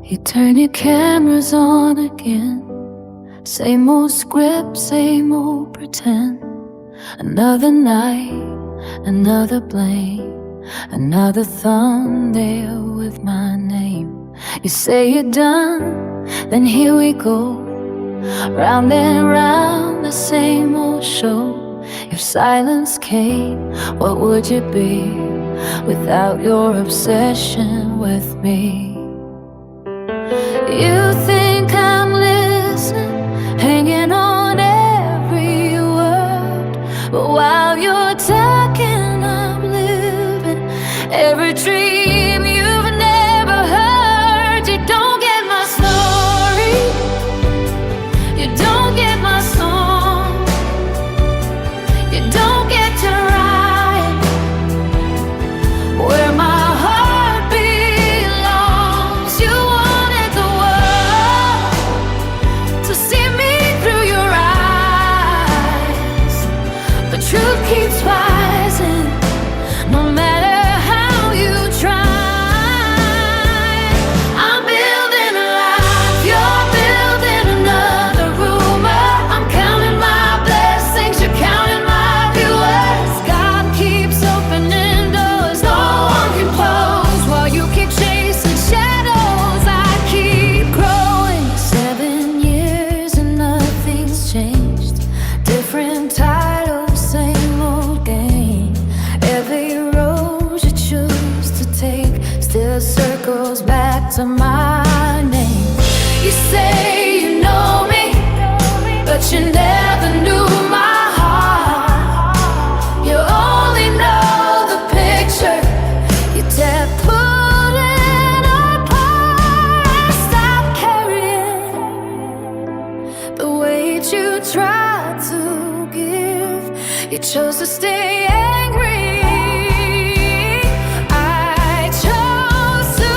You turn your cameras on again. Same old script, same old pretend. Another night, another blame, another thumbnail with my name. You say you're done, then here we go, round and round the same old show. If silence came, what would you be without your obsession with me? You think I'm listening, hanging on every word, but while you're talking, I'm living every dream you've never heard. You don't get my story, you don't get my song, you don't get to ride where my heart belongs. You wanted the world to see me through your eyes, but truth keeps rising no matter how you try. I'm building a life, you're building another rumor. I'm counting my blessings, you're counting my viewers. God keeps opening doors no one can close, while you keep chasing shadows. I keep growing. 7 years and nothing's changed. Different titles, same old game. Every road you choose to take still circles back to my name. You say you know me, but you never knew my heart. You only know the picture you tattooed it apart. Stop carrying the weight you tried to give. You chose to stay angry. I chose to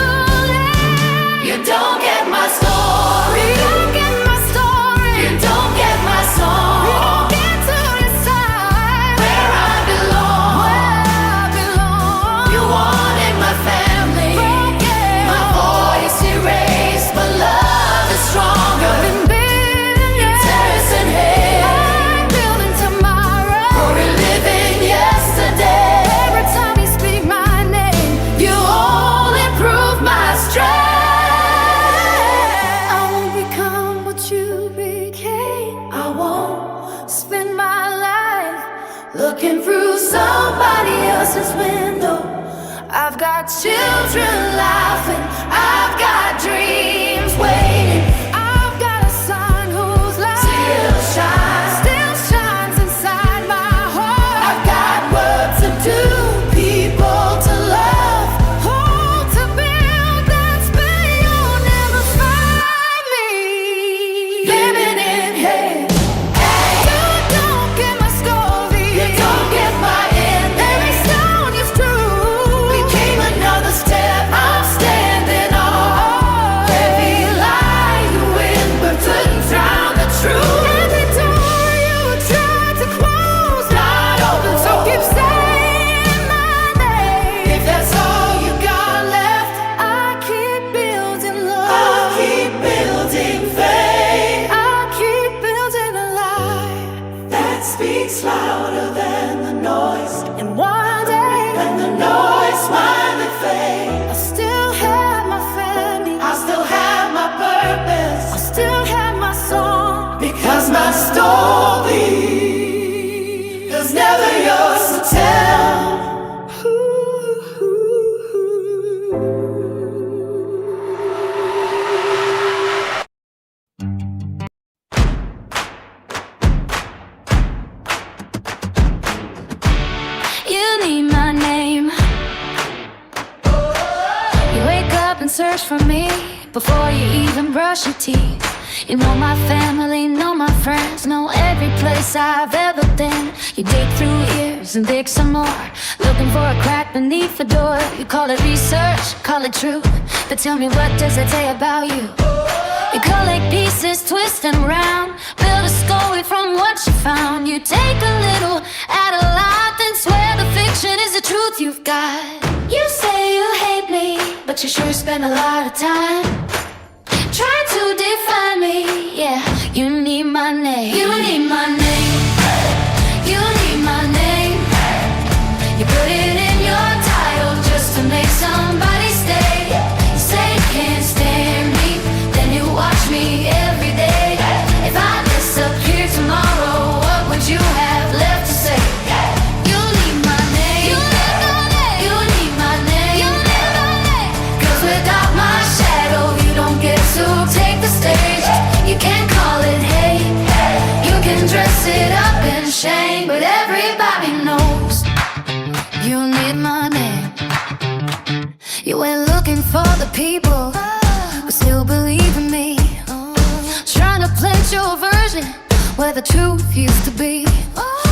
live. You don't get my story. You don't get my story. You don't get my song. You don't get to decide where I belong. Where I belong. You wanted my family, broken, my voice erased, but love is stronger than tears and hate. I'm building tomorrow, or reliving yesterday. Every time you speak my name, you only prove my strength. I won't become what you became. I won't spend my life looking through somebody else's window. I've got children laughing, I've got dreams waiting. I've got a son whose light still shines inside my heart. I've got work to do, people to love, home to build. That's where you'll never find me living in hate. You don't get my story, you don't get my end. Every stone you threw became another step I'm standing on. Every lie you whispered couldn't drown the truth. Every door you tried to close, not open, so keep saying my name. If that's all you got left, I keep building love, I'll keep building faith, I'll keep building a life that speaks louder than the noise. And one day, when the noise finally fades, I still have my family, I still have my purpose, I still have my song, because my story is never yours to tell. You need my name. You wake up and search for me before you even brush your teeth. You know my family, know my friends, know every place I've ever been. You dig through years and dig some more, looking for a crack beneath the door. You call it research, call it truth, but tell me, what does it say about you? You collect pieces, twist them around, build a story from what you found. You take a little out of life, then swear the fiction is the truth you've got. You say you hate me, but you sure spend a lot of time You went looking for the people who still believe in me, trying to plant your version where the truth used to be.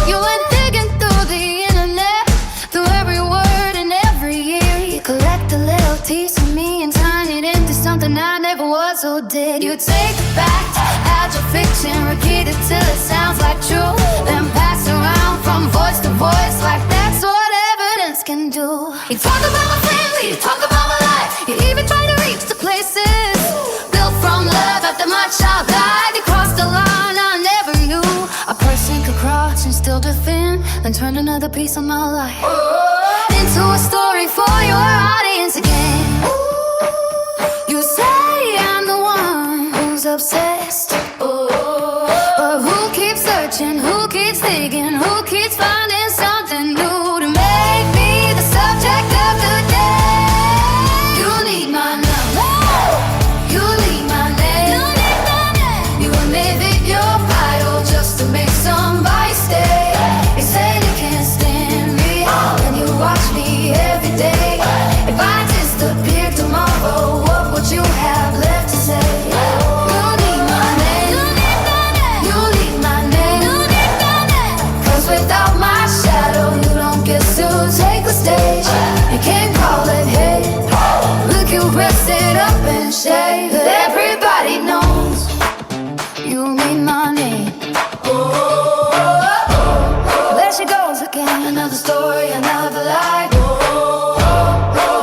You went digging through the internet, through every word and every year. You collect a little piece of me and turn it into something I never was or did. You take the facts, add your fiction, repeat it till it sounds like truth, then pass around from voice to voice like that's what evidence can do. You talk about my family, you talk about my life, you even try to reach the places built from love after my child died. You crossed the line I never knew a person could cross and still defend and turn another piece of my life into a story for your audience again. You say I'm the one who's obsessed, but who keeps searching, who keeps digging, who keeps finding something new to make me the subject of the day? You need my number, you need my name, you admit that you're vital just to make somebody stay. You say they can't stand me, and you watch me every day. If I disappear tomorrow, what would you have left to say? You need my name, you need my name, 'cause without my shadow you don't get to take the stage. You can't call it hate, look, you rest it up and shade that everybody knows. You need my name. There she goes again, another story, another life.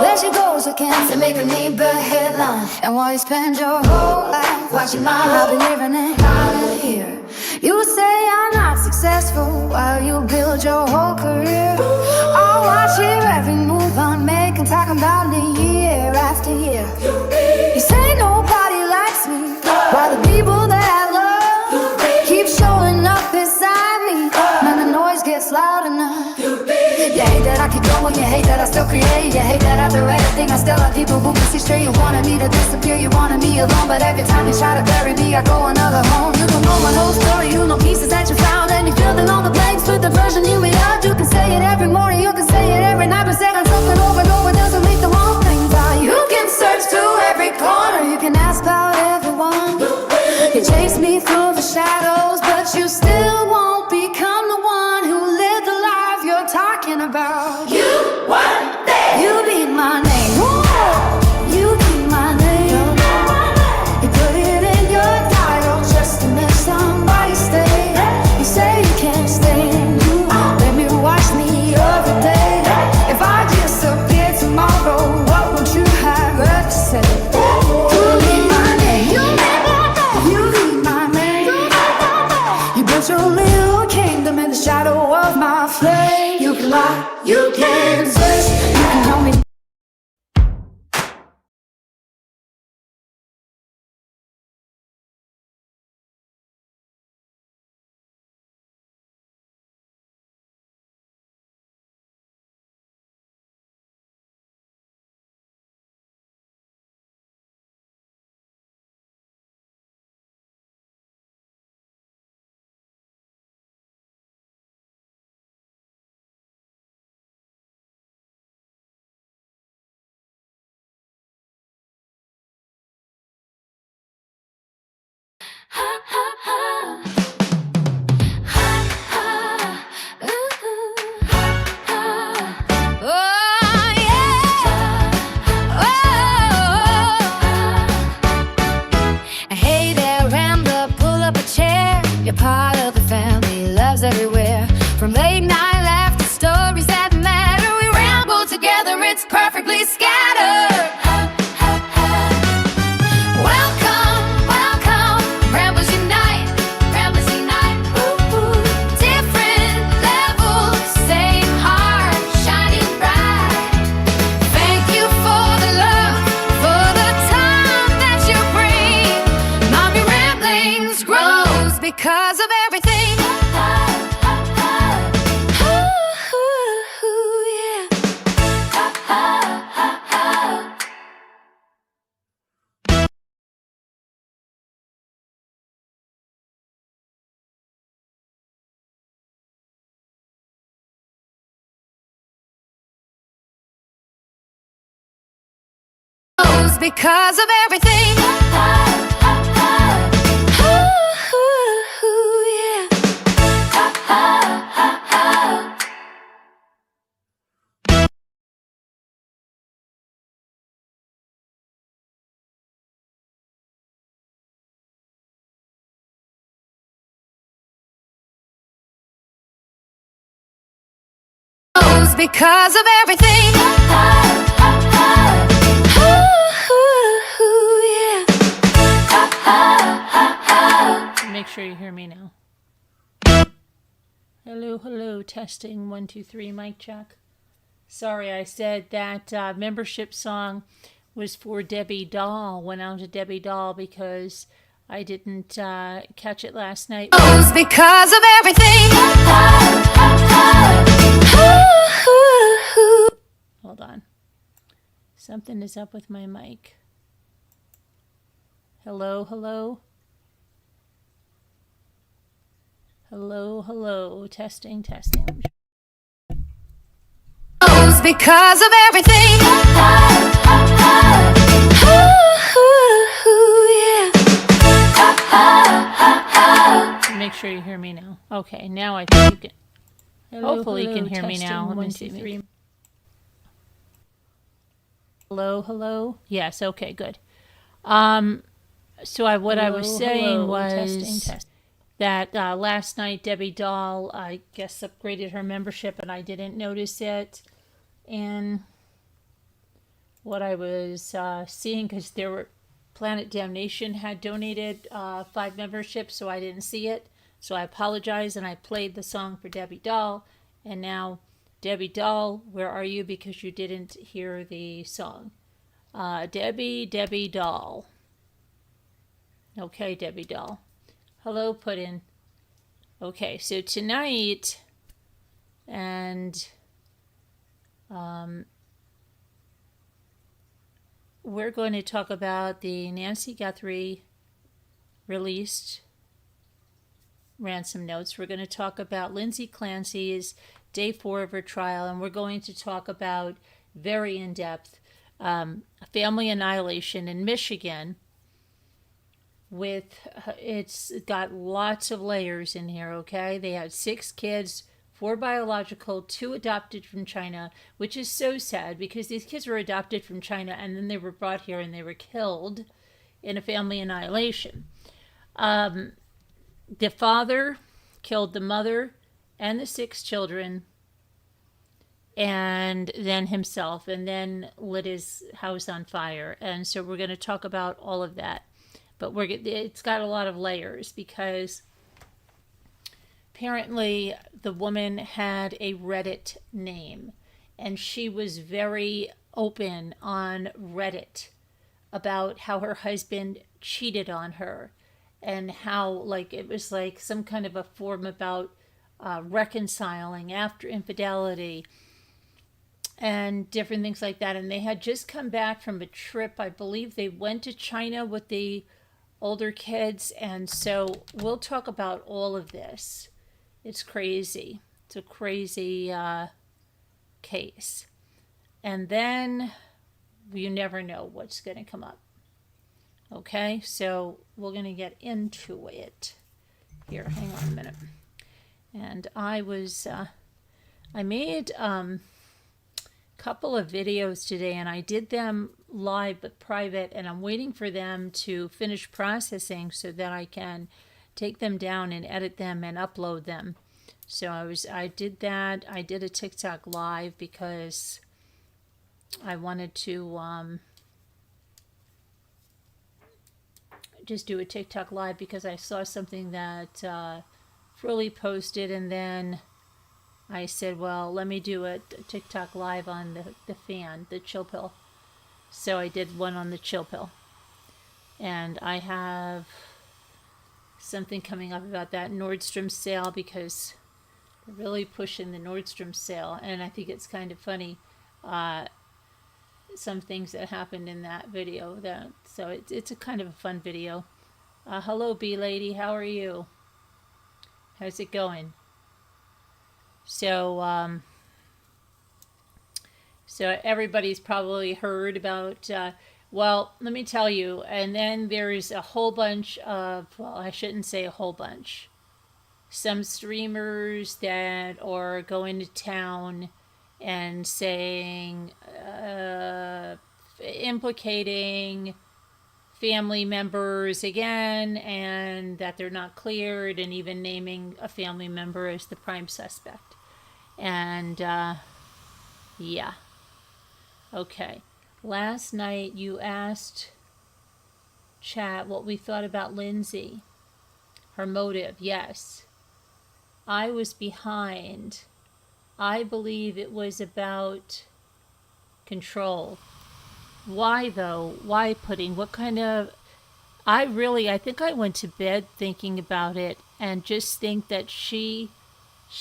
There she goes again, to make a need but headline. And while you spend your whole life watching my I'll be living it out here. You say I'm not successful while you build your whole career. I'll watch your every move I make and talk about it year after year. You say nobody likes me, while the people that I love keep showing up beside me. Man, the noise gets loud enough. You hate that I keep going, you hate that I still create. You hate that I do everything, I still have people who can see straight. You wanted me to disappear, you wanted me alone, but every time you try to bury me, I go another home. You don't know my whole story, you know pieces that you found, and you fill in all the blanks with the version you made out. You can say it every morning, you can say it every night, but saying something over and over doesn't make the wrong thing right. You can search through every corner, you can ask about everyone. You chase me through the shadows, but you still won't become the one who lived the life you're talking about. You weren't there. You need my name. Whoa. You need my name. You put it in your title just to make somebody stay. You say you can't stand you, let me watch me every day. If I disappear tomorrow, what would you have left to say? You need my name. You need my name. You built your little kingdom in the shadow of my flame. You can lie, you can search, you can help me. Part of the family, loves everywhere. From late night laughter, stories that matter. We ramble together, it's perfectly scattered. Welcome, welcome, ramblers unite, ramblers unite. Ooh, different levels, same heart, shining bright. Thank you for the love, for the time that you bring. Mommy Ramblings grows because of because of everything. Ooh, yeah. Because of everything. Ooh, yeah. Make sure you hear me now. Hello, hello, testing 1 2 3, mic check. Sorry, I said that membership song was for Debbie Doll. Went out to Debbie Doll because I didn't catch it last night. Because of everything. Hold on. Something is up with my mic. Hello, hello. Hello, hello. Testing, testing. Because of everything. Ooh, yeah. Make sure you hear me now. Okay, now I think you can. Hopefully you can hear me now. Let me see. Hello, hello. Yes, okay, good. So what I was saying was that last night Debbie Doll, I guess, upgraded her membership and I didn't notice it. And what I was seeing, because there were Planet Damnation had donated 5 memberships, so I didn't see it. So I apologize, and I played the song for Debbie Doll. And now, Debbie Doll, where are you? Because you didn't hear the song. Debbie Doll. Okay, Debbie Doll. Hello, Puddin'. Okay, so tonight, and we're going to talk about the Nancy Guthrie released ransom notes. We're going to talk about Lindsay Clancy's day 4 of her trial, and we're going to talk about very in-depth family annihilation in Michigan. It's got lots of layers in here, okay? They had 6 kids, 4 biological, 2 adopted from China, which is so sad because these kids were adopted from China and then they were brought here and they were killed in a family annihilation. The father killed the mother and the 6 children and then himself, and then lit his house on fire. And so we're going to talk about all of that. But it's got a lot of layers because apparently the woman had a Reddit name and she was very open on Reddit about how her husband cheated on her and how it was like some kind of a form about reconciling after infidelity and different things like that. And they had just come back from a trip. I believe they went to China with the older kids, and so we'll talk about all of this. It's crazy. It's a crazy case. And then you never know what's going to come up. Okay, so we're going to get into it. Here, hang on a minute. And I made couple of videos today, and I did them live but private, and I'm waiting for them to finish processing so that I can take them down and edit them and upload them. So I did that. I did a TikTok live because I wanted to just do a TikTok live because I saw something that Frilly posted, and then I said, well, let me do a TikTok live on the fan, the chill pill. So I did one on the chill pill. And I have something coming up about that Nordstrom sale because they're really pushing the Nordstrom sale. And I think it's kind of funny, some things that happened in that video. So it's a kind of a fun video. Hello, bee lady. How are you? How's it going? So, so everybody's probably heard about Well, let me tell you, and then there's a whole bunch of, well, I shouldn't say a whole bunch. Some streamers that are going to town and saying, implicating family members again, and that they're not cleared, and even naming a family member as the prime suspect. And, yeah. Okay. Last night you asked chat what we thought about Lindsay. Her motive, yes. I was behind. I believe it was about control. Why though? Why pudding? What kind of... I think I went to bed thinking about it and just think that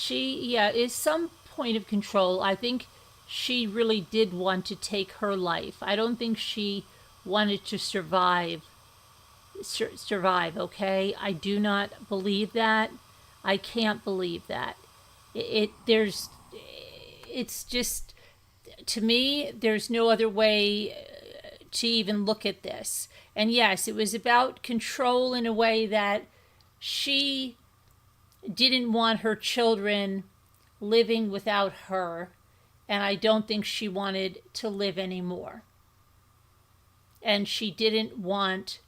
yeah, is some point of control. I think she really did want to take her life. I don't think she wanted to survive, okay? I do not believe that. I can't believe that. It's just, to me, there's no other way to even look at this. And yes, it was about control in a way that she didn't want her children living without her, and I don't think she wanted to live anymore. And she didn't want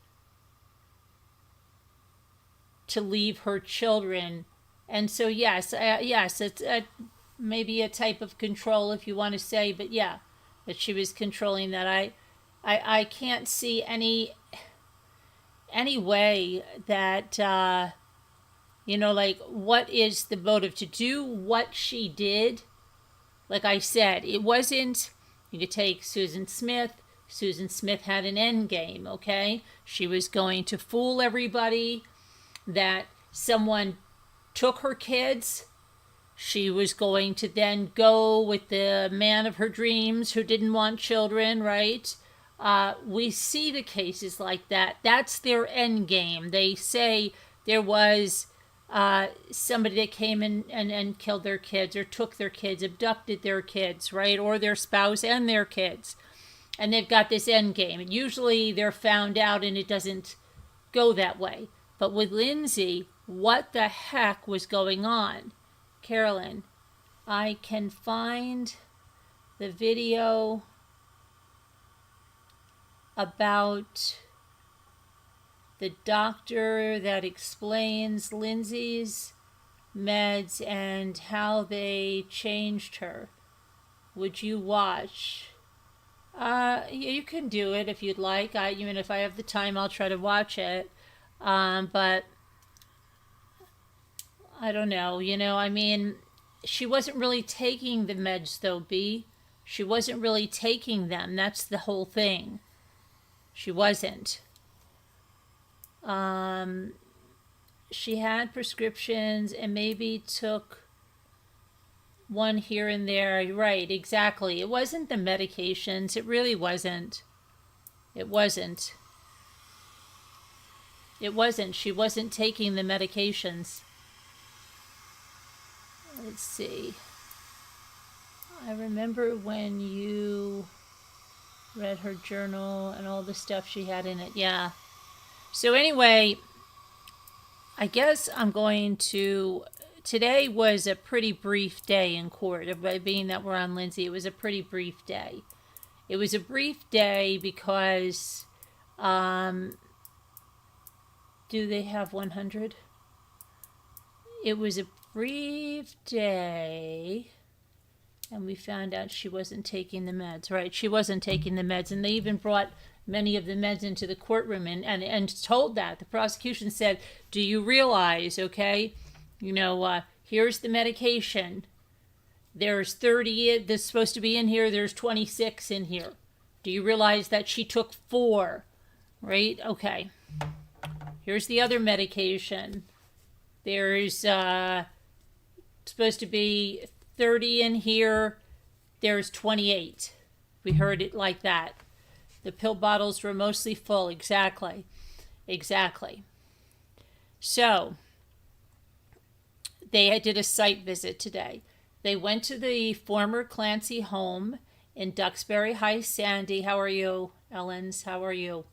to leave her children. And so yes, it's maybe a type of control, if you want to say, but yeah, that she was controlling that. I can't see any way that like, what is the motive to do what she did? Like I said, it wasn't, you could take Susan Smith. Susan Smith had an end game, okay? She was going to fool everybody that someone took her kids. She was going to then go with the man of her dreams who didn't want children, right? We see the cases like that. That's their end game. They say there was somebody that came in and killed their kids, or took their kids, abducted their kids, right? Or their spouse and their kids. And they've got this end game. And usually they're found out and it doesn't go that way. But with Lindsay, what the heck was going on? Carolyn, I can find the video about the doctor that explains Lindsay's meds and how they changed her. Would you watch? You can do it if you'd like. Even if I have the time, I'll try to watch it. But I don't know. I mean, she wasn't really taking the meds though, B. She wasn't really taking them. That's the whole thing. She wasn't. She had prescriptions and maybe took one here and there. Right, exactly. It wasn't the medications. It really wasn't. It wasn't. She wasn't taking the medications. Let's see. I remember when you read her journal and all the stuff she had in it. Yeah. So anyway, I guess I'm going to... Today was a pretty brief day in court. Being that we're on Lindsay, it was a pretty brief day. It was a brief day because... do they have 100? It was a brief day, and we found out she wasn't taking the meds. Right, she wasn't taking the meds, and they even brought many of the meds into the courtroom and told that. The prosecution said, do you realize, okay, here's the medication. There's 30 that's supposed to be in here. There's 26 in here. Do you realize that she took 4? Right? Okay. Here's the other medication. There's supposed to be 30 in here. There's 28. We heard it like that. The pill bottles were mostly full. Exactly. So, they did a site visit today. They went to the former Clancy home in Duxbury. Hi, Sandy. How are you? Ellens, how are you?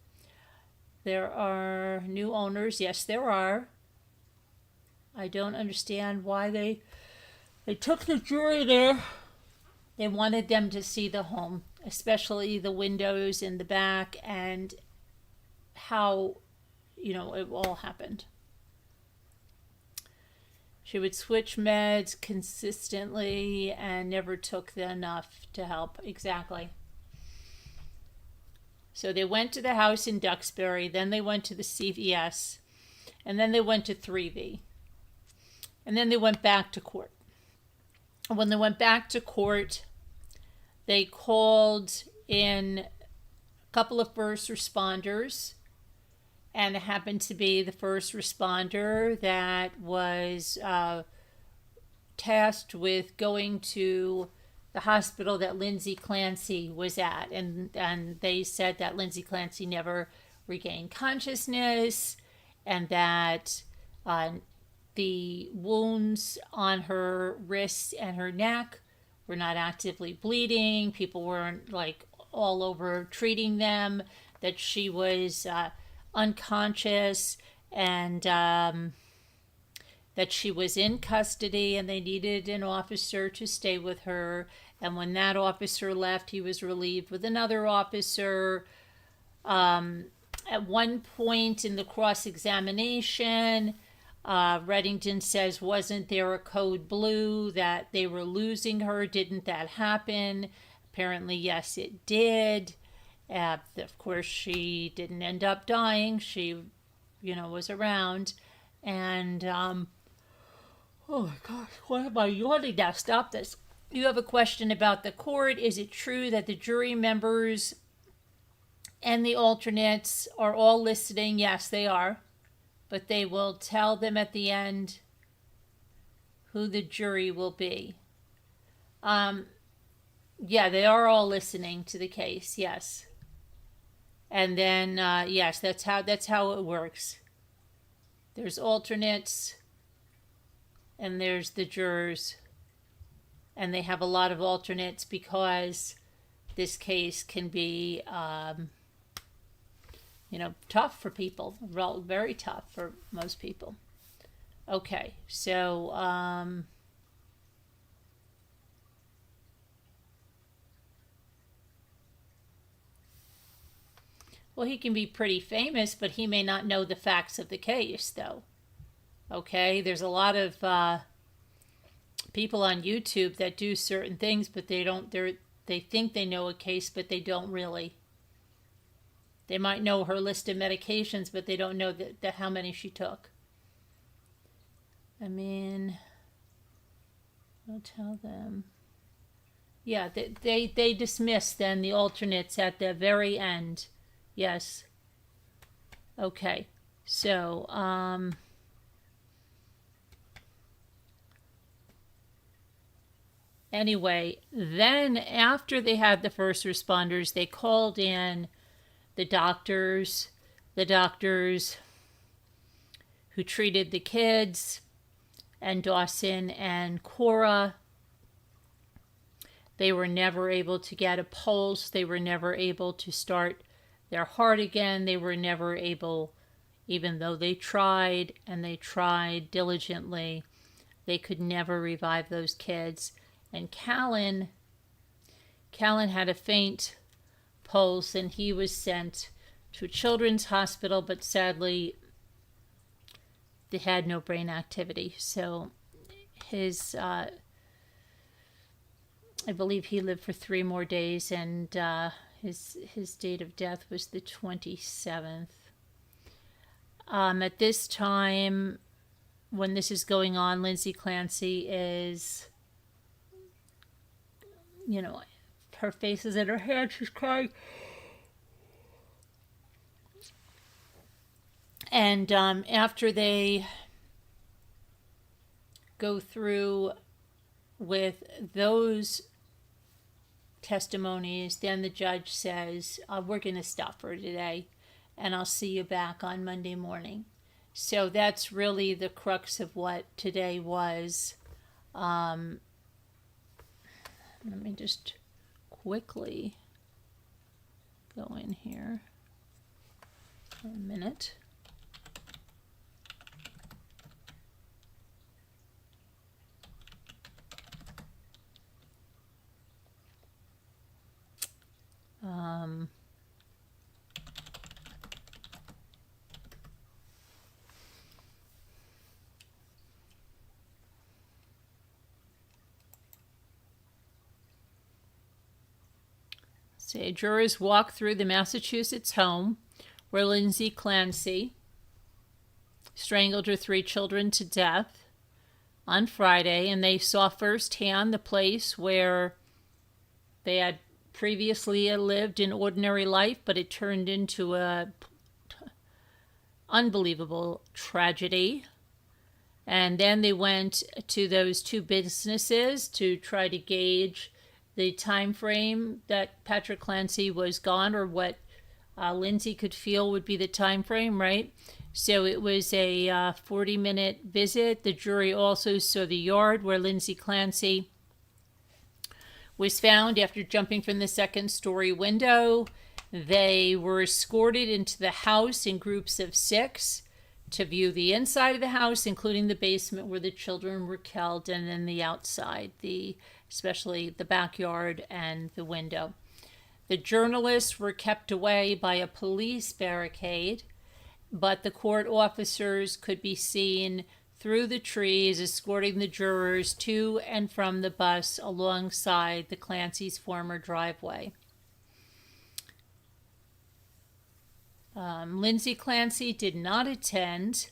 There are new owners. Yes, there are. I don't understand why they took the jury there. They wanted them to see the home, especially the windows in the back and how, it all happened. She would switch meds consistently and never took enough to help. Exactly. So they went to the house in Duxbury, then they went to the CVS, and then they went to ThreeV. And then they went back to court. When they went back to court, they called in a couple of first responders, and it happened to be the first responder that was tasked with going to the hospital that Lindsay Clancy was at. And they said that Lindsay Clancy never regained consciousness, and that the wounds on her wrists and her neck were not actively bleeding. People weren't like all over treating them, that she was unconscious, and that she was in custody, and they needed an officer to stay with her. And when that officer left, he was relieved with another officer. At one point in the cross-examination, Reddington says, wasn't there a code blue that they were losing her? Didn't that happen? Apparently, yes, it did. Of course, she didn't end up dying. She, was around. And, oh my gosh, why am I yawning now? Stop this. You have a question about the court. Is it true that the jury members and the alternates are all listening? Yes, they are. But they will tell them at the end who the jury will be. Yeah, they are all listening to the case, yes. And then, yes, that's how it works. There's alternates, and there's the jurors. And they have a lot of alternates because this case can be tough for people, very tough for most people. Okay, so well, he can be pretty famous, but he may not know the facts of the case, though. Okay, there's a lot of people on YouTube that do certain things, but they think they know a case, but they don't really. They might know her list of medications, but they don't know how many she took. I mean, I'll tell them. Yeah, they dismiss then the alternates at the very end. Yes. Okay. So, anyway, then after they had the first responders, they called in the doctors who treated the kids, and Dawson and Cora. They were never able to get a pulse. They were never able to start their heart again. They were never able, even though they tried, and they tried diligently, they could never revive those kids. And Callan had a faint pulse, and he was sent to a children's hospital, but sadly they had no brain activity. So his I believe he lived for 3 more days, and his date of death was the 27th. At this time, when this is going on, Lindsay Clancy is, her face is in her hand. She's crying. And after they go through with those testimonies, then the judge says, we're going to stop for today, and I'll see you back on Monday morning. So that's really the crux of what today was. Let me just quickly go in here for a minute. Say, jurors walk through the Massachusetts home where Lindsay Clancy strangled her 3 children to death on Friday, and they saw firsthand the place where they had previously lived an ordinary life, but it turned into a unbelievable tragedy. And then they went to those 2 businesses to try to gauge the time frame that Patrick Clancy was gone, or what Lindsay could feel would be the time frame, right? So it was a 40-minute visit. The jury also saw the yard where Lindsay Clancy was found after jumping from the 2nd-story window. They were escorted into the house in groups of 6 to view the inside of the house, including the basement where the children were killed, and then the outside, especially the backyard and the window. The journalists were kept away by a police barricade, but the court officers could be seen through the trees escorting the jurors to and from the bus alongside the Clancy's former driveway. Lindsay Clancy did not attend.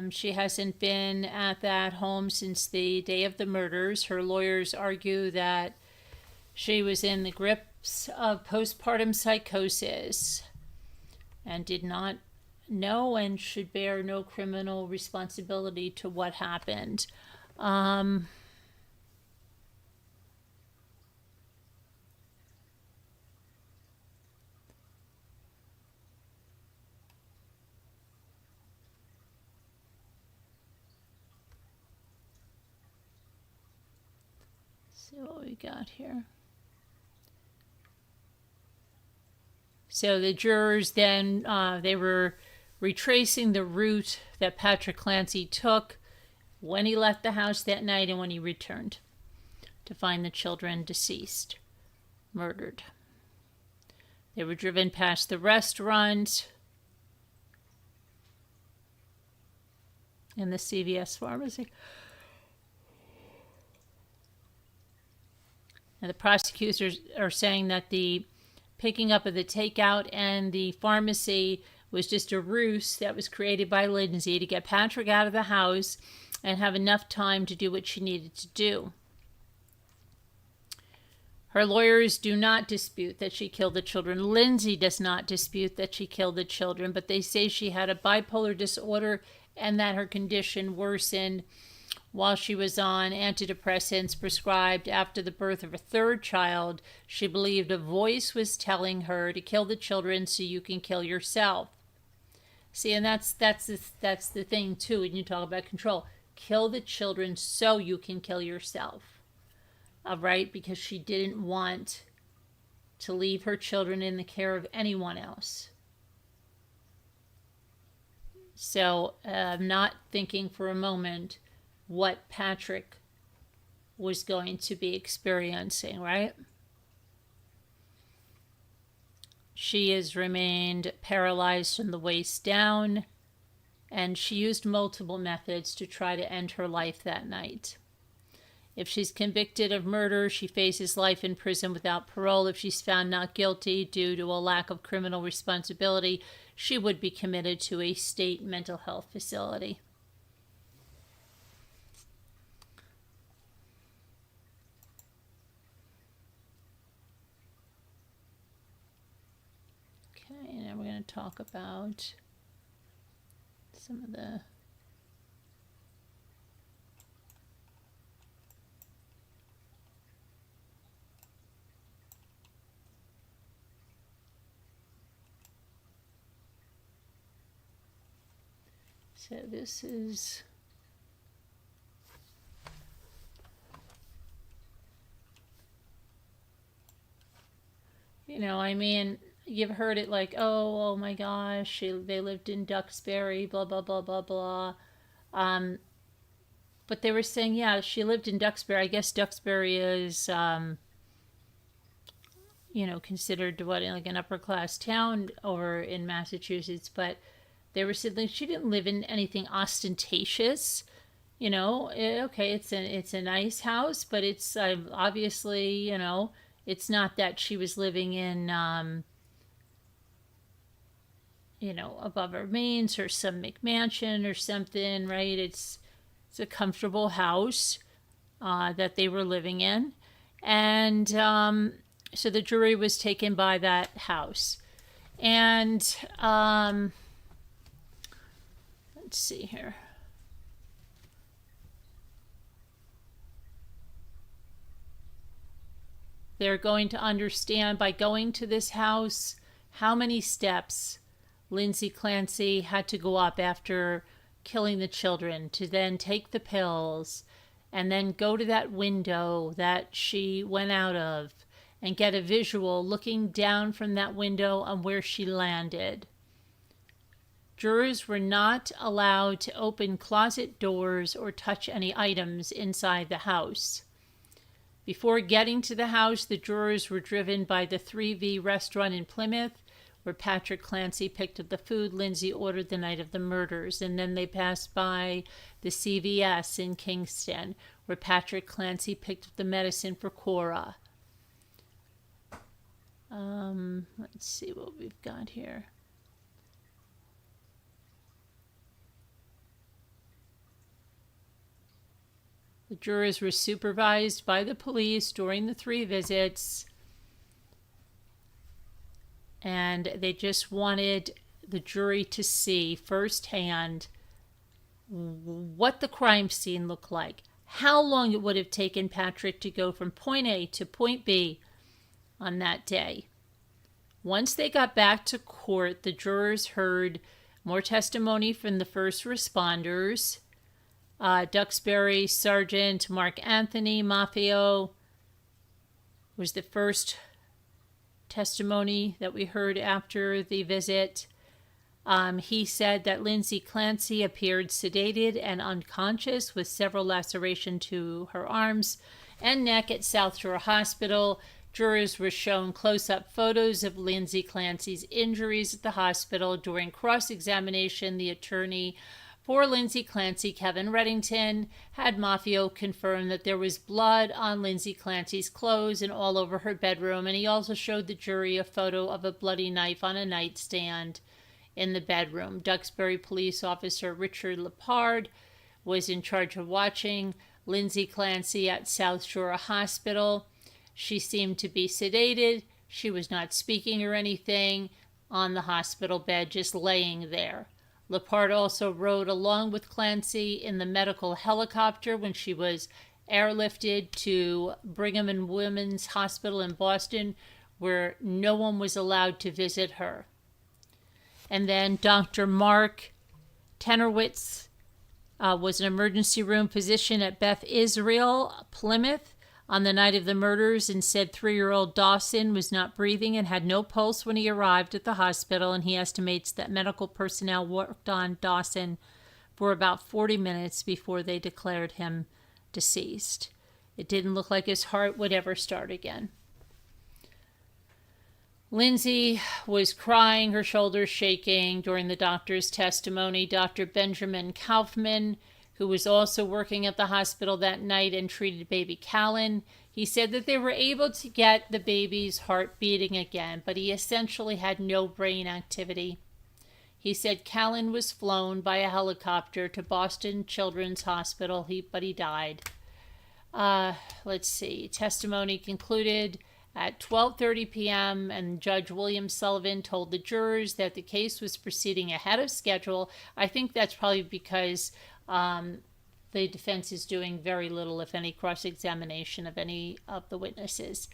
She hasn't been at that home since the day of the murders. Her lawyers argue that she was in the grips of postpartum psychosis and did not know and should bear no criminal responsibility to what happened. See what we got here. So the jurors then, they were retracing the route that Patrick Clancy took when he left the house that night and when he returned to find the children deceased, murdered. They were driven past the restaurant and the CVS pharmacy. And the prosecutors are saying that the picking up of the takeout and the pharmacy was just a ruse that was created by Lindsay to get Patrick out of the house and have enough time to do what she needed to do. Her lawyers do not dispute that she killed the children. Lindsay does not dispute that she killed the children, but they say she had a bipolar disorder and that her condition worsened while she was on antidepressants prescribed after the birth of her 3rd child. She believed a voice was telling her to kill the children so you can kill yourself. See, and that's the thing too when you talk about control. Kill the children so you can kill yourself. All right, because she didn't want to leave her children in the care of anyone else. So I'm not thinking for a moment what Patrick was going to be experiencing, right? She has remained paralyzed from the waist down, and she used multiple methods to try to end her life that night. If she's convicted of murder, she faces life in prison without parole. If she's found not guilty due to a lack of criminal responsibility, she would be committed to a state mental health facility. Okay, now we're going to talk about some of the so this is I mean, you've heard it like, oh my gosh, they lived in Duxbury, blah, blah, blah, blah, blah. Um, but they were saying, yeah, she lived in Duxbury. I guess Duxbury is, considered what, like an upper class town over in Massachusetts. But they were saying like, she didn't live in anything ostentatious. Okay, it's a nice house, but it's obviously, it's not that she was living in, above her means or some McMansion or something, right? It's a comfortable house that they were living in, and so the jury was taken by that house, and let's see here. They're going to understand by going to this house how many steps Lindsay Clancy had to go up after killing the children to then take the pills and then go to that window that she went out of and get a visual looking down from that window on where she landed. Jurors were not allowed to open closet doors or touch any items inside the house. Before getting to the house, the jurors were driven by the 3V Restaurant in Plymouth, where Patrick Clancy picked up the food Lindsay ordered the night of the murders. And then they passed by the CVS in Kingston, where Patrick Clancy picked up the medicine for Cora. Let's see what we've got here. The jurors were supervised by the police during the 3 visits, and they just wanted the jury to see firsthand what the crime scene looked like, how long it would have taken Patrick to go from point A to point B on that day. Once they got back to court, the jurors heard more testimony from the first responders. Duxbury Sergeant Mark Anthony Maffio was the first testimony that we heard after the visit. He said that Lindsay Clancy appeared sedated and unconscious with several lacerations to her arms and neck at South Shore Hospital. Jurors were shown close-up photos of Lindsay Clancy's injuries at the hospital. During cross-examination, the attorney for Lindsay Clancy, Kevin Reddington, had Maffio confirm that there was blood on Lindsay Clancy's clothes and all over her bedroom, and he also showed the jury a photo of a bloody knife on a nightstand in the bedroom. Duxbury police officer Richard Lepard was in charge of watching Lindsay Clancy at South Shore Hospital. She seemed to be sedated. She was not speaking or anything on the hospital bed, just laying there. Lepard also rode along with Clancy in the medical helicopter when she was airlifted to Brigham and Women's Hospital in Boston, where no one was allowed to visit her. And then Dr. Mark Tenorwitz was an emergency room physician at Beth Israel, Plymouth, on the night of the murders, and said 3-year-old Dawson was not breathing and had no pulse when he arrived at the hospital, and he estimates that medical personnel worked on Dawson for about 40 minutes before they declared him deceased. It didn't look like his heart would ever start again. Lindsay was crying, her shoulders shaking during the doctor's testimony. Dr. Benjamin Kaufman, who was also working at the hospital that night and treated baby Callan, he said that they were able to get the baby's heart beating again, but he essentially had no brain activity. He said Callan was flown by a helicopter to Boston Children's Hospital, but he died. Let's see. Testimony concluded at 12:30 p.m., and Judge William Sullivan told the jurors that the case was proceeding ahead of schedule. I think that's probably because the defense is doing very little, if any, cross-examination of any of the witnesses.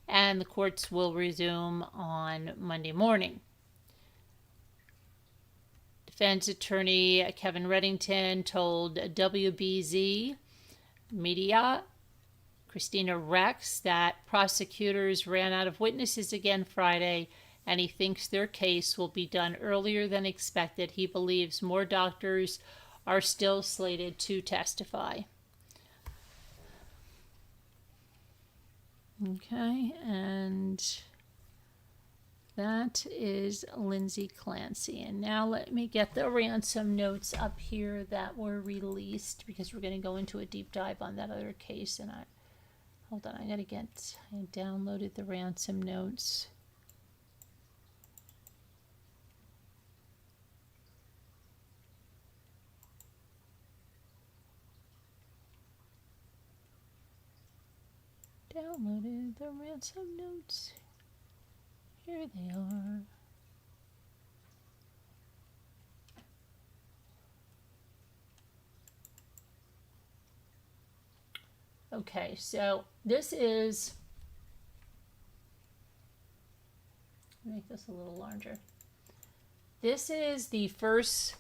And the courts will resume on Monday morning. Defense attorney Kevin Reddington told WBZ Media Christina Rex that prosecutors ran out of witnesses again Friday, and he thinks their case will be done earlier than expected. He believes more doctors are still slated to testify. Okay, and that is Lindsay Clancy. And now let me get the ransom notes up here that were released, because we're going to go into a deep dive on that other case. And I downloaded the ransom notes. Downloaded the ransom notes. Here they are. Okay, so this is, make this a little larger. This is the first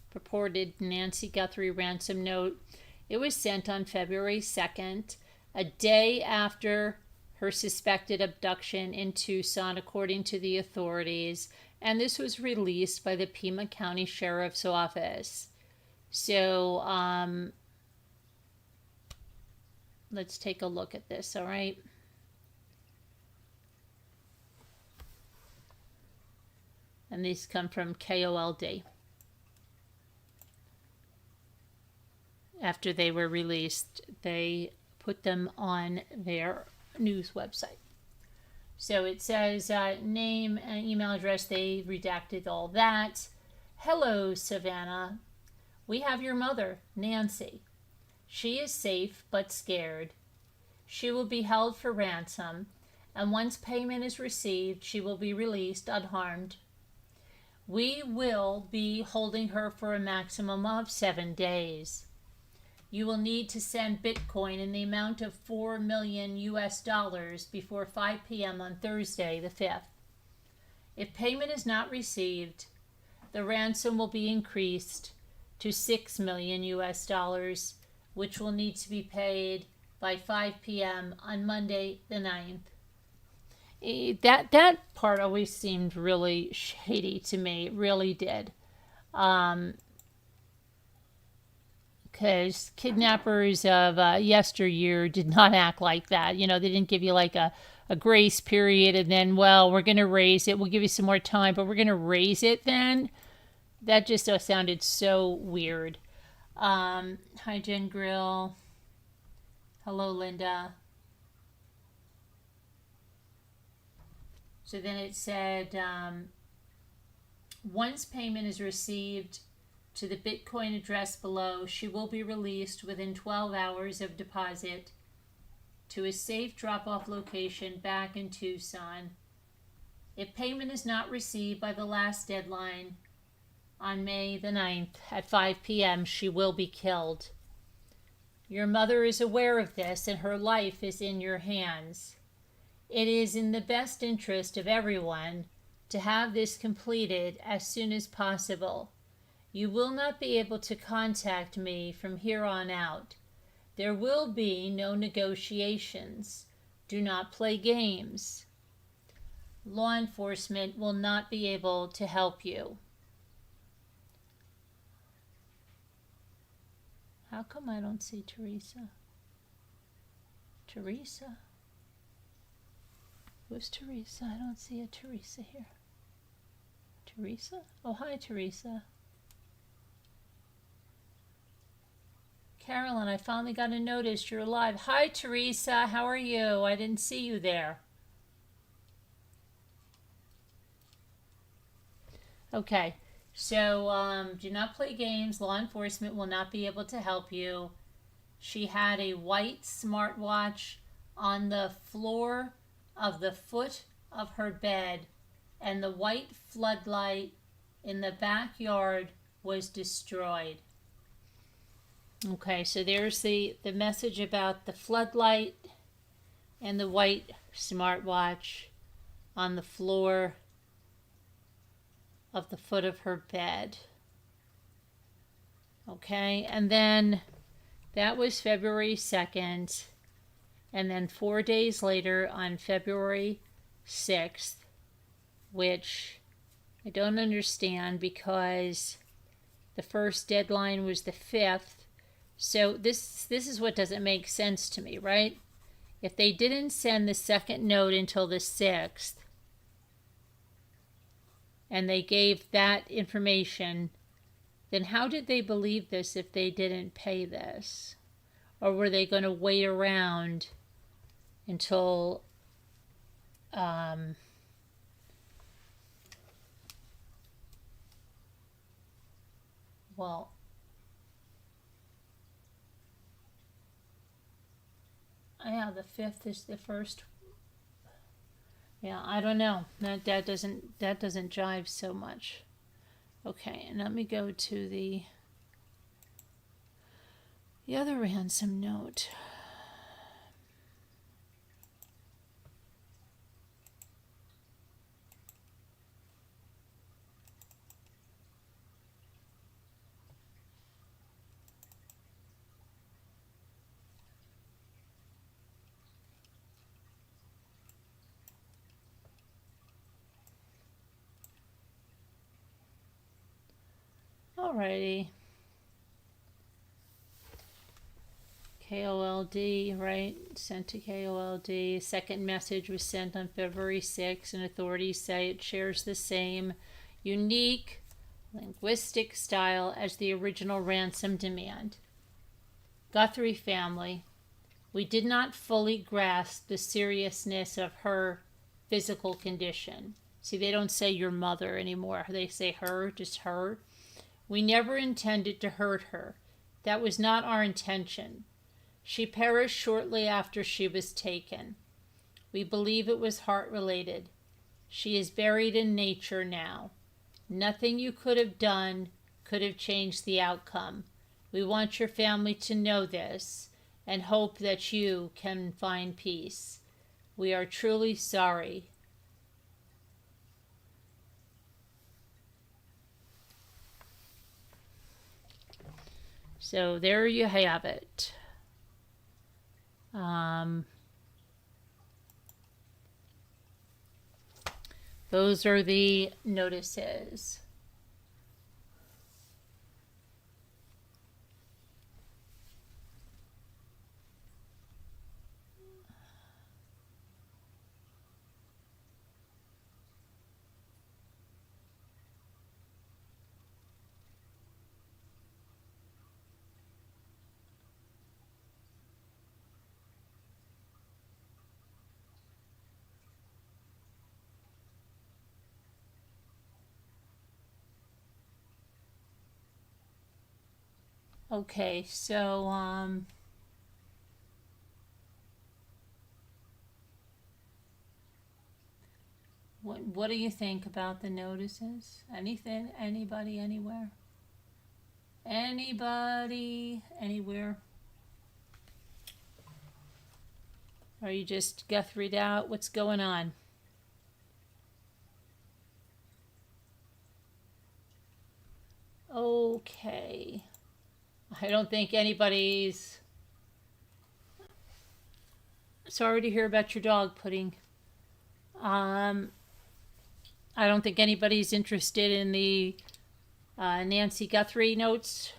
purported Nancy Guthrie ransom note. It was sent on February 2nd, a day after her suspected abduction in Tucson, according to the authorities, and this was released by the Pima County Sheriff's Office. So, let's take a look at this, all right? And these come from KOLD. After they were released, they put them on their news website. So it says name and email address. They redacted all that. Hello, Savannah. We have your mother, Nancy. She is safe but scared. She will be held for ransom, and once payment is received, she will be released unharmed. We will be holding her for a maximum of 7 days. You will need to send Bitcoin in the amount of $4 million before 5 p.m. on Thursday, the 5th. If payment is not received, the ransom will be increased to $6 million, which will need to be paid by 5 p.m. on Monday, the 9th. That part always seemed really shady to me. It really did. Because kidnappers of yesteryear did not act like that. You know, they didn't give you like a grace period and then, well, we're going to raise it. We'll give you some more time, but we're going to raise it then. That just sounded so weird. Hi, Jen Grill. Hello, Linda. So then it said, once payment is received to the Bitcoin address below, she will be released within 12 hours of deposit to a safe drop-off location back in Tucson. If payment is not received by the last deadline on May the 9th at 5 p.m., she will be killed. Your mother is aware of this, and her life is in your hands. It is in the best interest of everyone to have this completed as soon as possible. You will not be able to contact me from here on out. There will be no negotiations. Do not play games. Law enforcement will not be able to help you. How come I don't see Teresa? Teresa? Who's Teresa? I don't see a Teresa here. Teresa? Oh, hi, Teresa. Carolyn, I finally got a notice you're alive. Hi, Teresa. How are you? I didn't see you there. Okay. So, do not play games. Law enforcement will not be able to help you. She had a white smartwatch on the floor of the foot of her bed, and the white floodlight in the backyard was destroyed. Okay, so there's the message about the floodlight and the white smartwatch on the floor of the foot of her bed. Okay, and then That was February 2nd. And then 4 days later, on February 6th, which I don't understand because the first deadline was the 5th. So this is what doesn't make sense to me, right? If they didn't send the second note until the 6th, and they gave that information, then how did they believe this if they didn't pay this? Or were they going to wait around until well, yeah, the 5th is the first. Yeah, I don't know. That doesn't jive so much. Okay, and let me go to the other ransom note. Alrighty. KOLD, right? Sent to KOLD. Second message was sent on February 6th, and authorities say it shares the same unique linguistic style as the original ransom demand. Guthrie family, we did not fully grasp the seriousness of her physical condition. See, they don't say your mother anymore. They say her, just her. We never intended to hurt her. That was not our intention. She perished shortly after she was taken. We believe it was heart-related. She is buried in nature now. Nothing you could have done could have changed the outcome. We want your family to know this and hope that you can find peace. We are truly sorry. So there you have it. Those are the notices. Okay, so what do you think about the notices? Anything? Anybody? Anywhere? Anybody? Anywhere? Are you just Guthrie'd out? What's going on? Okay. I don't think anybody's... Sorry to hear about your dog, Pudding. I don't think anybody's interested in the Nancy Guthrie notes.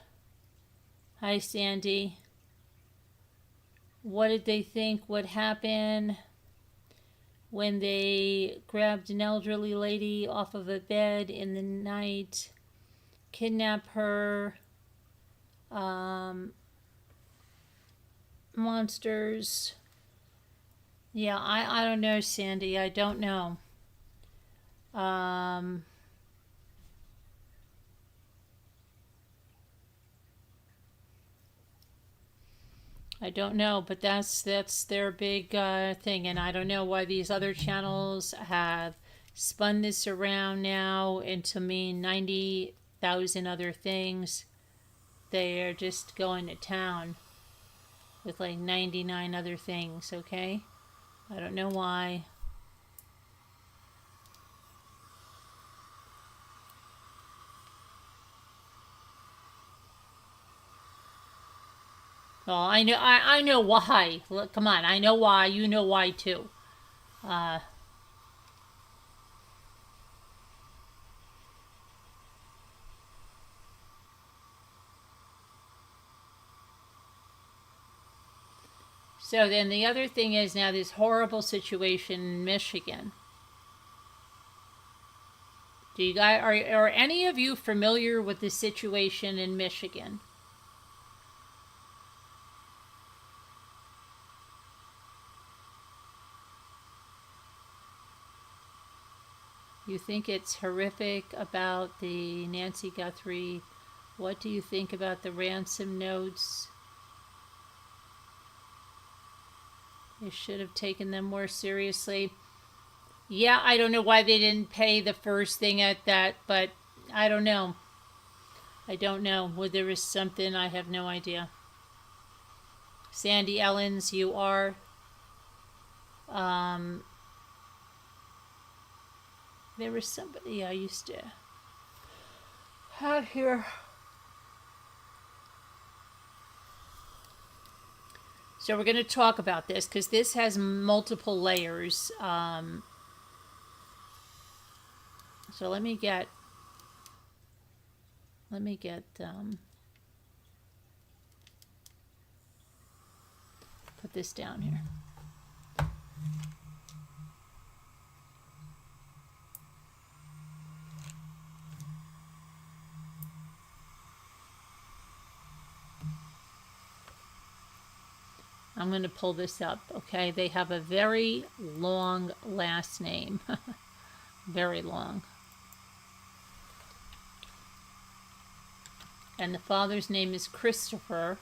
Hi, Sandy. What did they think would happen when they grabbed an elderly lady off of a bed in the night, kidnap her, monsters? Yeah, I don't know, Sandy. I don't know. I don't know, but that's their big thing, and I don't know why these other channels have spun this around now into mean 90,000 other things. They are just going to town with like 99 other things, okay? I don't know why. Well, I know why. Look, come on, I know why. You know why too. Uh, so then the other thing is now this horrible situation in Michigan. Do you guys are any of you familiar with the situation in Michigan? You think it's horrific about the Nancy Guthrie? What do you think about the ransom notes? They should have taken them more seriously. Yeah, I don't know why they didn't pay the first thing at that, but I don't know. I don't know. Well, there is something, I have no idea. Sandy Ellens, you are. There was somebody I used to have here. So we're going to talk about this because this has multiple layers. So let me get put this down here. I'm going to pull this up, okay? They have a very long last name. Very long. And the father's name is Christopher.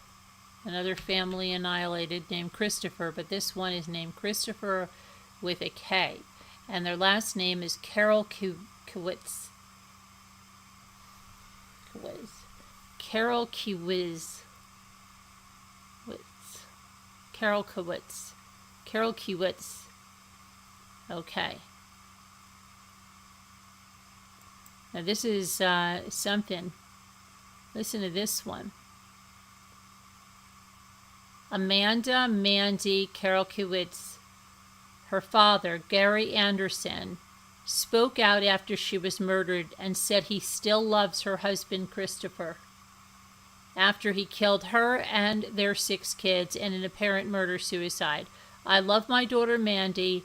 Another family annihilated named Christopher, but this one is named Christopher with a K. And their last name is Carol Kiewitz. Carol Kiewitz. Carol Kiewitz. Carol Kiewitz. Okay. Now this is something. Listen to this one. Amanda Mandy Carol Kiewitz, her father, Gary Anderson, spoke out after she was murdered and said he still loves her husband, Christopher, after he killed her and their 6 kids in an apparent murder-suicide. I love my daughter, Mandy.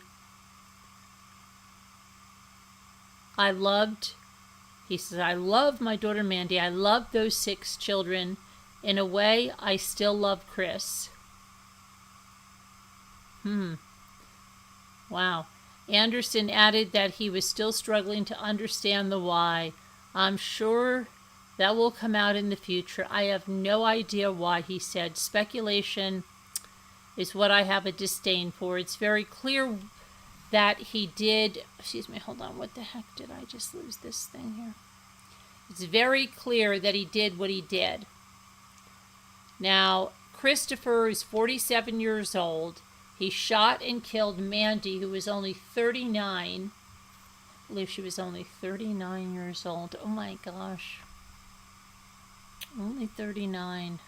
He says, I love my daughter, Mandy. I love those 6 children. In a way, I still love Chris. Wow. Anderson added that he was still struggling to understand the why. I'm sure that will come out in the future. I have no idea why, he said. Speculation is what I have a disdain for. It's very clear that he did... Excuse me, hold on. What the heck did I just lose this thing here? It's very clear that he did what he did. Now, Christopher is 47 years old. He shot and killed Mandy, who was only 39. I believe she was only 39 years old. Oh my gosh. Only 39.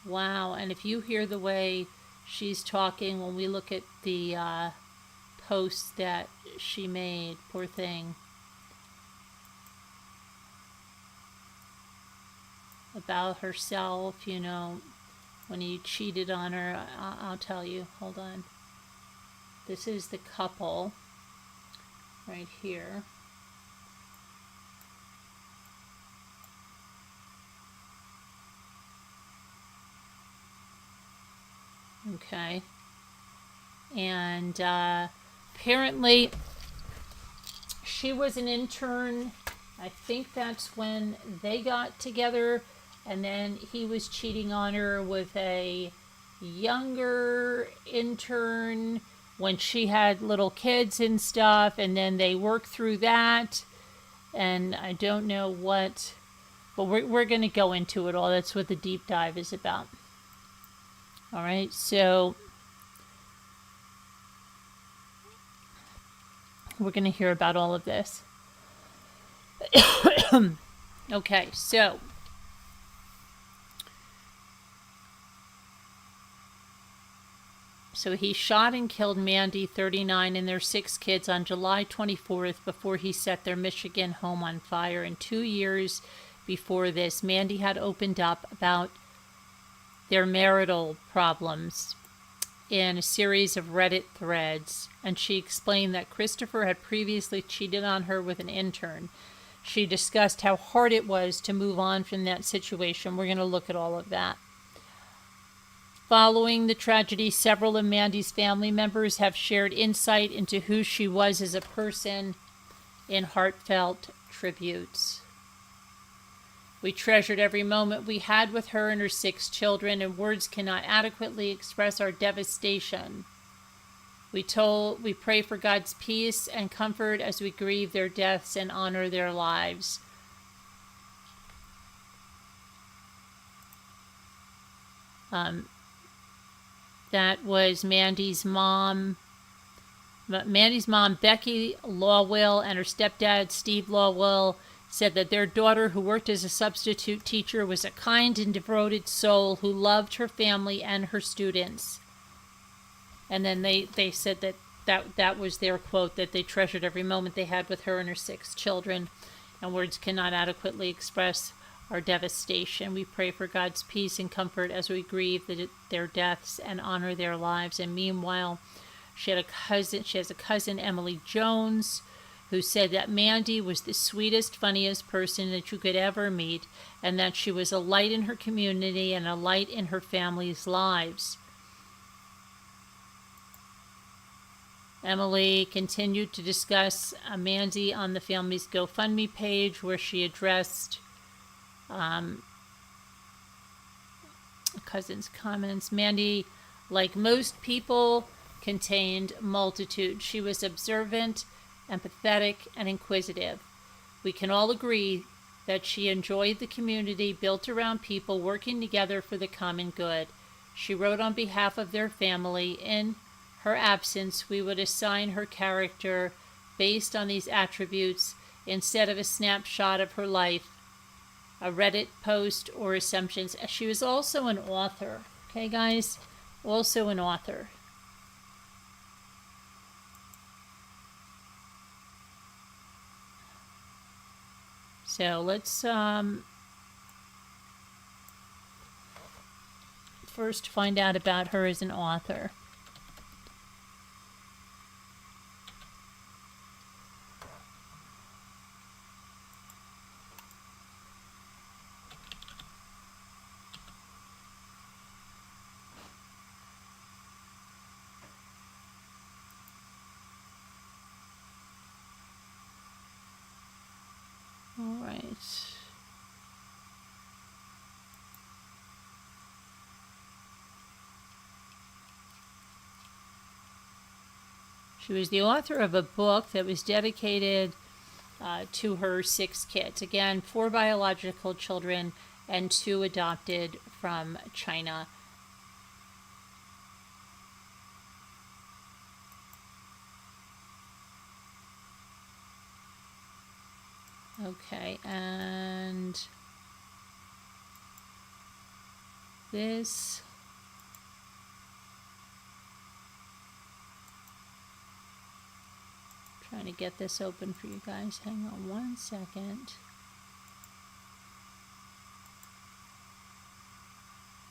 Wow. And if you hear the way she's talking when we look at the post that she made, poor thing, about herself, you know, when he cheated on her. I'll tell you. Hold on. This is the couple right here. Okay. And apparently she was an intern. I think that's when they got together, and then he was cheating on her with a younger intern when she had little kids and stuff, and then they worked through that, and I don't know what, but we're going to go into it all. That's what the deep dive is about. All right, so we're going to hear about all of this. Okay, so So he shot and killed Mandy, 39, and their 6 kids on July 24th before he set their Michigan home on fire. And 2 years before this, Mandy had opened up about their marital problems in a series of Reddit threads, and she explained that Christopher had previously cheated on her with an intern. She discussed how hard it was to move on from that situation. We're going to look at all of that. Following the tragedy, several of Mandy's family members have shared insight into who she was as a person in heartfelt tributes. We treasured every moment we had with her and her 6 children, and words cannot adequately express our devastation. We pray for God's peace and comfort as we grieve their deaths and honor their lives. That was Mandy's mom. Mandy's mom, Becky Lawwell, and her stepdad, Steve Lawwell, said that their daughter, who worked as a substitute teacher, was a kind and devoted soul who loved her family and her students. And then they said that was their quote, that they treasured every moment they had with her and her 6 children, and words cannot adequately express our devastation. We pray for God's peace and comfort as we grieve their deaths and honor their lives. And meanwhile, she has a cousin, Emily Jones, who said that Mandy was the sweetest, funniest person that you could ever meet, and that she was a light in her community and a light in her family's lives. Emily continued to discuss Mandy on the family's GoFundMe page, where she addressed a cousin's comments. Mandy, like most people, contained multitude. She was observant, empathetic, and inquisitive. We can all agree that she enjoyed the community built around people working together for the common good. She wrote on behalf of their family. In her absence, we would assign her character based on these attributes instead of a snapshot of her life, a Reddit post, or assumptions. She was also an author. Okay, guys? Also an author. So let's first find out about her as an author. All right. She was the author of a book that was dedicated to her 6 kids. Again, 4 biological children and 2 adopted from China. Okay, and this, trying to get this open for you guys. Hang on one second.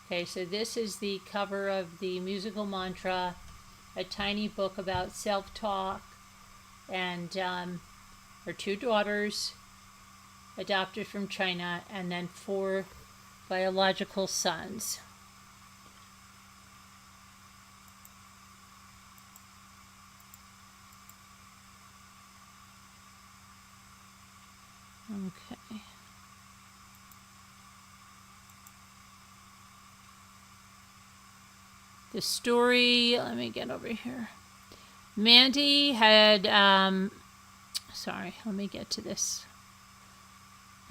Okay, so this is the cover of the musical mantra, a tiny book about self-talk, and her 2 daughters adopted from China, and then 4 biological sons. Okay. The story, let me get over here. Mandy had, sorry, let me get to this.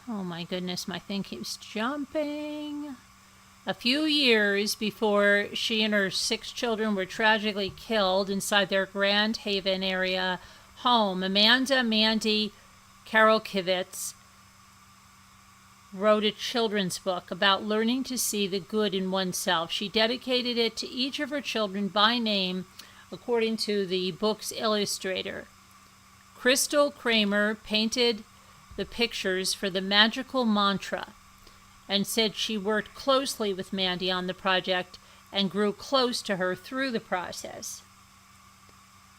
Oh my goodness, my thing keeps jumping. A few years before she and her 6 children were tragically killed inside their Grand Haven area home, Amanda Mandy Karolkiewicz wrote a children's book about learning to see the good in oneself. She dedicated it to each of her children by name, according to the book's illustrator. Crystal Kramer painted the pictures for the magical mantra and said she worked closely with Mandy on the project and grew close to her through the process.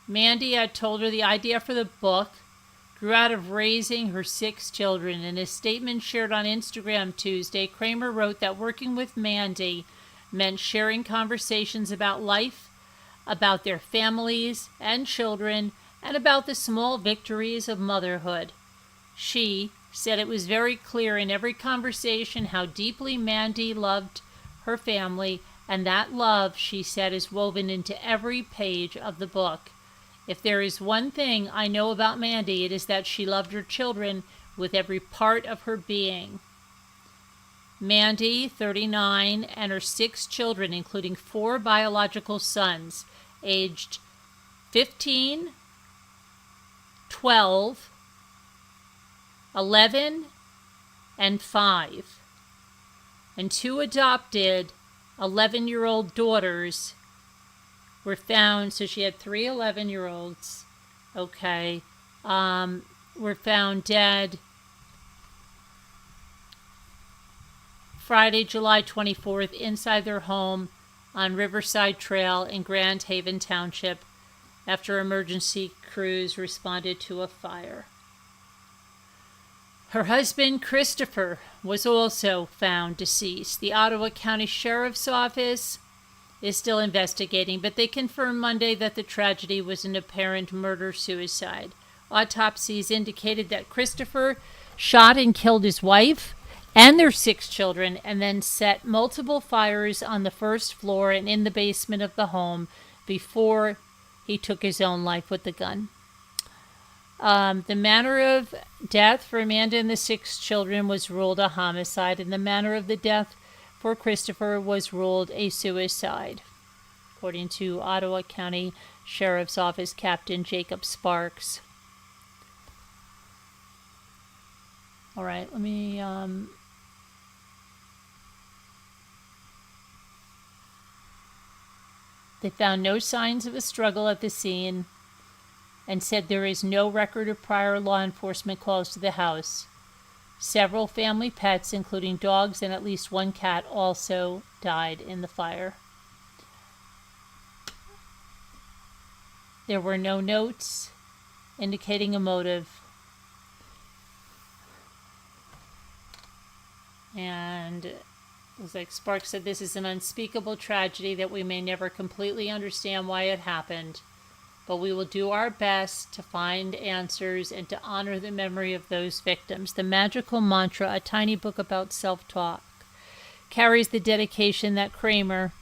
Mandy had told her the idea for the book grew out of raising her 6 children. In a statement shared on Instagram Tuesday, Kramer wrote that working with Mandy meant sharing conversations about life, about their families and children, and about the small victories of motherhood. She said it was very clear in every conversation how deeply Mandy loved her family, and that love, she said, is woven into every page of the book. If there is one thing I know about Mandy, it is that she loved her children with every part of her being. Mandy, 39, and her 6 children, including 4 biological sons, aged 15, 12, 11, and 5, and 2 adopted 11-year-old daughters were found. So she had 3 11-year-olds, were found dead Friday, July 24th, inside their home on Riverside Trail in Grand Haven Township after emergency crews responded to a fire. Her husband, Christopher, was also found deceased. The Ottawa County Sheriff's Office is still investigating, but they confirmed Monday that the tragedy was an apparent murder-suicide. Autopsies indicated that Christopher shot and killed his wife and their 6 children, and then set multiple fires on the first floor and in the basement of the home before he took his own life with the gun. The manner of death for Amanda and the 6 children was ruled a homicide, and the manner of the death for Christopher was ruled a suicide, according to Ottawa County Sheriff's Office Captain Jacob Sparks. All right, let me... They found no signs of a struggle at the scene and said there is no record of prior law enforcement calls to the house. Several family pets, including dogs and at least 1 cat, also died in the fire. There were no notes indicating a motive. And it was like Sparks said, this is an unspeakable tragedy that we may never completely understand why it happened, but we will do our best to find answers and to honor the memory of those victims. The Magical Mantra, a tiny book about self-talk, carries the dedication that Kramer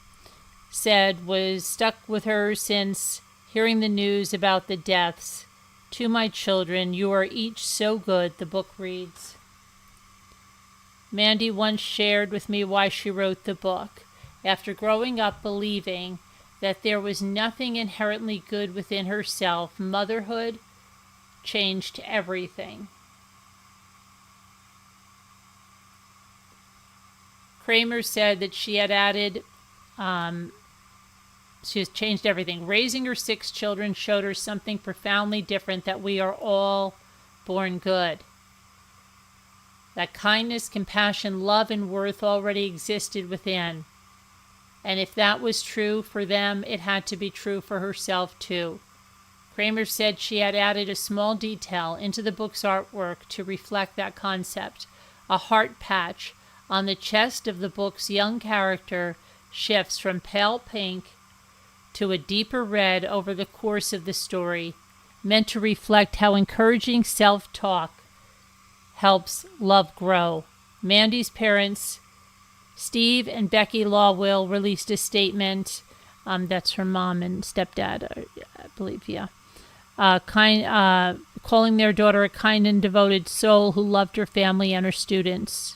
said was stuck with her since hearing the news about the deaths. To my children, you are each so good, the book reads. Mandy once shared with me why she wrote the book. After growing up believing that there was nothing inherently good within herself, motherhood changed everything. Kramer said that she had added, she has changed everything. Raising her 6 children showed her something profoundly different, that we are all born good. That kindness, compassion, love, and worth already existed within. And if that was true for them, it had to be true for herself too. Kramer said she had added a small detail into the book's artwork to reflect that concept. A heart patch on the chest of the book's young character shifts from pale pink to a deeper red over the course of the story, meant to reflect how encouraging self-talk helps love grow. Mandy's parents, Steve and Becky Lawwill, released a statement. That's her mom and stepdad, I believe, yeah. Calling their daughter a kind and devoted soul who loved her family and her students.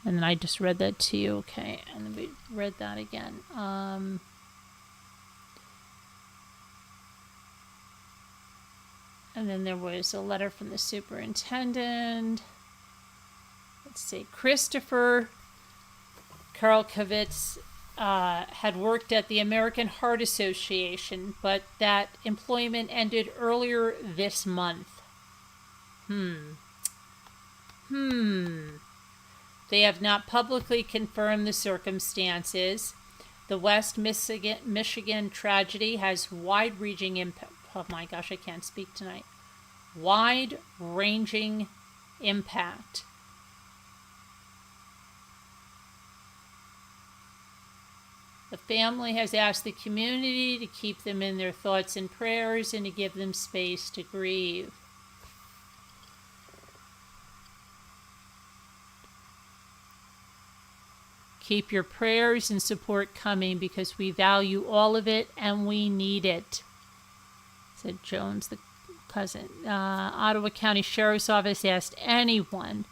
And then I just read that to you, okay? And then we read that again. And then there was a letter from the superintendent. let's see, Christopher Karlkovitz had worked at the American Heart Association, but that employment ended earlier this month. They have not publicly confirmed the circumstances. The West Michigan tragedy has wide-ranging impact. Oh my gosh, I can't speak tonight. Wide-ranging impact. The family has asked the community to keep them in their thoughts and prayers and to give them space to grieve. Keep your prayers and support coming because we value all of it and we need it, said Jones, the cousin. Ottawa County Sheriff's Office asked anyone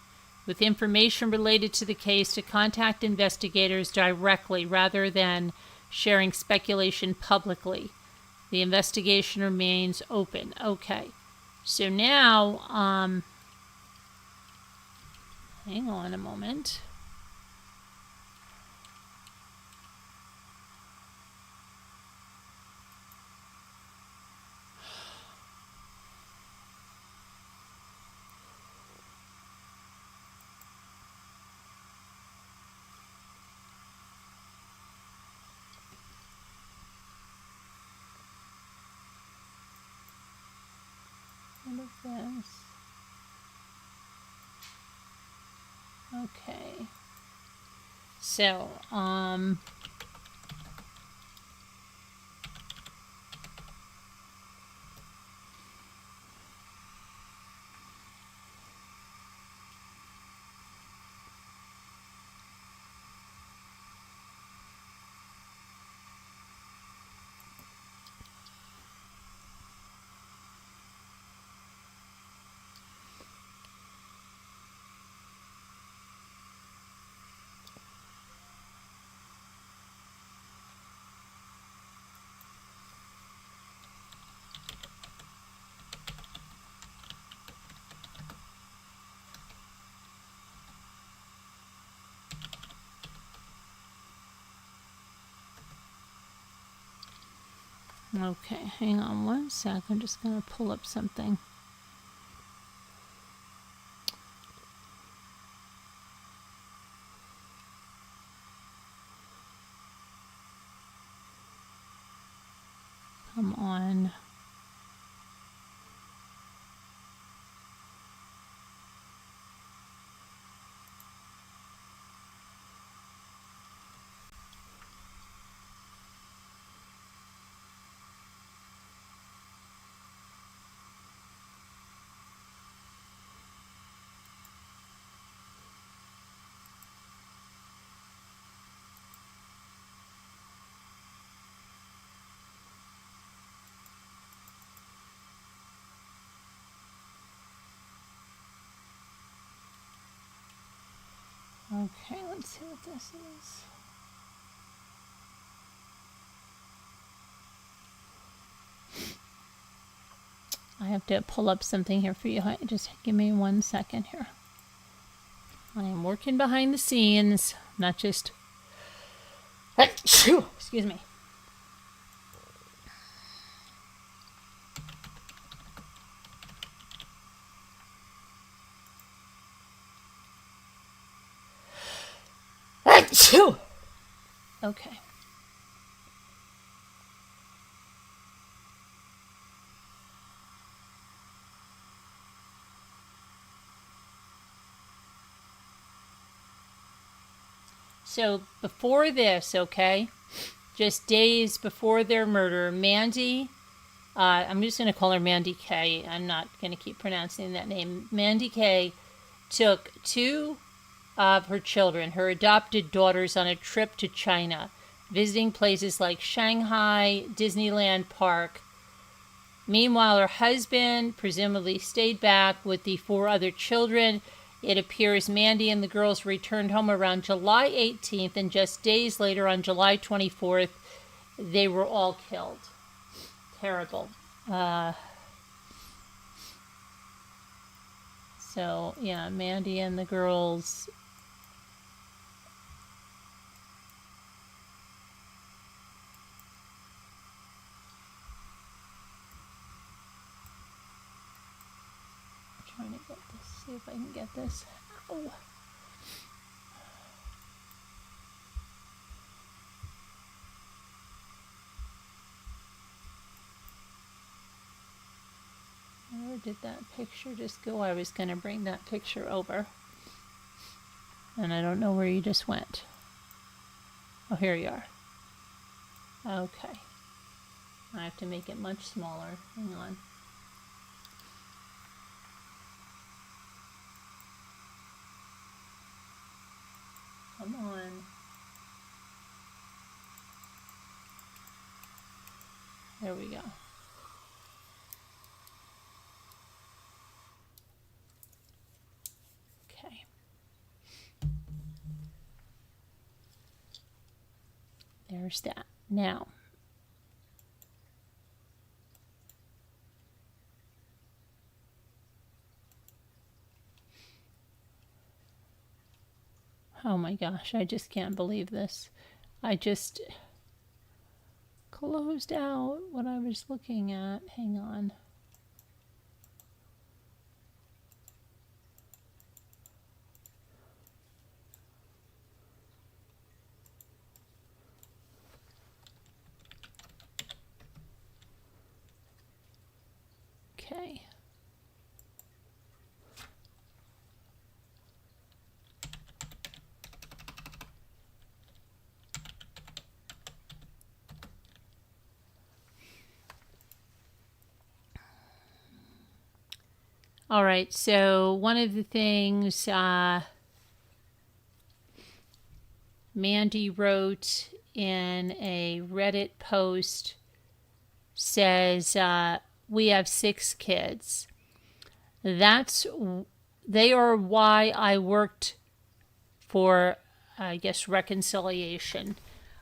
with information related to the case to contact investigators directly rather than sharing speculation publicly. The investigation remains open. Okay, so now, hang on a moment. This. Okay. So, okay, hang on one sec. I'm just going to pull up something. Come on. Okay, let's see what this is. I have to pull up something here for you. Just give me 1 second here. I am working behind the scenes, not just... Excuse me. Okay. So before this, okay, just days before their murder, Mandy, I'm just going to call her Mandy K. I'm not going to keep pronouncing that name. Mandy K took two of her children, her adopted daughters, on a trip to China, visiting places like Shanghai, Disneyland Park. Meanwhile, her husband presumably stayed back with the 4 other children. It appears Mandy and the girls returned home around July 18th, and just days later, on July 24th, they were all killed. Terrible. So, yeah, Mandy and the girls. I'm trying to get this, see if I can get this. Ow. Where did that picture just go? I was going to bring that picture over. And I don't know where you just went. Oh, here you are. Okay. I have to make it much smaller. Hang on. Come on. There we go. Okay. There's that. Now, oh my gosh, I just can't believe this. I just closed out what I was looking at. Hang on. Okay. All right, so one of the things Mandy wrote in a Reddit post says, we have 6 kids. They are why I worked for, I guess, reconciliation.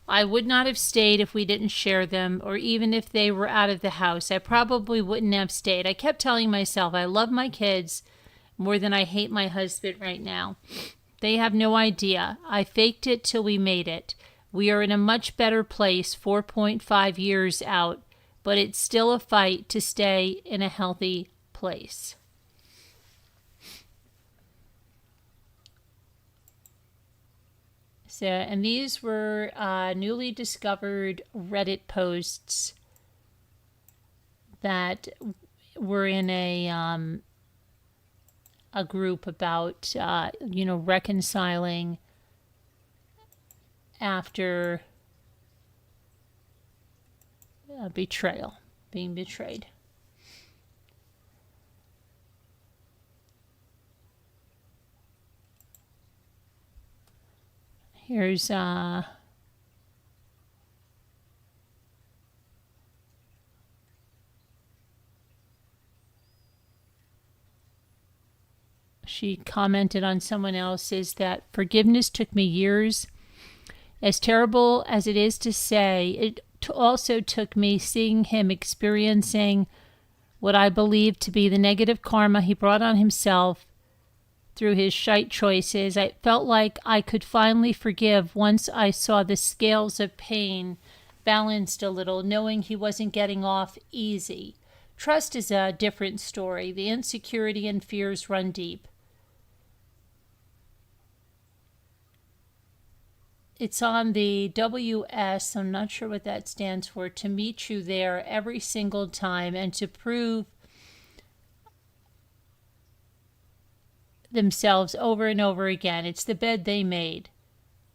I would not have stayed if we didn't share them, or even if they were out of the house. I probably wouldn't have stayed. I kept telling myself I love my kids more than I hate my husband right now. They have no idea. I faked it till we made it. We are in a much better place 4.5 years out, but it's still a fight to stay in a healthy place. So, and these were newly discovered Reddit posts that were in a group about reconciling after betrayal, being betrayed. Here's she commented on someone else's that forgiveness took me years. As terrible as it is to say, it also took me seeing him experiencing what I believe to be the negative karma he brought on himself through his shite choices. I felt like I could finally forgive once I saw the scales of pain balanced a little, knowing he wasn't getting off easy. Trust is a different story. The insecurity and fears run deep. It's on the WS, I'm not sure what that stands for, to meet you there every single time and to prove themselves over and over again. It's the bed they made.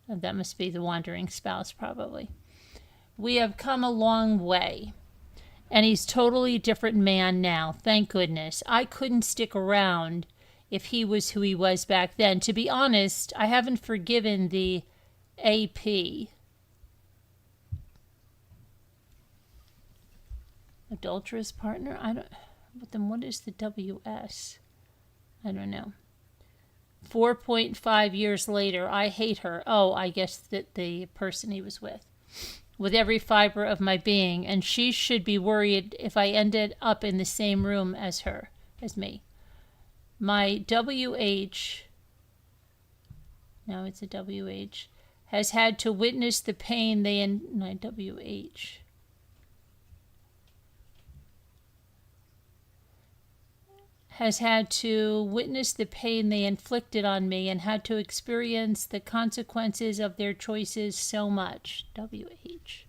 That must be the wandering spouse, probably. We have come a long way. And he's totally different man now, thank goodness. I couldn't stick around if he was who he was back then. To be honest, I haven't forgiven the AP. Adulterous partner? But then what is the WS? I don't know. 4.5 years later, I hate her. Oh, I guess that the person he was with every fiber of my being, and she should be worried if I ended up in the same room as me. My WH, no, it's a WH, has had to witness the pain my WH. Has had to witness the pain they inflicted on me and had to experience the consequences of their choices so much. WH.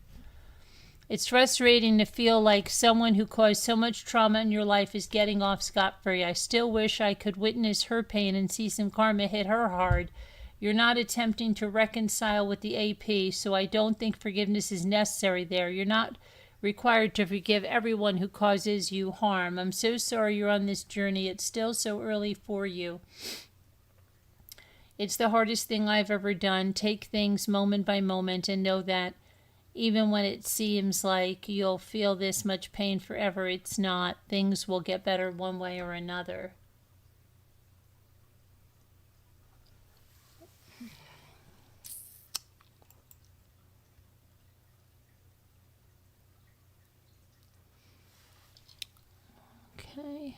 It's frustrating to feel like someone who caused so much trauma in your life is getting off scot-free. I still wish I could witness her pain and see some karma hit her hard. You're not attempting to reconcile with the AP, so I don't think forgiveness is necessary there. You're not required to forgive everyone who causes you harm. I'm so sorry you're on this journey. It's still so early for you. It's the hardest thing I've ever done. Take things moment by moment and know that even when it seems like you'll feel this much pain forever, it's not. Things will get better one way or another. Okay.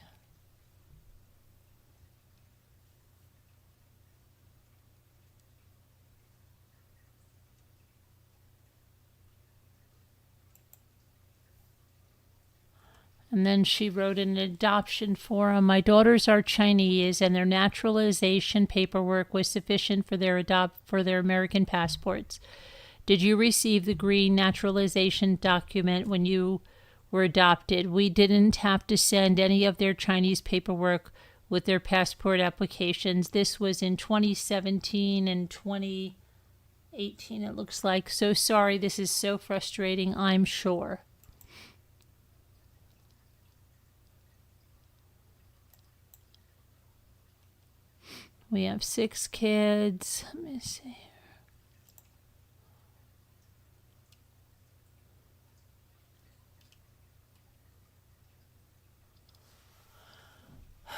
And then she wrote in an adoption form, my daughters are Chinese and their naturalization paperwork was sufficient for their American passports. Did you receive the green naturalization document when you were adopted? We didn't have to send any of their Chinese paperwork with their passport applications. This was in 2017 and 2018, it looks like. So sorry, this is so frustrating, I'm sure. We have 6 kids. Let me see.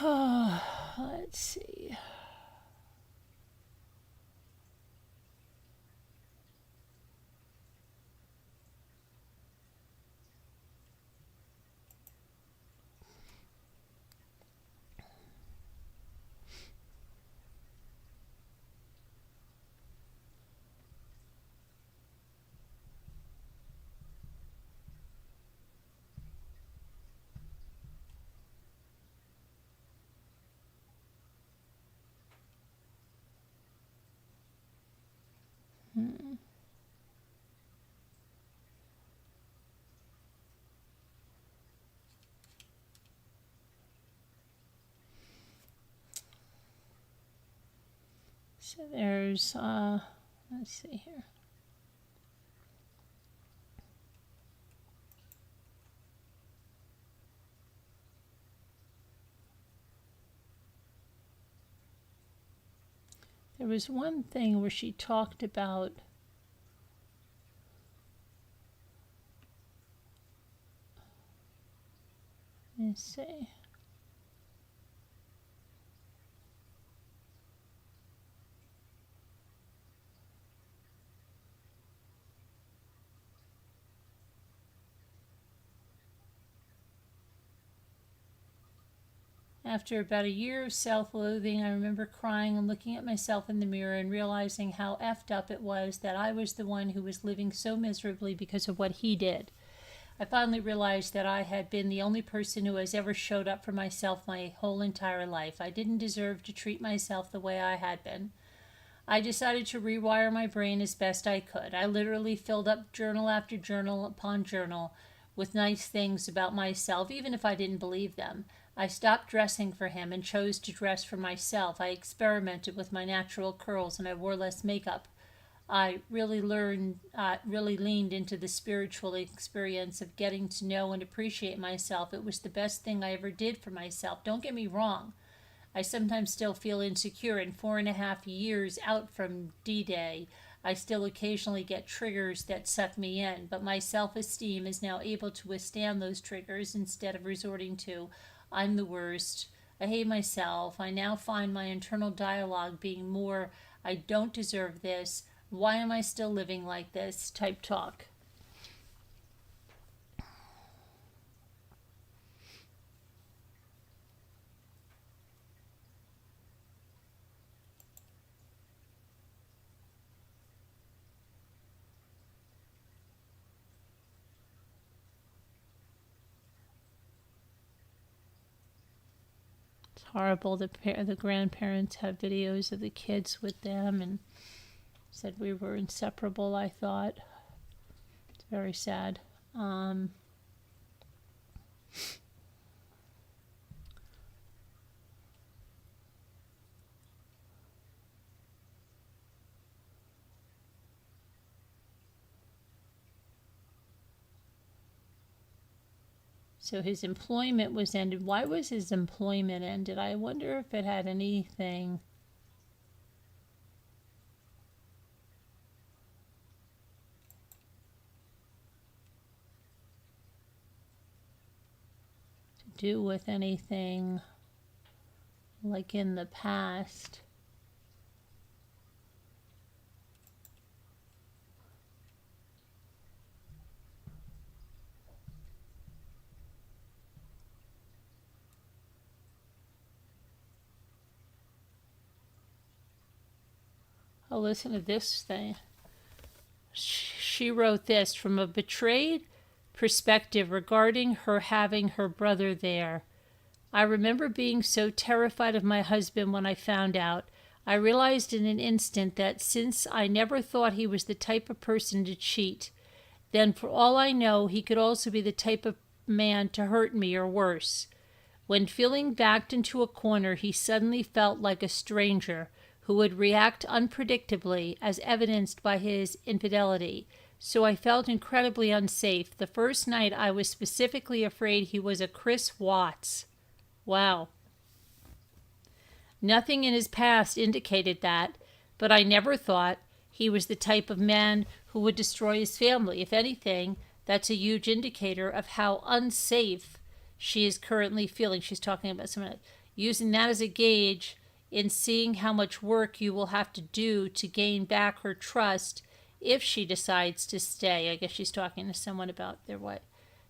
Let's see. So there's, let's see here. There was one thing where she talked about let's see. After about a year of self-loathing, I remember crying and looking at myself in the mirror and realizing how effed up it was that I was the one who was living so miserably because of what he did. I finally realized that I had been the only person who has ever showed up for myself my whole entire life. I didn't deserve to treat myself the way I had been. I decided to rewire my brain as best I could. I literally filled up journal after journal upon journal with nice things about myself, even if I didn't believe them. I stopped dressing for him and chose to dress for myself. I experimented with my natural curls and I wore less makeup. I really leaned into the spiritual experience of getting to know and appreciate myself. It was the best thing I ever did for myself. Don't get me wrong. I sometimes still feel insecure, and 4.5 years out from D-Day, I still occasionally get triggers that suck me in, but my self-esteem is now able to withstand those triggers instead of resorting to, I'm the worst, I hate myself. I now find my internal dialogue being more, I don't deserve this, why am I still living like this type talk. horrible. The grandparents have videos of the kids with them and said we were inseparable, I thought. It's very sad. So his employment was ended. Why was his employment ended? I wonder if it had anything to do with anything like in the past. Oh, listen to this thing. She wrote this: from a betrayed perspective regarding her having her brother there. I remember being so terrified of my husband when I found out. I realized in an instant that since I never thought he was the type of person to cheat, then for all I know, he could also be the type of man to hurt me or worse. When feeling backed into a corner, he suddenly felt like a stranger who would react unpredictably, as evidenced by his infidelity. So I felt incredibly unsafe. The first night I was specifically afraid he was a Chris Watts. Wow. Nothing in his past indicated that, but I never thought he was the type of man who would destroy his family. If anything, that's a huge indicator of how unsafe she is currently feeling. She's talking about someone using that as a gauge in seeing how much work you will have to do to gain back her trust if she decides to stay. I guess she's talking to someone about their wife.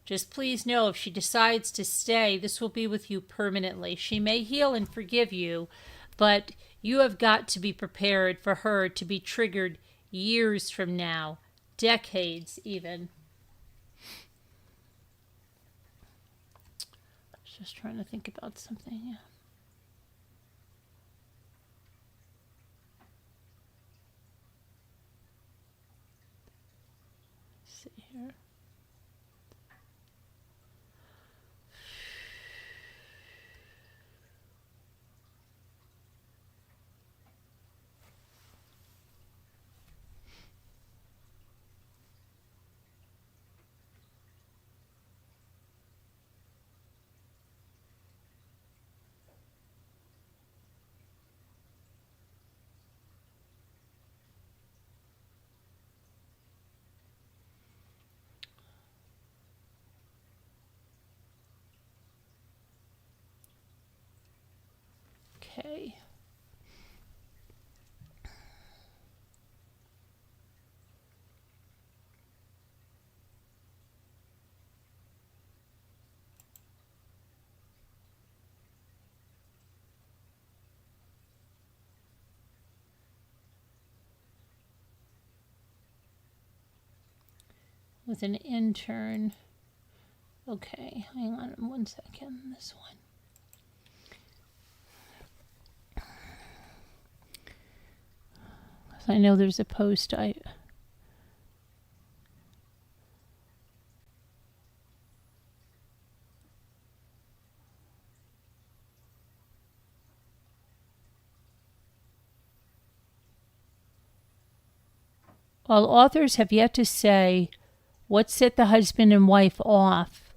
Just please know, if she decides to stay, this will be with you permanently. She may heal and forgive you, but you have got to be prepared for her to be triggered years from now, decades even. I was just trying to think about something. Here. Okay. With an intern. Okay, hang on 1 second. This one. I know there's a post While authors have yet to say what set the husband and wife off,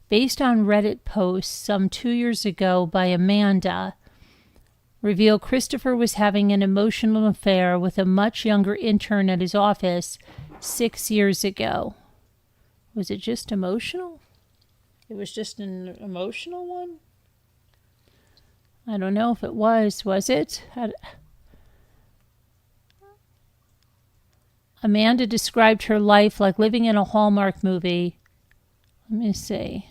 based on Reddit posts some 2 years ago by Amanda, reveal Christopher was having an emotional affair with a much younger intern at his office 6 years ago. Was it just emotional? It was just an emotional one? I don't know if it was. Was it? Amanda described her life like living in a Hallmark movie. Let me see.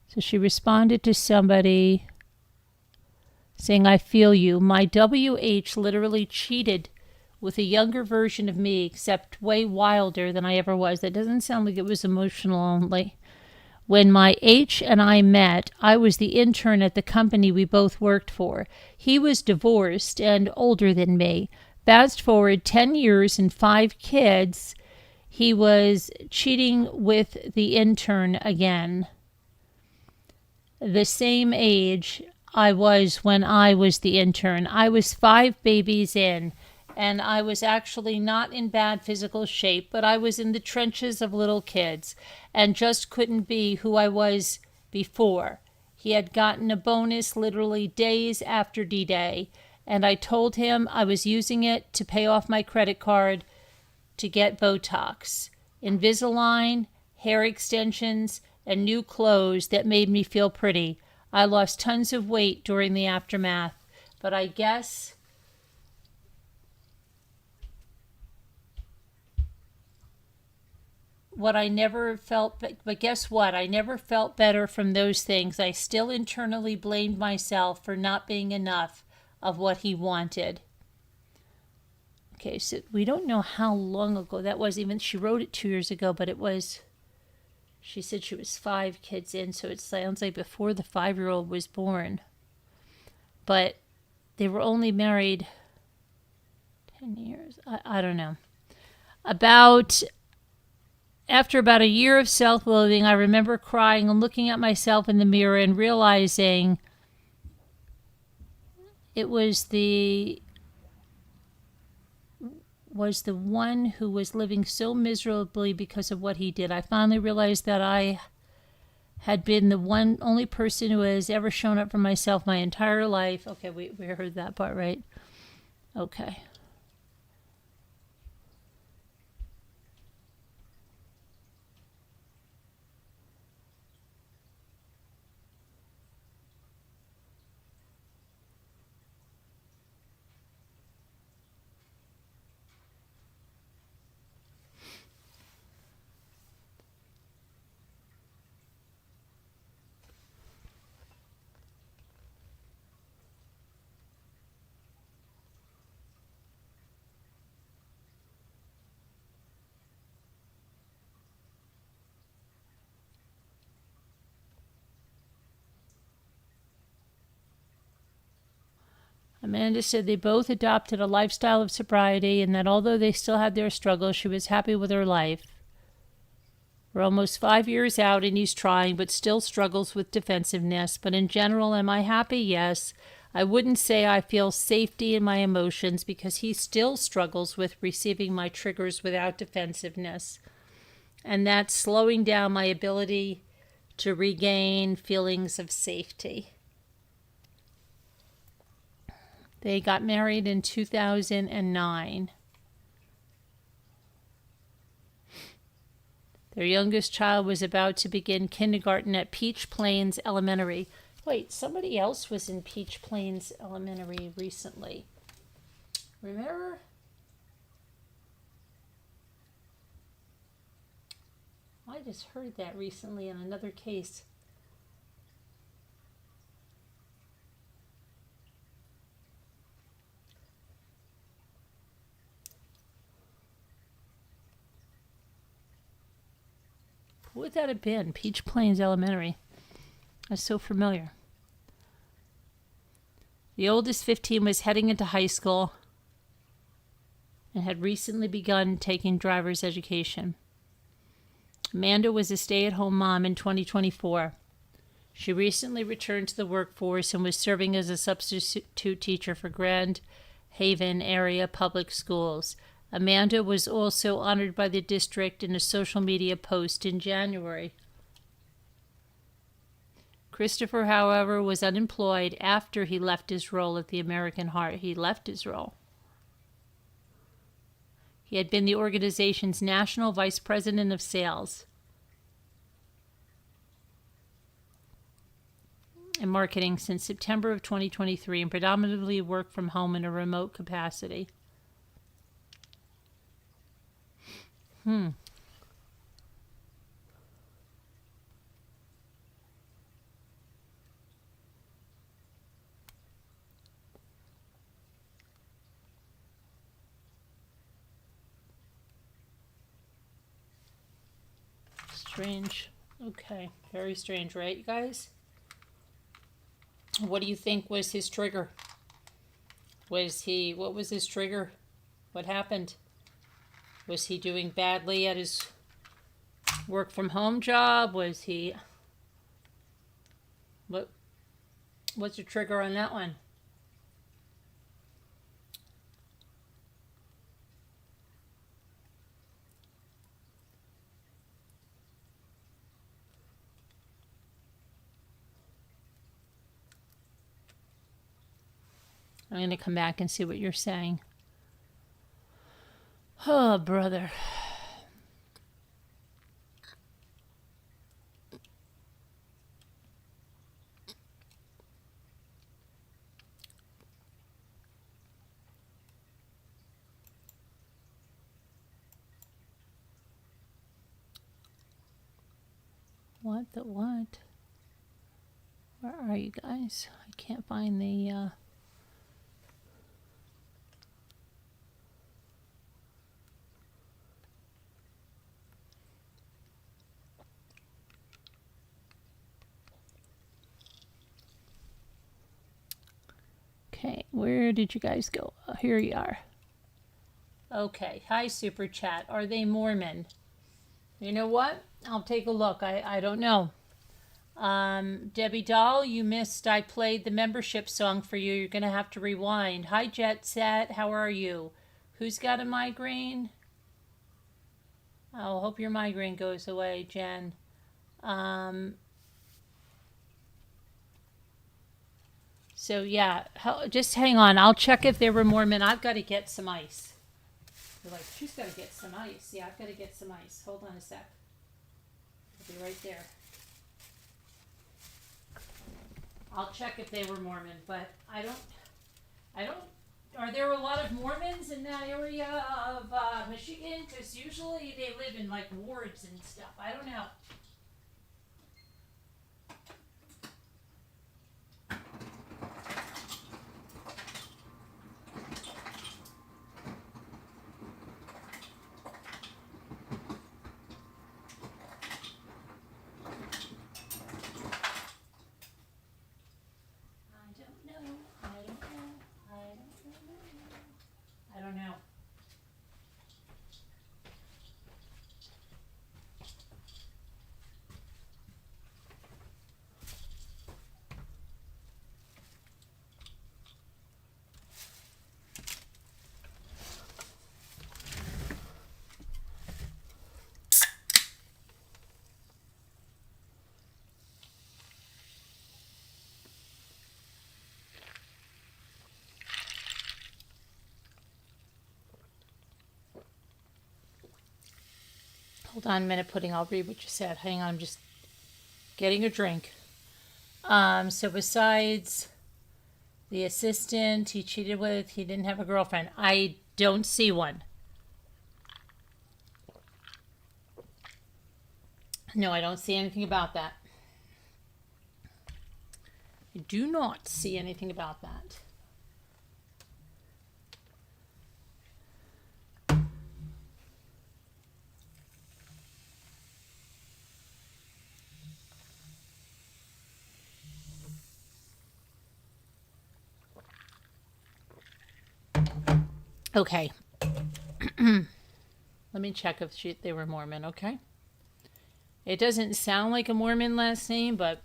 So she responded to somebody saying, I feel you. My WH literally cheated with a younger version of me, except way wilder than I ever was. That doesn't sound like it was emotional only. When my H and I met, I was the intern at the company we both worked for. He was divorced and older than me. Fast forward 10 years and 5 kids, he was cheating with the intern again. The same age I was when I was the intern. I was 5 babies in, and I was actually not in bad physical shape, but I was in the trenches of little kids and just couldn't be who I was before. He had gotten a bonus literally days after D-Day, and I told him I was using it to pay off my credit card to get Botox, Invisalign, hair extensions, and new clothes that made me feel pretty. I lost tons of weight during the aftermath, but I guess but guess what? I never felt better from those things. I still internally blamed myself for not being enough of what he wanted. Okay, so we don't know how long ago that was. Even she wrote it 2 years ago, but it was, she said she was 5 kids in, so it sounds like before the 5-year-old was born. But they were only married 10 years. I don't know. After about a year of self-loathing, I remember crying and looking at myself in the mirror and realizing it was the one who was living so miserably because of what he did. I finally realized that I had been the only person who has ever shown up for myself my entire life. Okay, we heard that part, right? Okay. Amanda said they both adopted a lifestyle of sobriety and that although they still had their struggles, she was happy with her life. We're almost 5 years out and he's trying, but still struggles with defensiveness. But in general, am I happy? Yes. I wouldn't say I feel safety in my emotions because he still struggles with receiving my triggers without defensiveness. And that's slowing down my ability to regain feelings of safety. They got married in 2009. Their youngest child was about to begin kindergarten at Peach Plains Elementary. Wait, somebody else was in Peach Plains Elementary recently. Remember? I just heard that recently in another case. What would that have been? Peach Plains Elementary. That's so familiar. The oldest, 15, was heading into high school and had recently begun taking driver's education. Amanda was a stay-at-home mom in 2024. She recently returned to the workforce and was serving as a substitute teacher for Grand Haven area public schools. Amanda was also honored by the district in a social media post in January. Christopher, however, was unemployed after he left his role at the American Heart. He left his role. He had been the organization's national vice president of sales and marketing since September of 2023 and predominantly worked from home in a remote capacity. Strange. Okay, very strange, right, you guys? What do you think was his trigger? What was his trigger? What happened? Was he doing badly at his work from home job? What, what's your trigger on that one? I'm going to come back and see what you're saying. Oh, brother. What the what? Where are you guys? I can't find the, Okay, where did you guys go? Oh, here you are. Okay, hi Super Chat. Are they Mormon? You know what? I'll take a look. I don't know. Debbie Doll, you missed. I played the membership song for you. You're going to have to rewind. Hi Jet Set, how are you? Who's got a migraine? Oh, hope your migraine goes away, Jen. So yeah, just hang on. I'll check if they were Mormon. I've got to get some ice. You're like, she's got to get some ice. Yeah, I've got to get some ice. Hold on a sec. I'll be right there. I'll check if they were Mormon, but I don't, are there a lot of Mormons in that area of Michigan? Because usually they live in like wards and stuff. I don't know. I don't know. Hold on a minute, Pudding. I'll read what you said. Hang on, I'm just getting a drink. So besides the assistant he cheated with, he didn't have a girlfriend. I don't see one. No, I don't see anything about that. I do not see anything about that. Okay. Let me check if they were Mormon, okay? It doesn't sound like a Mormon last name, but...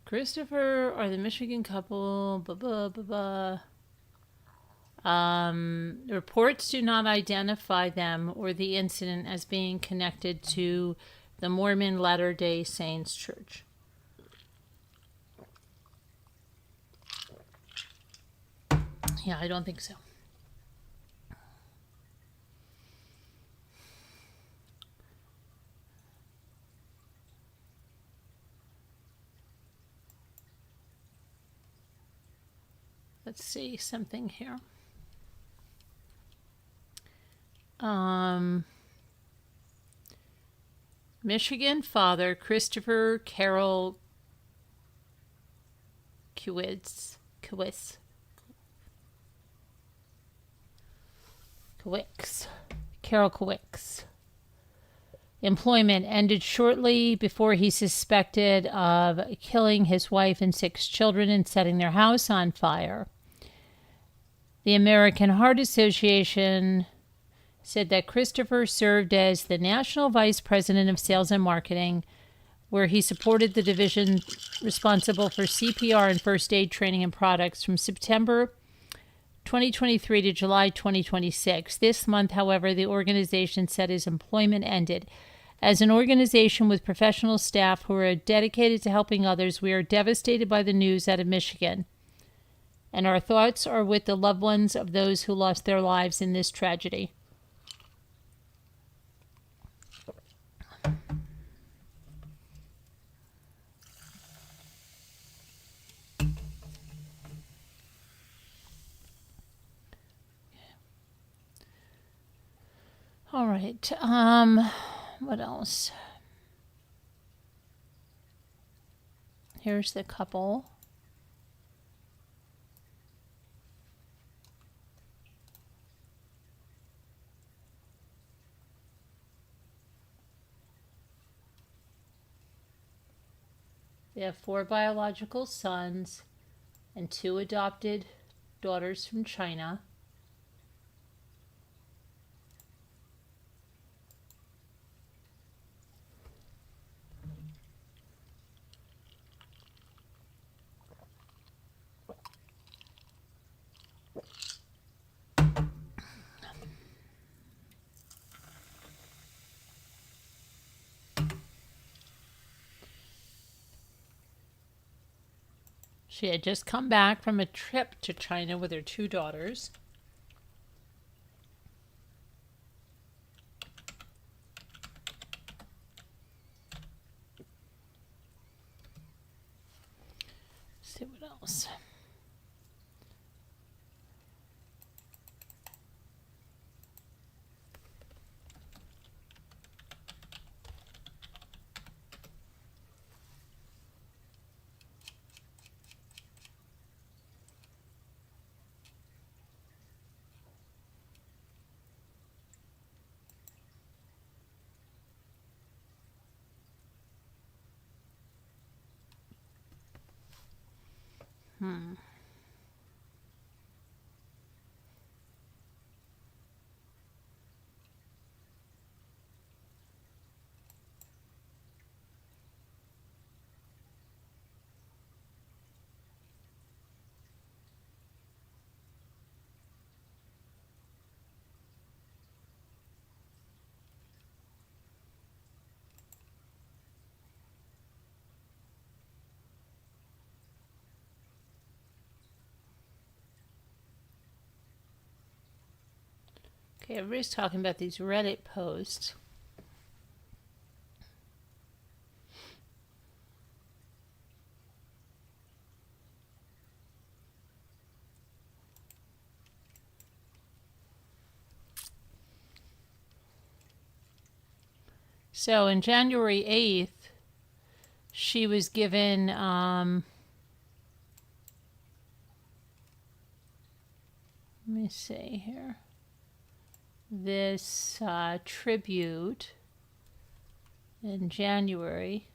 Christopher or the Michigan couple, reports do not identify them or the incident as being connected to the Mormon Latter-day Saints Church. Yeah, I don't think so. let's see something here. Michigan father Christopher Carroll Carol Kowicks. Employment ended shortly before he's suspected of killing his wife and 6 children and setting their house on fire. The American Heart Association said that Christopher served as the National Vice President of Sales and Marketing, where he supported the division responsible for CPR and first aid training and products from September 2023 to July 2026. This month, however, the organization said his employment ended. As an organization with professional staff who are dedicated to helping others, we are devastated by the news out of Michigan, and our thoughts are with the loved ones of those who lost their lives in this tragedy. All right. What else? Here's the couple. They have 4 biological sons and 2 adopted daughters from China. She had just come back from a trip to China with her 2 daughters. Let's see what else. Okay, everybody's talking about these Reddit posts. So on January 8th, she was given let me see here. This tribute in January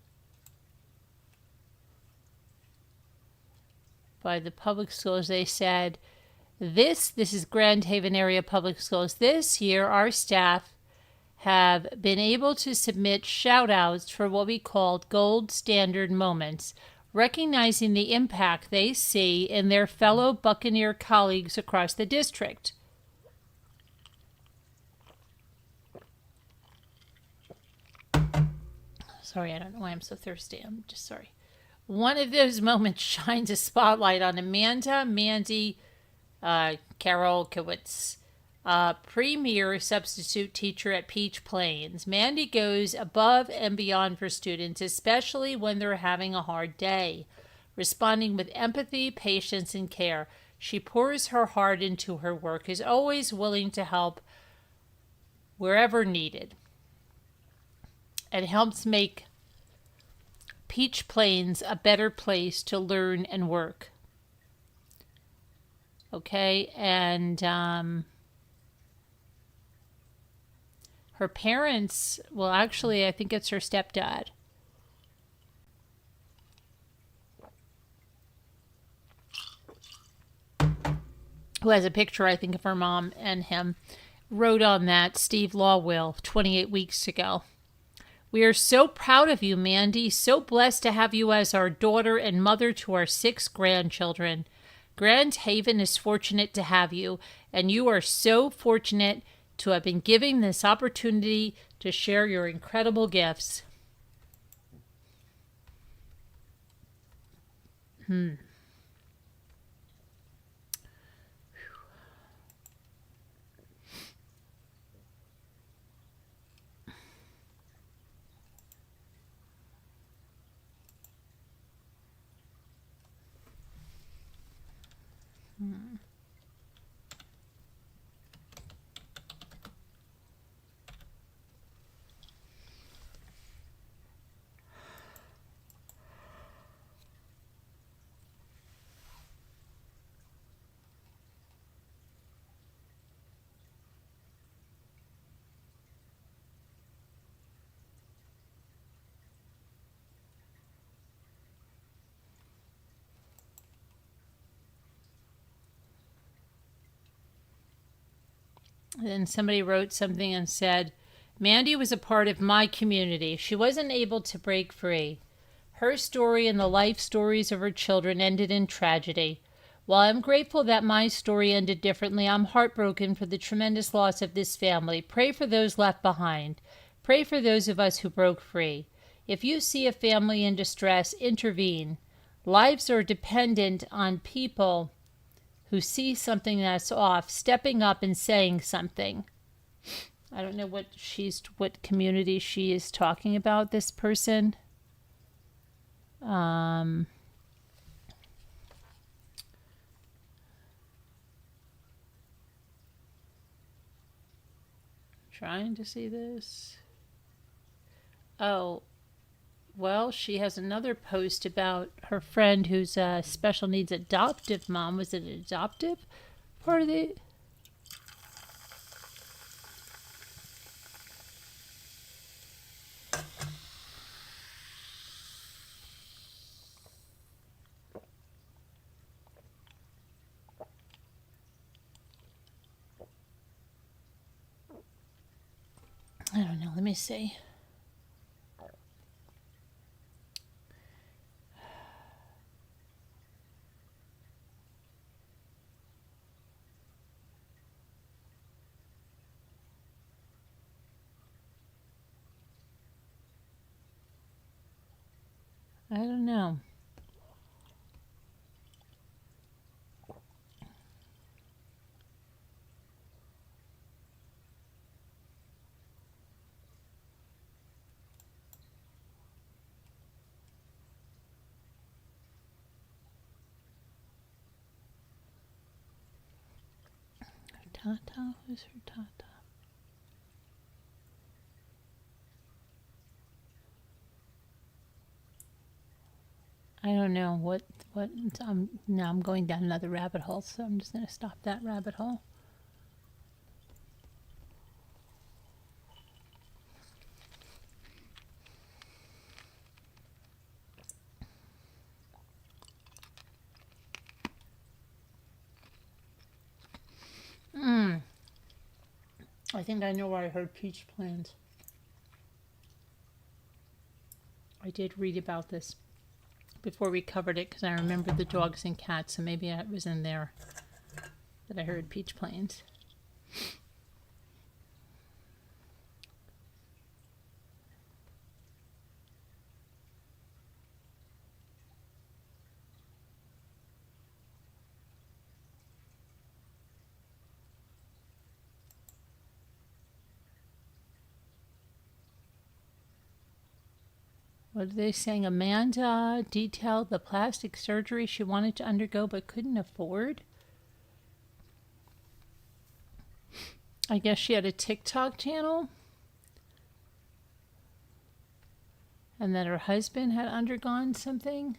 by the public schools. They said, this is Grand Haven Area Public Schools. This year, our staff have been able to submit shout-outs for what we called gold standard moments, recognizing the impact they see in their fellow Buccaneer colleagues across the district. Sorry, I don't know why I'm so thirsty. I'm just sorry. One of those moments shines a spotlight on Amanda Mandy Carol Kowicks, premier substitute teacher at Peach Plains. Mandy goes above and beyond for students, especially when they're having a hard day, responding with empathy, patience, and care. She pours her heart into her work, is always willing to help wherever needed, and helps make Peach Plains a better place to learn and work. Okay, and her parents, well, actually, I think it's her stepdad, who has a picture, I think, of her mom and him, wrote on that Steve Law will 28 weeks ago. We are so proud of you, Mandy. So blessed to have you as our daughter and mother to our 6 grandchildren. Grand Haven is fortunate to have you, and you are so fortunate to have been given this opportunity to share your incredible gifts. Then somebody wrote something and said, Mandy was a part of my community. She wasn't able to break free. Her story and the life stories of her children ended in tragedy. While I'm grateful that my story ended differently, I'm heartbroken for the tremendous loss of this family. Pray for those left behind. Pray for those of us who broke free. If you see a family in distress, intervene. Lives are dependent on people who see something that's off, stepping up and saying something. I don't know what community she is talking about, this person. Trying to see this. Oh, well, she has another post about her friend who's a special needs adoptive mom. Was it adoptive part of the... I don't know. Let me see. I don't know. Her Tata? Who's her Tata? I don't know what now I'm going down another rabbit hole, so I'm just going to stop that rabbit hole. I think I know where I heard Peach Plains. I did read about this before we covered it because I remember the dogs and cats, so maybe it was in there that I heard Peach Plains. What are they saying? Amanda detailed the plastic surgery she wanted to undergo but couldn't afford. I guess she had a TikTok channel. And that her husband had undergone something.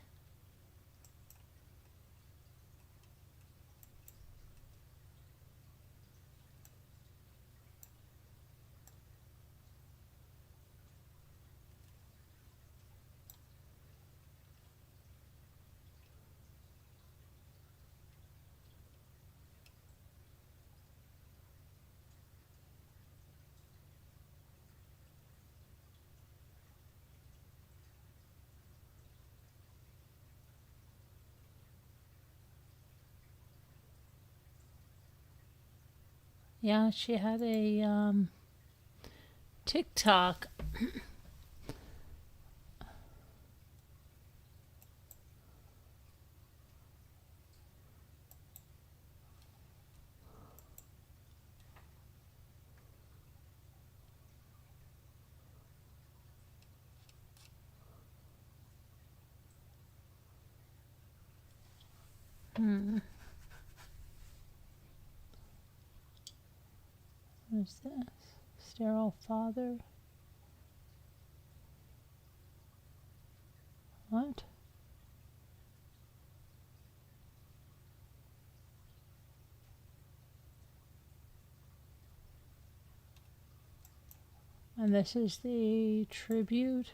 Yeah, she had a TikTok. What's this? Sterile father. What? And this is the tribute.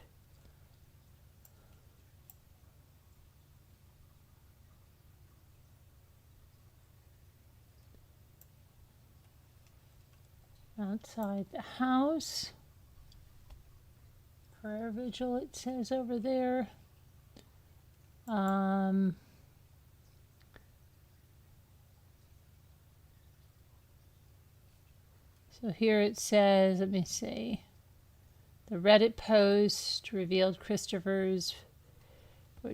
Outside the house. Prayer vigil, it says over there. So here it says, let me see. The Reddit post revealed Christopher's.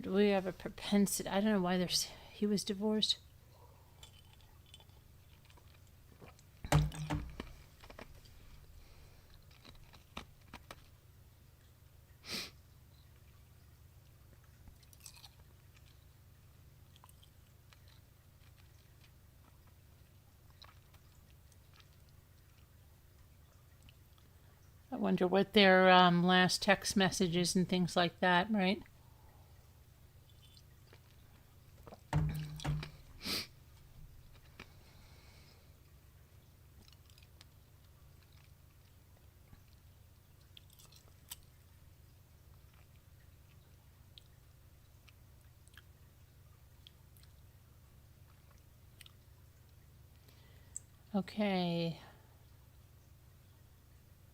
Do we have a propensity? I don't know why he was divorced. I wonder what their last text messages and things like that, right? Okay.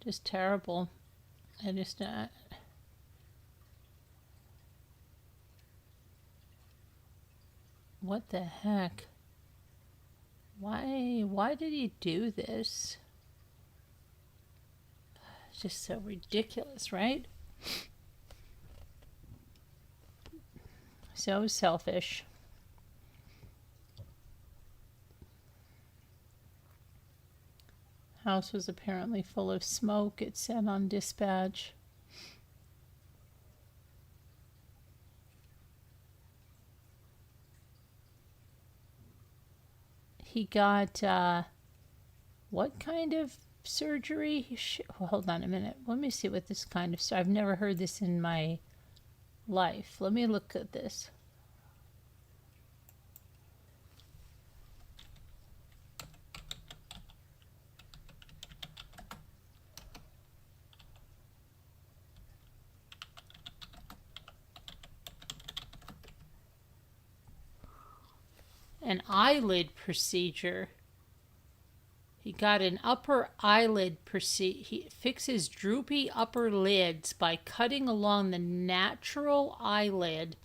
Just terrible. I just not. What the heck? Why did he do this? It's just so ridiculous, right? So selfish. House was apparently full of smoke, it said on dispatch. He got, what kind of surgery? Well, hold on a minute. Let me see what this kind of, I've never heard this in my life. Let me look at this. An eyelid procedure. He got an upper eyelid procedure. He fixes droopy upper lids by cutting along the natural eyelid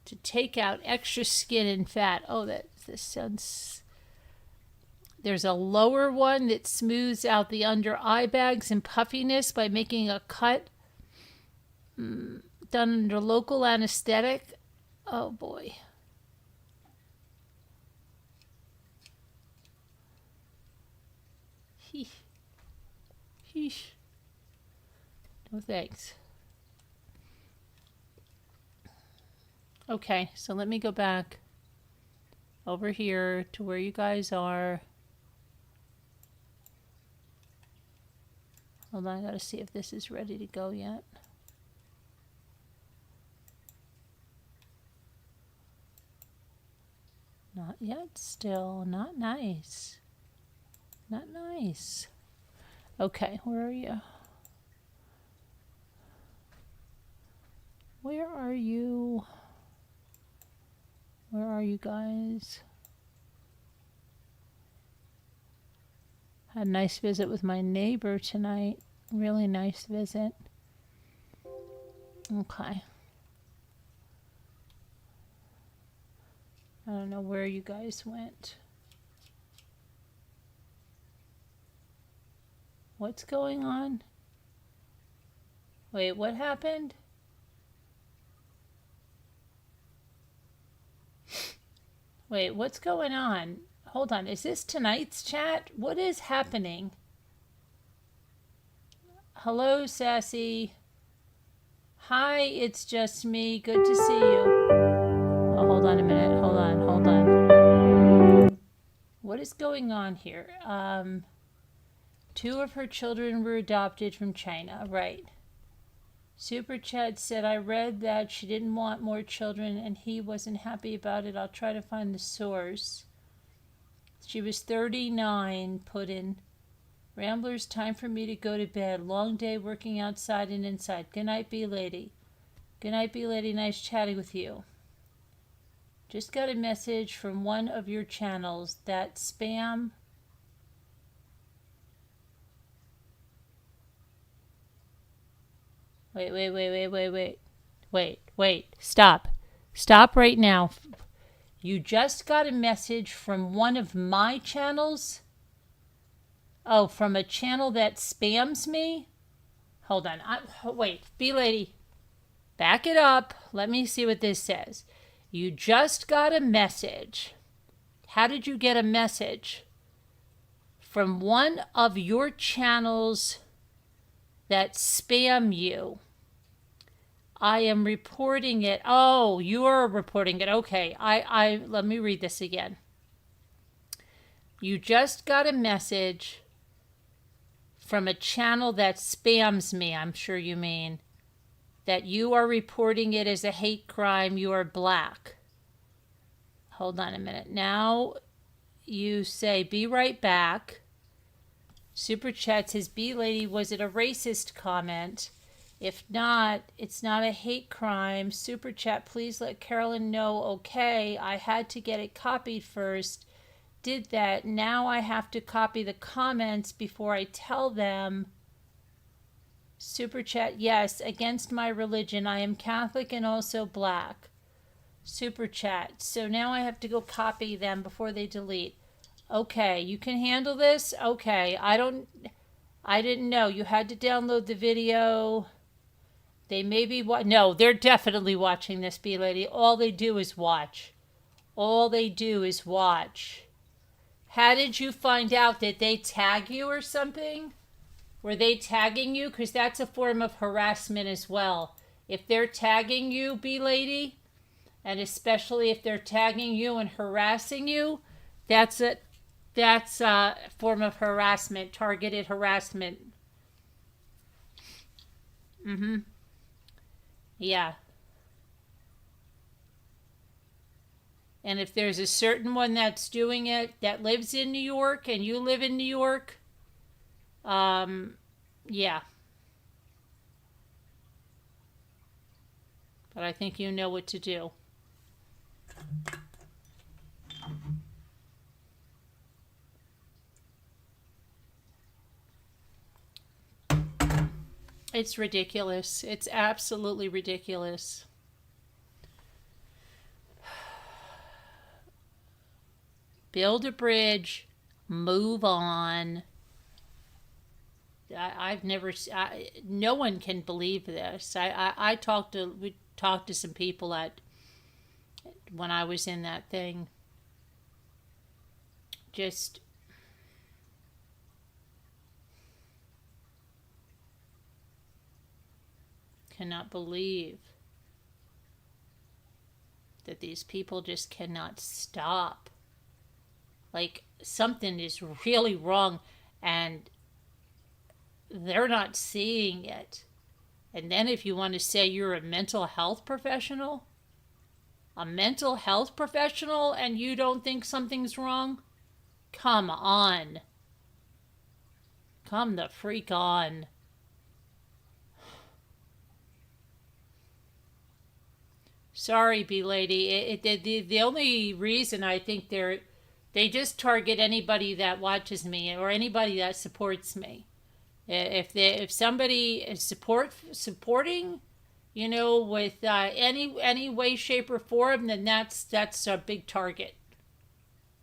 to take out extra skin and fat. Oh, this sounds. There's a lower one that smooths out the under eye bags and puffiness by making a cut done under local anesthetic. Oh boy. Sheesh. No thanks. Okay, so let me go back over here to where you guys are. Hold on, I gotta see if this is ready to go yet. Not yet, still. Not nice. Not nice. Okay, where are you? Where are you? Where are you guys? Had a nice visit with my neighbor tonight. Really nice visit. Okay. I don't know where you guys went. What's going on? Wait, what happened? Wait, what's going on? Hold on, is this tonight's chat? What is happening? Hello, Sassy. Hi, it's just me. Good to see you. Oh, hold on a minute. Hold on. What is going on here? 2 of her children were adopted from China. Right. Super Chat said, I read that she didn't want more children and he wasn't happy about it. I'll try to find the source. She was 39, put in. Ramblers, time for me to go to bed. Long day working outside and inside. Good night, B-Lady. Good night, B-Lady. Nice chatting with you. Just got a message from one of your channels that spam... Wait. Stop. Stop right now. You just got a message from one of my channels? Oh, from a channel that spams me? Hold on. Wait, B-Lady. Back it up. Let me see what this says. You just got a message. How did you get a message? From one of your channels that spam you. I am reporting it. Oh, you're reporting it. Okay. Let me read this again. You just got a message from a channel that spams me, I'm sure you mean, that you are reporting it as a hate crime. You are black. Hold on a minute. Now you say, be right back. Super Chat says, B-Lady, was it a racist comment? If not, it's not a hate crime. Super Chat, please let Carolyn know. Okay, I had to get it copied first. Did that. Now I have to copy the comments before I tell them. Super Chat, yes, against my religion. I am Catholic and also black. Super Chat, so now I have to go copy them before they delete. Okay, you can handle this? Okay, I didn't know. You had to download the video. They may be, no, they're definitely watching this, B-Lady. All they do is watch. All they do is watch. How did you find out? Did they tag you or something? Were they tagging you? Because that's a form of harassment as well. If they're tagging you, B-Lady, and especially if they're tagging you and harassing you, that's a form of harassment, targeted harassment. Yeah. And if there's a certain one that's doing it that lives in New York and you live in New York, yeah. But I think you know what to do. It's ridiculous. It's absolutely ridiculous. Build a bridge, move on. No one can believe this. We talked to some people when I was in that thing. Just cannot believe that these people just cannot stop. Like, something is really wrong, and they're not seeing it. And then if you want to say you're a mental health professional, and you don't think something's wrong, come on. Come the freak on. Sorry, B lady. The only reason I think they just target anybody that watches me or anybody that supports me. If somebody is supporting, with any way, shape, or form, then that's a big target,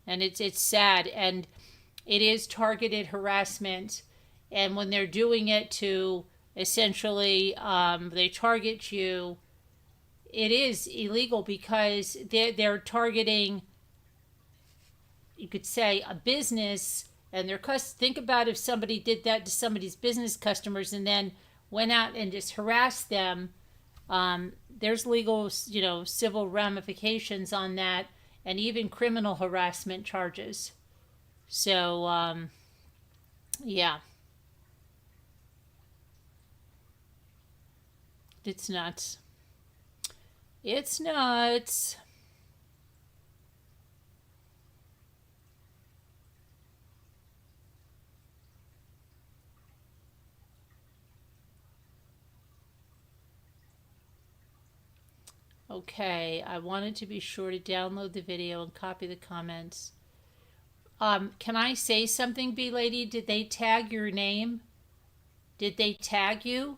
and it's sad, and it is targeted harassment, and when they're doing it to essentially they target you, it is illegal because they're targeting, you could say, a business, and think about if somebody did that to somebody's business customers and then went out and just harassed them. There's legal, civil ramifications on that, and even criminal harassment charges. So, yeah, it's nuts. It's nuts. Okay, I wanted to be sure to download the video and copy the comments. Can I say something, B lady? Did they tag your name? Did they tag you?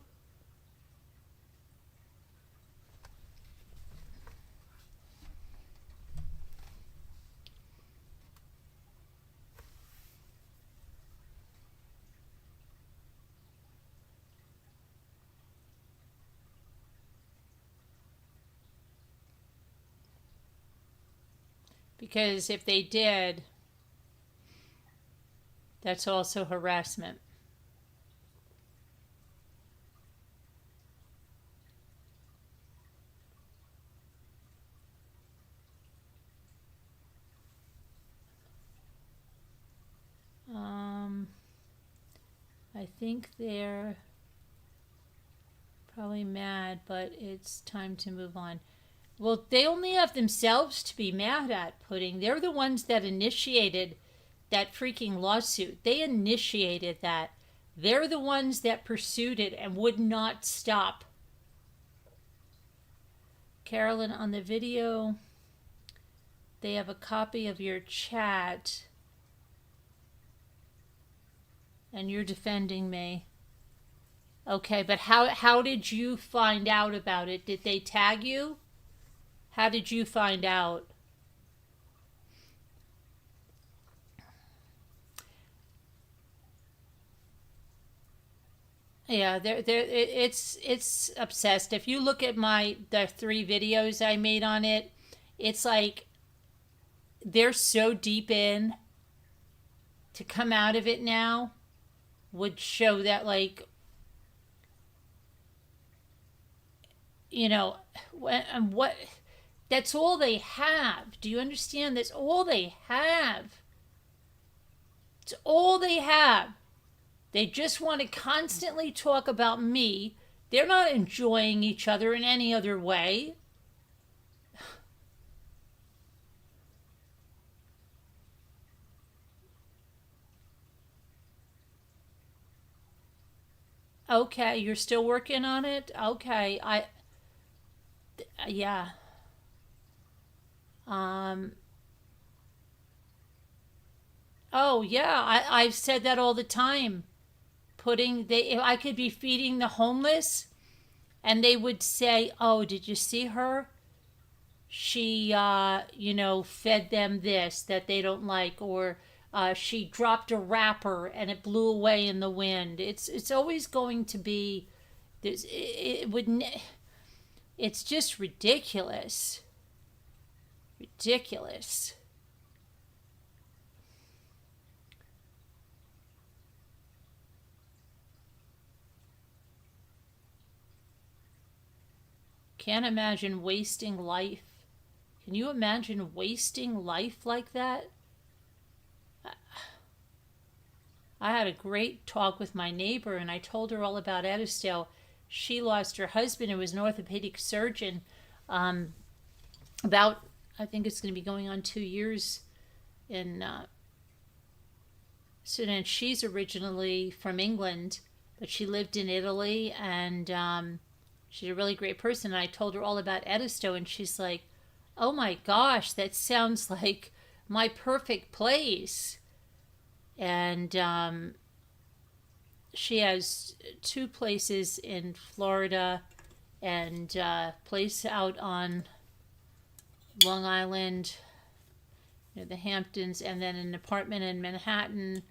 Because if they did, that's also harassment. I think they're probably mad, but it's time to move on. Well, they only have themselves to be mad at, Pudding. They're the ones that initiated that freaking lawsuit. They initiated that. They're the ones that pursued it and would not stop. Carolyn, on the video, they have a copy of your chat, and you're defending me. Okay, but how did you find out about it? Did they tag you? How did you find out? Yeah, it's obsessed. If you look at the 3 videos I made on it, it's like they're so deep in. To come out of it now would show that, like, what that's all they have. Do you understand? That's all they have. It's all they have. They just want to constantly talk about me. They're not enjoying each other in any other way. Okay, you're still working on it? Okay, yeah. Um, oh, yeah, I've said that all the time. If I could be feeding the homeless, and they would say, oh, did you see her? She, fed them this that they don't like, or she dropped a wrapper and it blew away in the wind. It's always going to be this. It's just ridiculous. Ridiculous. Can't imagine wasting life. Can you imagine wasting life like that? I had a great talk with my neighbor, and I told her all about Edisto. She lost her husband, who was an orthopedic surgeon, um, about, I think it's going to be going on 2 years in so then she's originally from England, but she lived in Italy, and she's a really great person. And I told her all about Edisto, and she's like, "Oh my gosh, that sounds like my perfect place." And she has two places in Florida and a place out on Long Island, near the Hamptons, and then an apartment in Manhattan.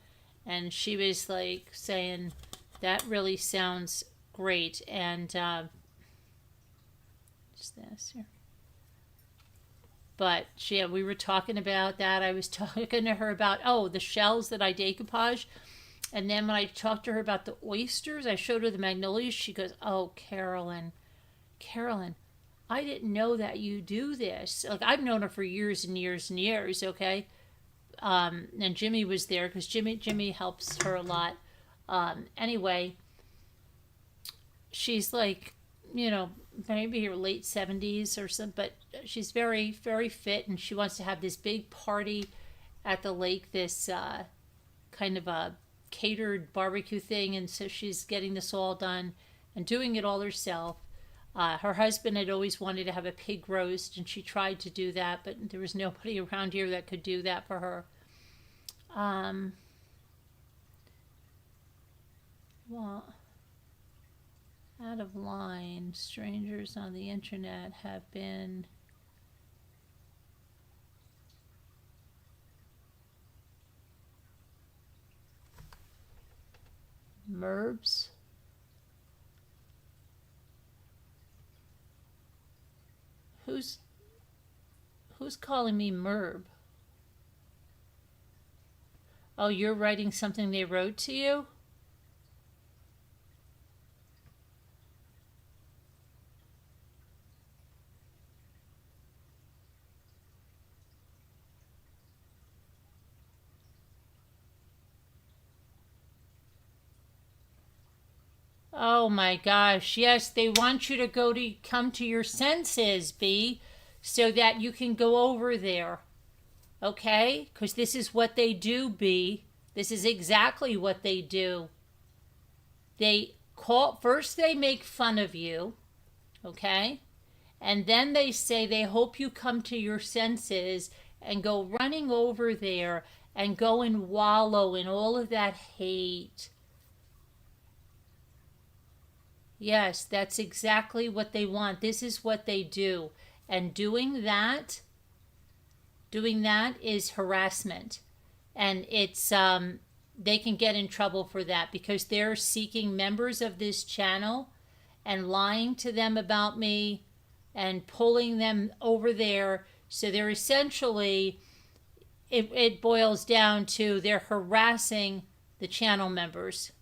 And she was like saying, that really sounds great. And just this here. But we were talking about that. I was talking to her about, the shells that I decoupage. And then when I talked to her about the oysters, I showed her the magnolias. She goes, "Oh, Carolyn, I didn't know that you do this." Like, I've known her for years and years and years, okay? And Jimmy was there because Jimmy helps her a lot. Anyway, she's like, maybe her late 70s or something, but she's very, very fit, and she wants to have this big party at the lake, this kind of a catered barbecue thing, and so she's getting this all done and doing it all herself. Her husband had always wanted to have a pig roast, and she tried to do that, but there was nobody around here that could do that for her. Well, out of line, strangers on the internet have been Merbs. Who's calling me Merb? Oh, you're writing something they wrote to you? Oh my gosh, yes, they want you to come to your senses, B, so that you can go over there. Okay? Because this is what they do, B. This is exactly what they do. First they make fun of you, okay? And then they say they hope you come to your senses and go running over there and go and wallow in all of that hate. Yes, that's exactly what they want. This is what they do. And doing that is harassment. And it's they can get in trouble for that because they're seeking members of this channel and lying to them about me and pulling them over there. So they're essentially, it boils down to they're harassing the channel members.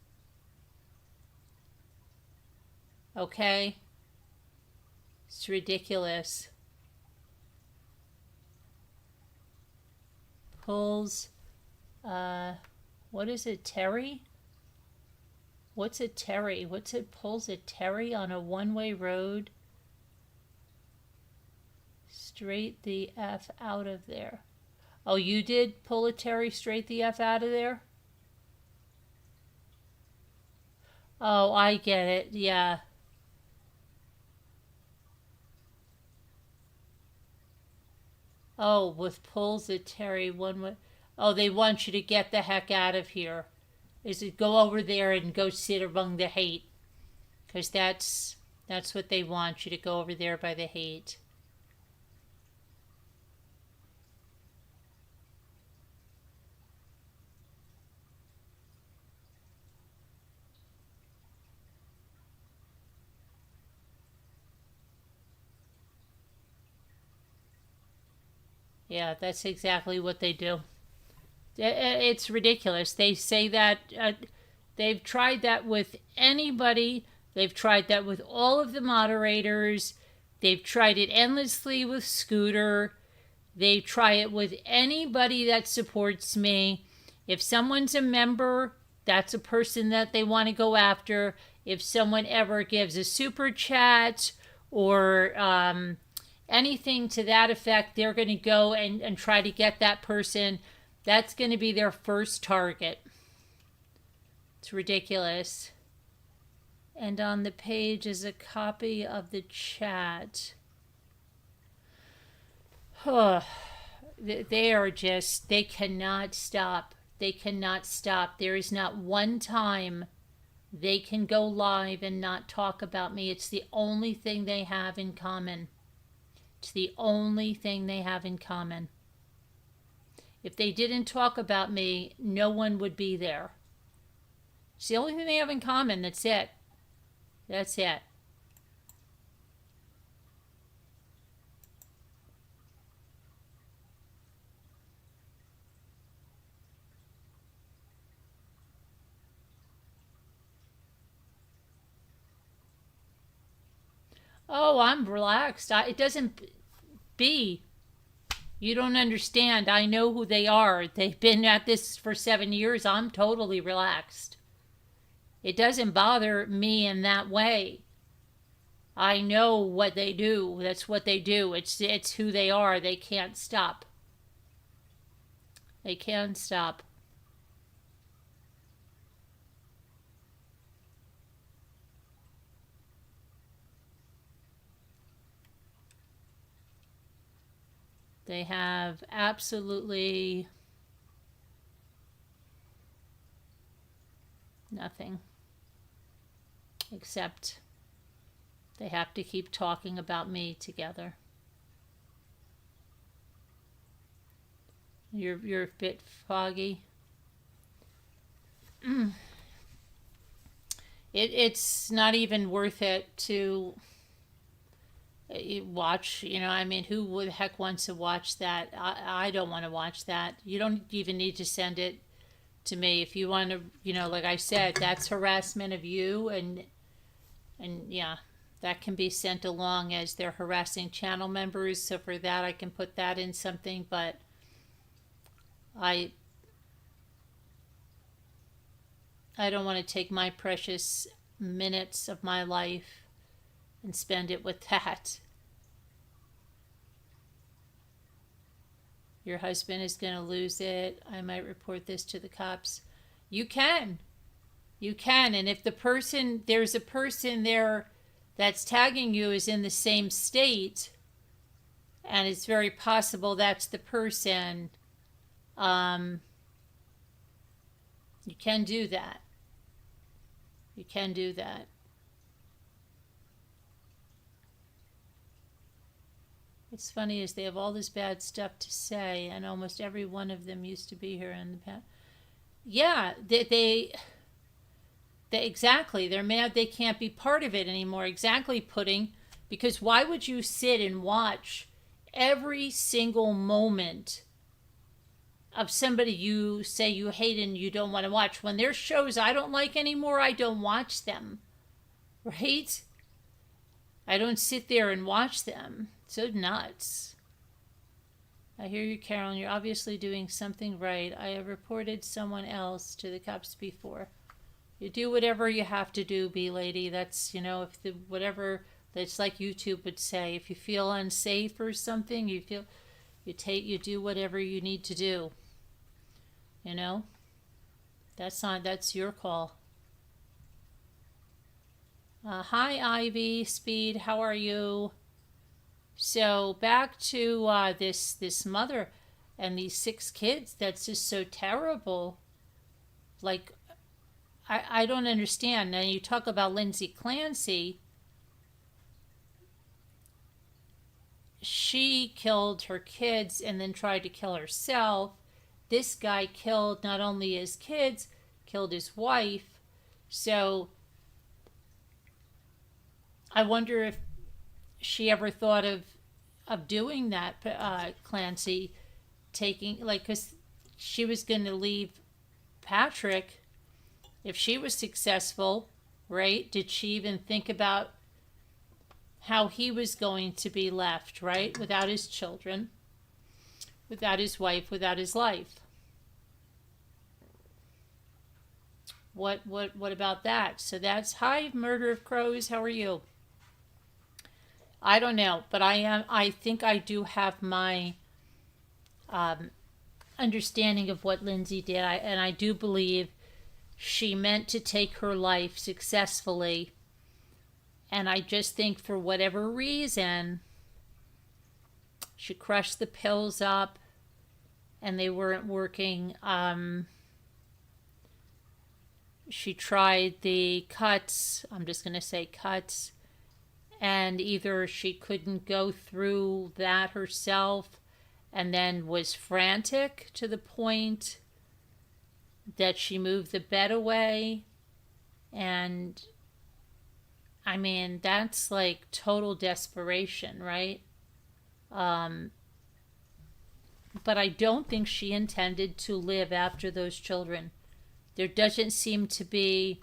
Okay? It's ridiculous. Pulls, what is it, Terry? What's a Terry? What's it pulls a Terry on a one-way road? Straight the F out of there. Oh, you did pull a Terry straight the F out of there? Oh, I get it. Yeah. Oh, with pulls a Terry one way. Oh, they want you to get the heck out of here. Is it go over there and go sit among the hate? Because that's what they want you to go over there by the hate. Yeah, that's exactly what they do. It's ridiculous. They say that they've tried that with anybody. They've tried that with all of the moderators. They've tried it endlessly with Scooter. They try it with anybody that supports me. If someone's a member That's a person that they want to go after. If someone ever gives a super chat or anything to that effect, they're going to go and try to get that person. That's going to be their first target. It's ridiculous. And on the page is a copy of the chat. They are just, they cannot stop. They cannot stop. There is not one time they can go live and not talk about me. It's the only thing they have in common. It's the only thing they have in common. If they didn't talk about me, no one would be there. It's the only thing they have in common. That's it. That's it. Oh, I'm relaxed. It doesn't be. You don't understand. I know who they are. They've been at this for 7 years. I'm totally relaxed. It doesn't bother me in that way. I know what they do. That's what they do. It's who they are. They can't stop. They can't stop. They have absolutely nothing, except they have to keep talking about me together. You're a bit foggy. It's not even worth it to watch. I mean, who the heck wants to watch that? I don't want to watch that. You don't even need to send it to me. If you want to, like I said, that's harassment of you, and yeah, that can be sent along as they're harassing channel members. So for that, I can put that in something, but I don't want to take my precious minutes of my life and spend it with that. Your husband is going to lose it. I might report this to the cops. You can. You can. And if there's a person there that's tagging you is in the same state, and it's very possible that's the person, you can do that. You can do that. It's funny is they have all this bad stuff to say, and almost every one of them used to be here in the past. Yeah, they exactly. They're mad they can't be part of it anymore. Exactly, Pudding. Because why would you sit and watch every single moment of somebody you say you hate and you don't want to watch? When there's shows I don't like anymore, I don't watch them. Right? I don't sit there and watch them. So nuts. I hear you, Carolyn. You're obviously doing something right. I have reported someone else to the cops before. You do whatever you have to do, B-lady. That's, whatever, that's like YouTube would say. If you feel unsafe or something, you do whatever you need to do. That's your call. Hi, Ivy, Speed, how are you? So back to this mother and these 6 kids. That's just so terrible. Like, I don't understand. Now you talk about Lindsay Clancy. She killed her kids and then tried to kill herself. This guy killed not only his kids, killed his wife. So I wonder if she ever thought of doing that, Clancy, because she was going to leave Patrick if she was successful, right? Did she even think about how he was going to be left, right? Without his children, without his wife, without his life. What about that? So that's, hi, Murder of Crows. How are you? I don't know, but I think I do have my understanding of what Lindsay did. And I do believe she meant to take her life successfully. And I just think for whatever reason, she crushed the pills up and they weren't working. She tried the cuts. I'm just going to say cuts. And either she couldn't go through that herself and then was frantic to the point that she moved the bed away. And I mean, that's like total desperation, right? But I don't think she intended to live after those children. There doesn't seem to be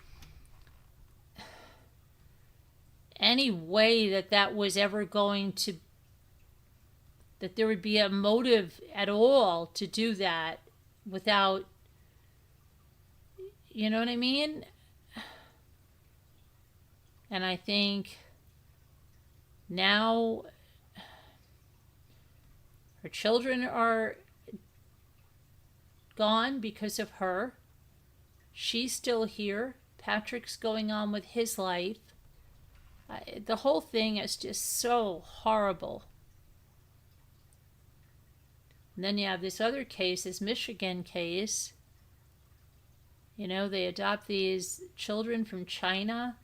any way that was ever going to, that there would be a motive at all to do that without, you know what I mean? And I think now her children are gone because of her. She's still here. Patrick's going on with his life. The whole thing is just so horrible. And then you have this other case, this Michigan case. You know, they adopt these children from China,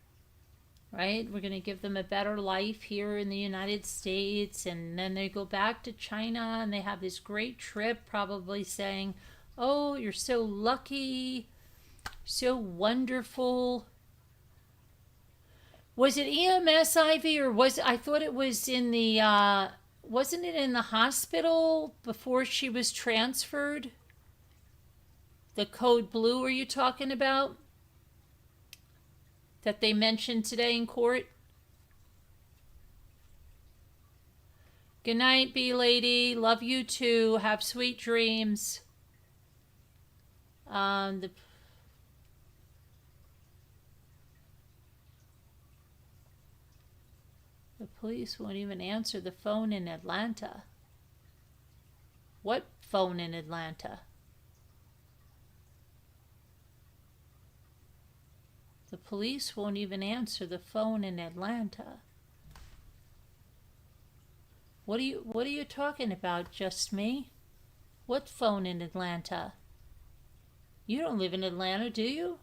right? We're going to give them a better life here in the United States. And then they go back to China and they have this great trip, probably saying, oh, you're so lucky, so wonderful. Was it EMS, Ivy, or I thought it was in the, wasn't it in the hospital before she was transferred? The code blue are you talking about? That they mentioned today in court? Good night, bee lady. Love you too. Have sweet dreams. The police won't even answer the phone in Atlanta. What phone in Atlanta? The police won't even answer the phone in Atlanta. What are you talking about, just me? What phone in Atlanta? You don't live in Atlanta, do you?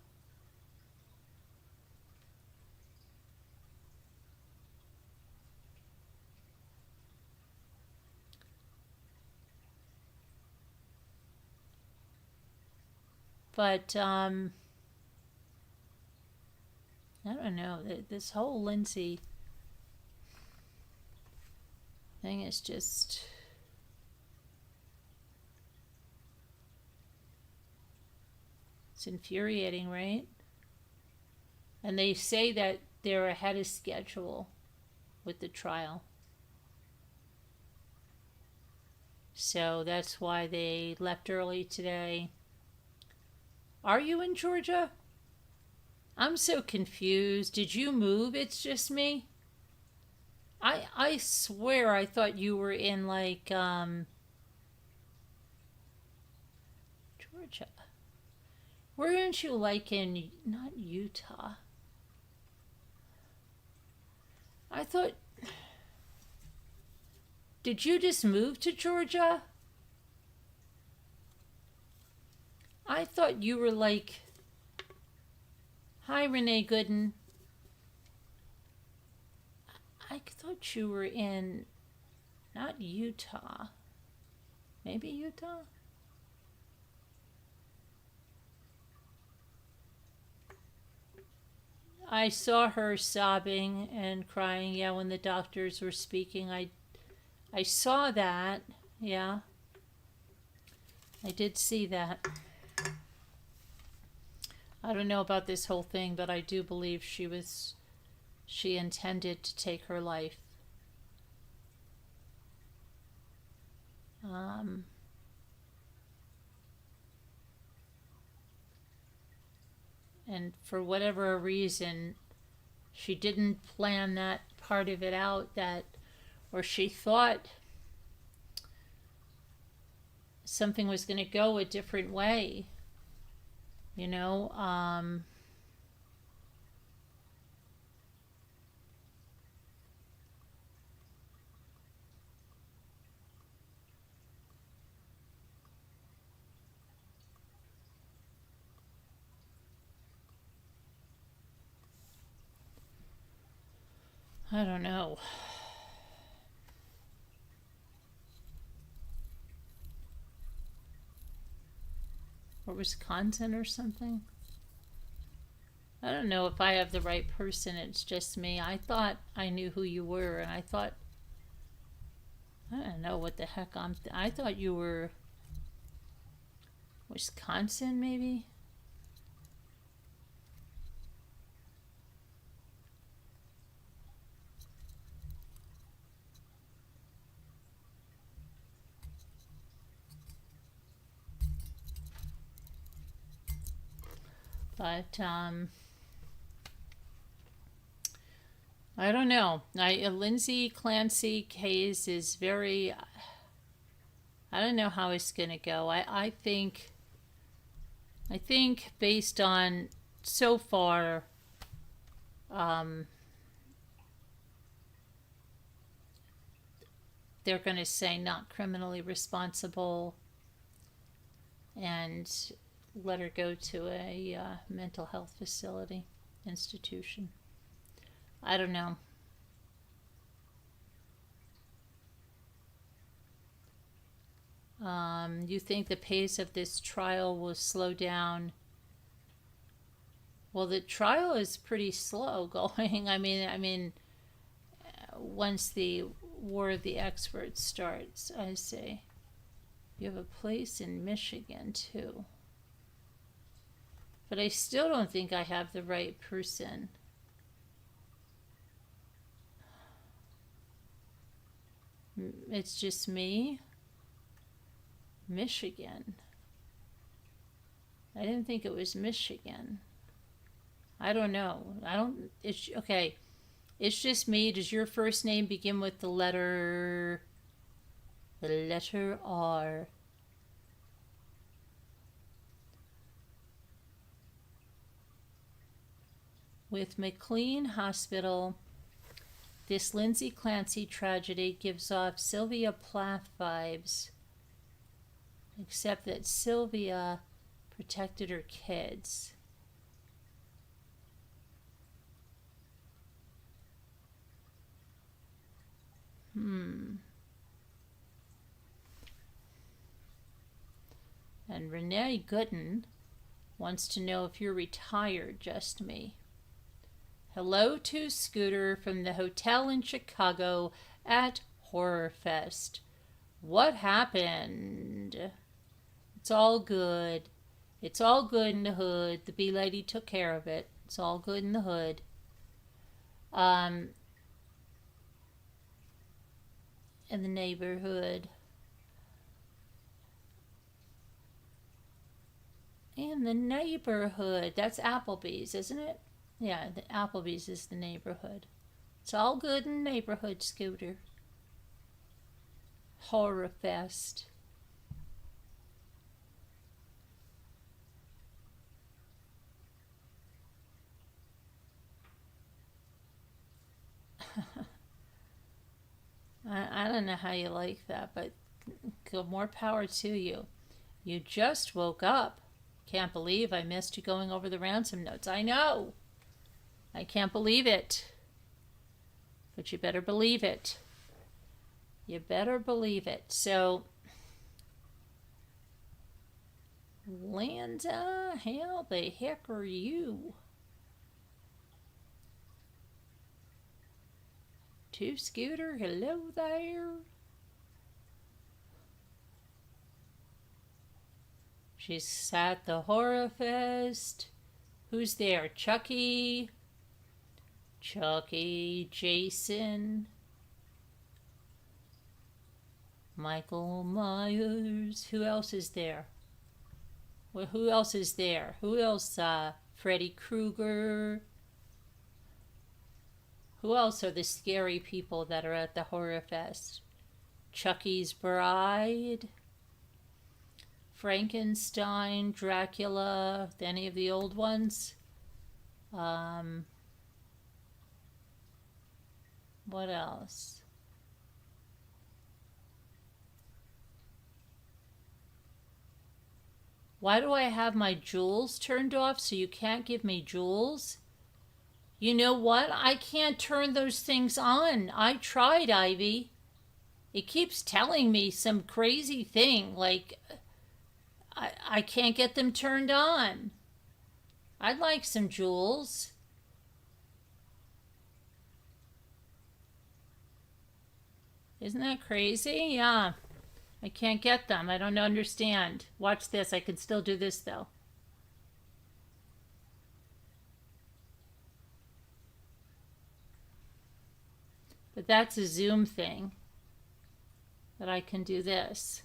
But I don't know. This whole Lindsay thing is just, it's infuriating, right? And they say that they're ahead of schedule with the trial. So that's why they left early today. Are you in Georgia? I'm so confused. Did you move? It's just me. I swear I thought you were in like Georgia. Weren't you like in not Utah? I thought, did you just move to Georgia? I thought you were like, hi Renee Gooden. I thought you were in, not Utah. Maybe Utah? I saw her sobbing and crying, yeah, when the doctors were speaking. I saw that, yeah. I did see that. I don't know about this whole thing, but I do believe she intended to take her life. And for whatever reason, she didn't plan that part of it out, that, or she thought something was going to go a different way, you know. I don't know. Or Wisconsin or something. I don't know if I have the right person. It's just me. I thought I knew who you were, and I thought, I don't know what the heck I thought you were Wisconsin, maybe? But I don't know. Lindsay Clancy case is very. I don't know how it's gonna go. I think based on so far, they're gonna say not criminally responsible, and let her go to a mental health facility, institution. I don't know. You think the pace of this trial will slow down? Well, the trial is pretty slow going. I mean, once the War of the Experts starts, I say. You have a place in Michigan too. But I still don't think I have the right person. It's just me. Michigan. I didn't think it was Michigan. I don't know. It's okay. It's just me. Does your first name begin with the letter R? With McLean Hospital, this Lindsay Clancy tragedy gives off Sylvia Plath vibes, except that Sylvia protected her kids. And Renee Gooden wants to know if you're retired, just me. Hello to Scooter from the hotel in Chicago at Horror Fest. What happened? It's all good. It's all good in the hood. The bee lady took care of it. It's all good in the hood. In the neighborhood. In the neighborhood. That's Applebee's, isn't it? Yeah, the Applebee's is the neighborhood. It's all good in the neighborhood, Scooter. Horror Fest. I don't know how you like that, but more power to you. You just woke up. Can't believe I missed you going over the ransom notes. I know. I can't believe it. But you better believe it. You better believe it. So, Landa, how the heck are you? To Scooter, hello there. She's at the Horror Fest. Who's there? Chucky, Jason, Michael Myers. Who else is there? Well, who else is there? Who else Freddy Krueger. Who else are the scary people that are at the Horror Fest? Chucky's Bride, Frankenstein, Dracula, any of the old ones. What else? Why do I have my jewels turned off so you can't give me jewels? You know what? I can't turn those things on. I tried, Ivy. It keeps telling me some crazy thing, like I can't get them turned on. I'd like some jewels. Isn't that crazy? Yeah. I can't get them. I don't understand. Watch this. I can still do this, though. But that's a Zoom thing. That I can do this.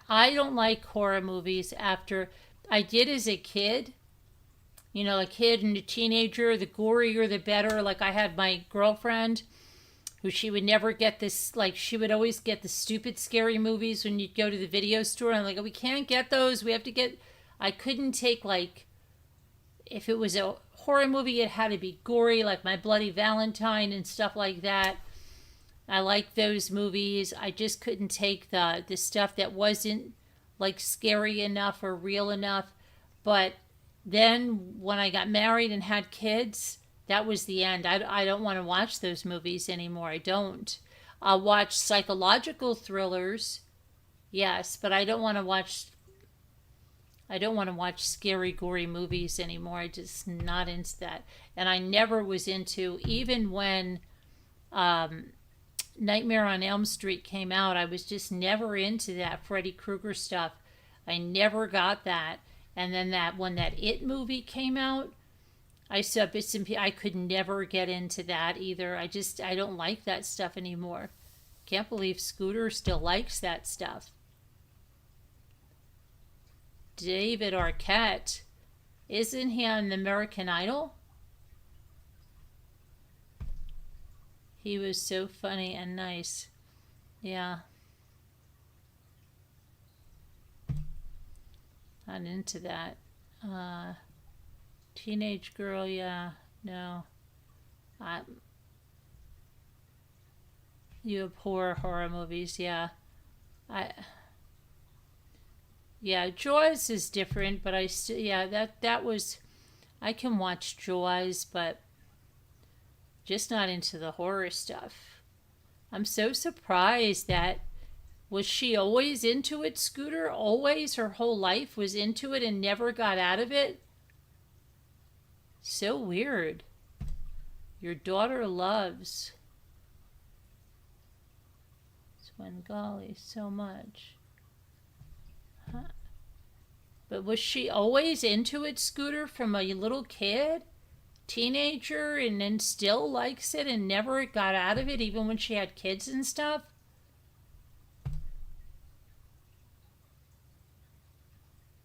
I don't like horror movies after I did as a kid. You know, a kid and a teenager, the gorier the better. Like I had my girlfriend who she would never get this, like she would always get the stupid scary movies when you'd go to the video store. And I'm like, we can't get those. We have to get, I couldn't take like, if it was a horror movie, it had to be gory, like My Bloody Valentine and stuff like that. I like those movies. I just couldn't take the stuff that wasn't like scary enough or real enough. But then when I got married and had kids, that was the end. I don't want to watch those movies anymore. I don't. I'll watch psychological thrillers, yes, but I don't want to watch scary, gory movies anymore. I just not into that. And I never was into, even when Nightmare on Elm Street came out, I was just never into that Freddy Krueger stuff. I never got that. And then when that It movie came out, I saw bits and pieces. I could never get into that either. I don't like that stuff anymore. Can't believe Scooter still likes that stuff. David Arquette, isn't he on American Idol? He was so funny and nice. Yeah. Not into that. Teenage girl, yeah. No. You abhor horror movies, yeah. Yeah, Jaws is different, but I still, yeah, that was, I can watch Jaws, but just not into the horror stuff. I'm so surprised that, was she always into it, Scooter? Always, her whole life was into it and never got out of it? So weird. Your daughter loves Svengali so much. Huh. But was she always into it, Scooter, from a little kid? Teenager, and then still likes it and never got out of it even when she had kids and stuff?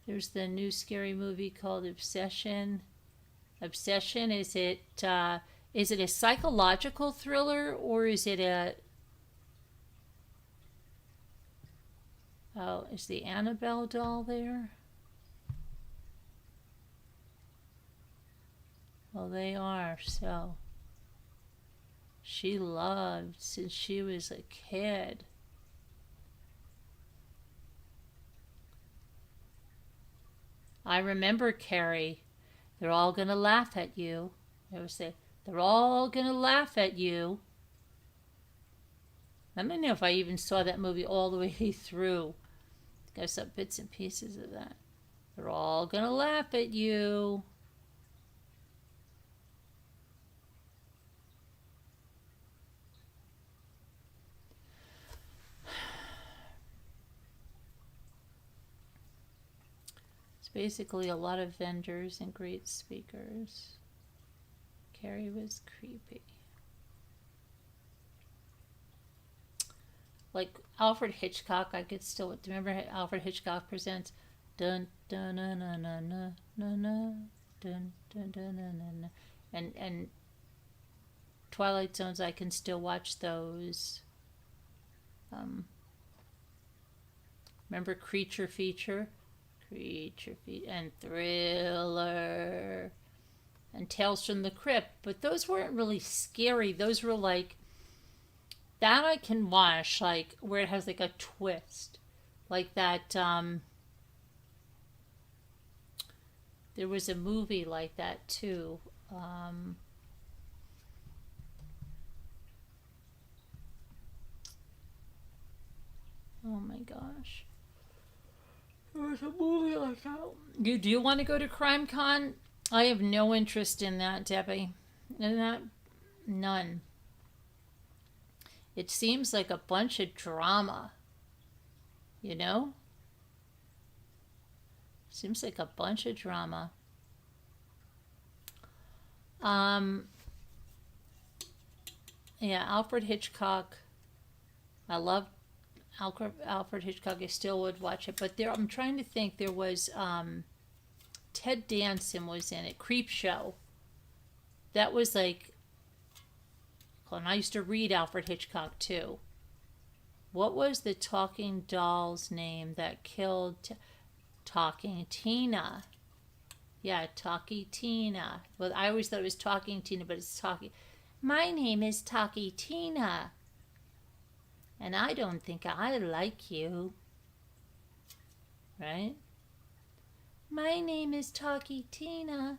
There's the new scary movie called Obsession. Obsession, is it a psychological thriller, or is it a, oh, is the Annabelle doll there? Well, they are, so she loved since she was a kid. I remember Carrie. They're all gonna laugh at you. I would say, they're all gonna laugh at you. I don't know if I even saw that movie all the way through. I think I saw bits and pieces of that. They're all gonna laugh at you. Basically a lot of vendors and great speakers. Carrie was creepy. like Alfred Hitchcock. I could still remember Alfred Hitchcock presents dun dun dun dun dun dun dun dun dun dun dun, and Twilight Zones. I can still watch those. Remember Creature Feature, and Thriller, and Tales from the Crypt. But those weren't really scary. Those were like that I can watch, like where it has like a twist, like that. There was a movie like that too. Oh my gosh. There was a movie like that. Do you want to go to Crime Con? I have no interest in that, Debbie. In that, none. It seems like a bunch of drama. You know? Seems like a bunch of drama. Yeah, Alfred Hitchcock. I love Alfred Hitchcock. I still would watch it, but I'm trying to think. There was Ted Danson was in it. Creep Show. That was like. And I used to read Alfred Hitchcock too. What was the talking doll's name that killed Talking Tina? Yeah, Talkie Tina. Well, I always thought it was Talking Tina, but it's Talkie. My name is Talkie Tina. And I don't think I like you. Right? My name is Talkie Tina,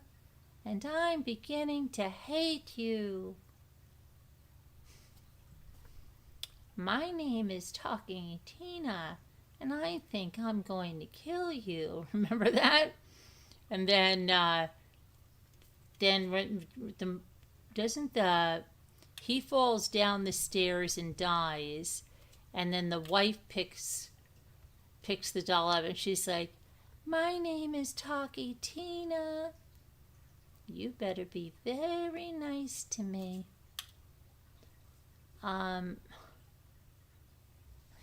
and I'm beginning to hate you. My name is Talking Tina, and I think I'm going to kill you. Remember that? And then he falls down the stairs and dies, and then the wife picks the doll up, and she's like, "My name is Talkie Tina. You better be very nice to me."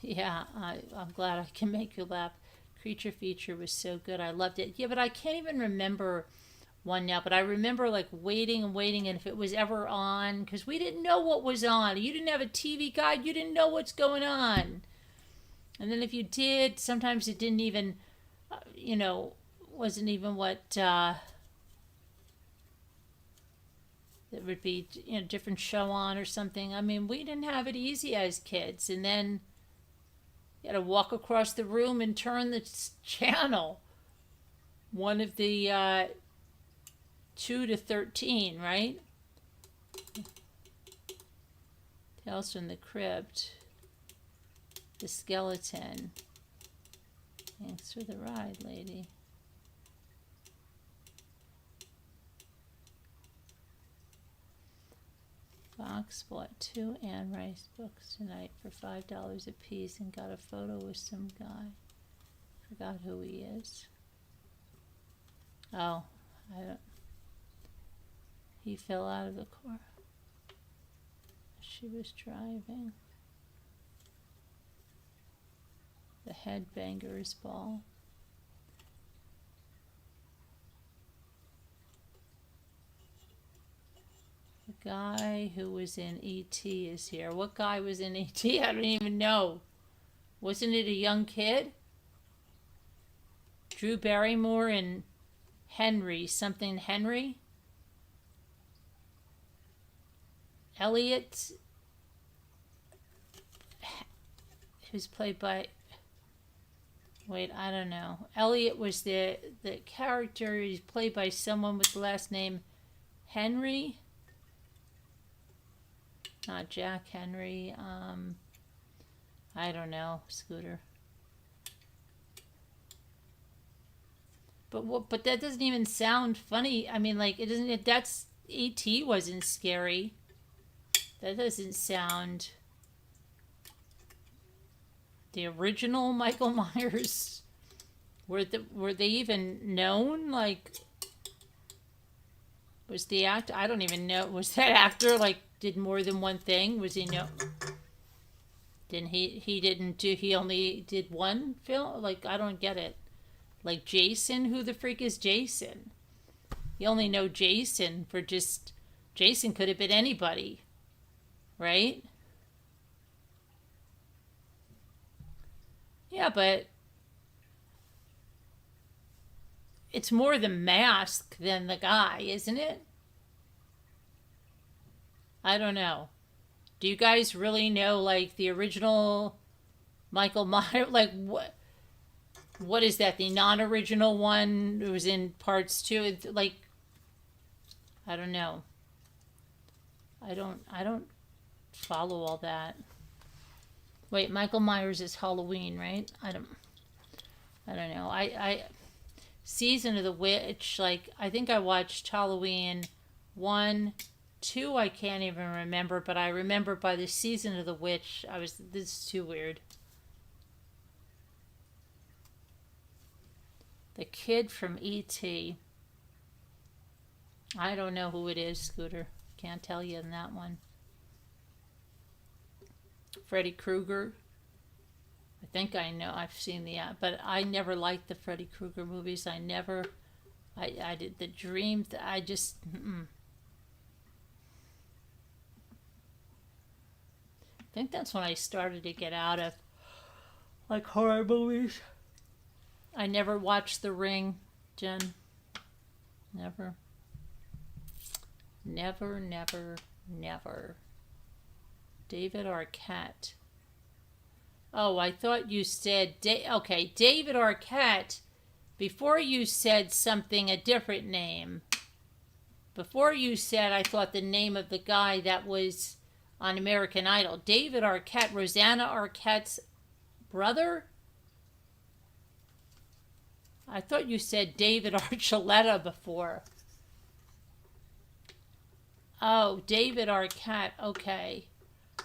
Yeah, I'm glad I can make you laugh. Creature Feature was so good. I loved it. Yeah, but I can't even remember one now. But I remember like waiting and waiting, and if it was ever on, because we didn't know what was on. You didn't have a TV guide. You didn't know what's going on. And then if you did, sometimes it didn't even, wasn't even what there would be, different show on or something. I mean, we didn't have it easy as kids. And then you had to walk across the room and turn the channel. One of the 2 to 13, right? Tales from the Crypt. The Skeleton. Thanks for the ride, lady. Fox bought 2 Anne Rice books tonight for $5 a piece and got a photo with some guy. Forgot who he is. Oh, I don't. He fell out of the car. She was driving. The Headbangers Ball. The guy who was in E.T. is here. What guy was in E.T.? I don't even know. Wasn't it a young kid? Drew Barrymore and Henry. Something Henry? Elliot, who's played by... Wait, I don't know. Elliot was the character. He's played by someone with the last name Henry. Not Jack Henry. I don't know. Scooter. But that doesn't even sound funny. I mean, like, it doesn't. That's E.T. wasn't scary. That doesn't sound. The original Michael Myers. Were they even known? Like, was the actor? I don't even know. Was that actor like did more than one thing? Was he no? Didn't he didn't do, he only did one film? Like, I don't get it. Like Jason, who the freak is Jason? You only know Jason for just, Jason could have been anybody, right? Yeah, but it's more the mask than the guy, isn't it? I don't know. Do you guys really know, like, the original Michael Myers? Like, what is that? The non-original one? It was in parts two. Like, I don't know. I don't follow all that. Wait, Michael Myers is Halloween, right? I don't know. I Season of the Witch, like, I think I watched Halloween 1, 2, I can't even remember, but I remember by the Season of the Witch, this is too weird. The kid from E.T. I don't know who it is, Scooter. Can't tell you in that one. Freddy Krueger. I think I know. I've seen but I never liked the Freddy Krueger movies. I did the Dream. I just, I think that's when I started to get out of, like, horror movies. I never watched The Ring, Jen. Never. Never, never, never. David Arquette. Oh, I thought you said, okay, David Arquette. Before you said something, a different name. Before you said, I thought the name of the guy that was on American Idol. David Arquette, Rosanna Arquette's brother? I thought you said David Archuleta before. Oh, David Arquette, okay.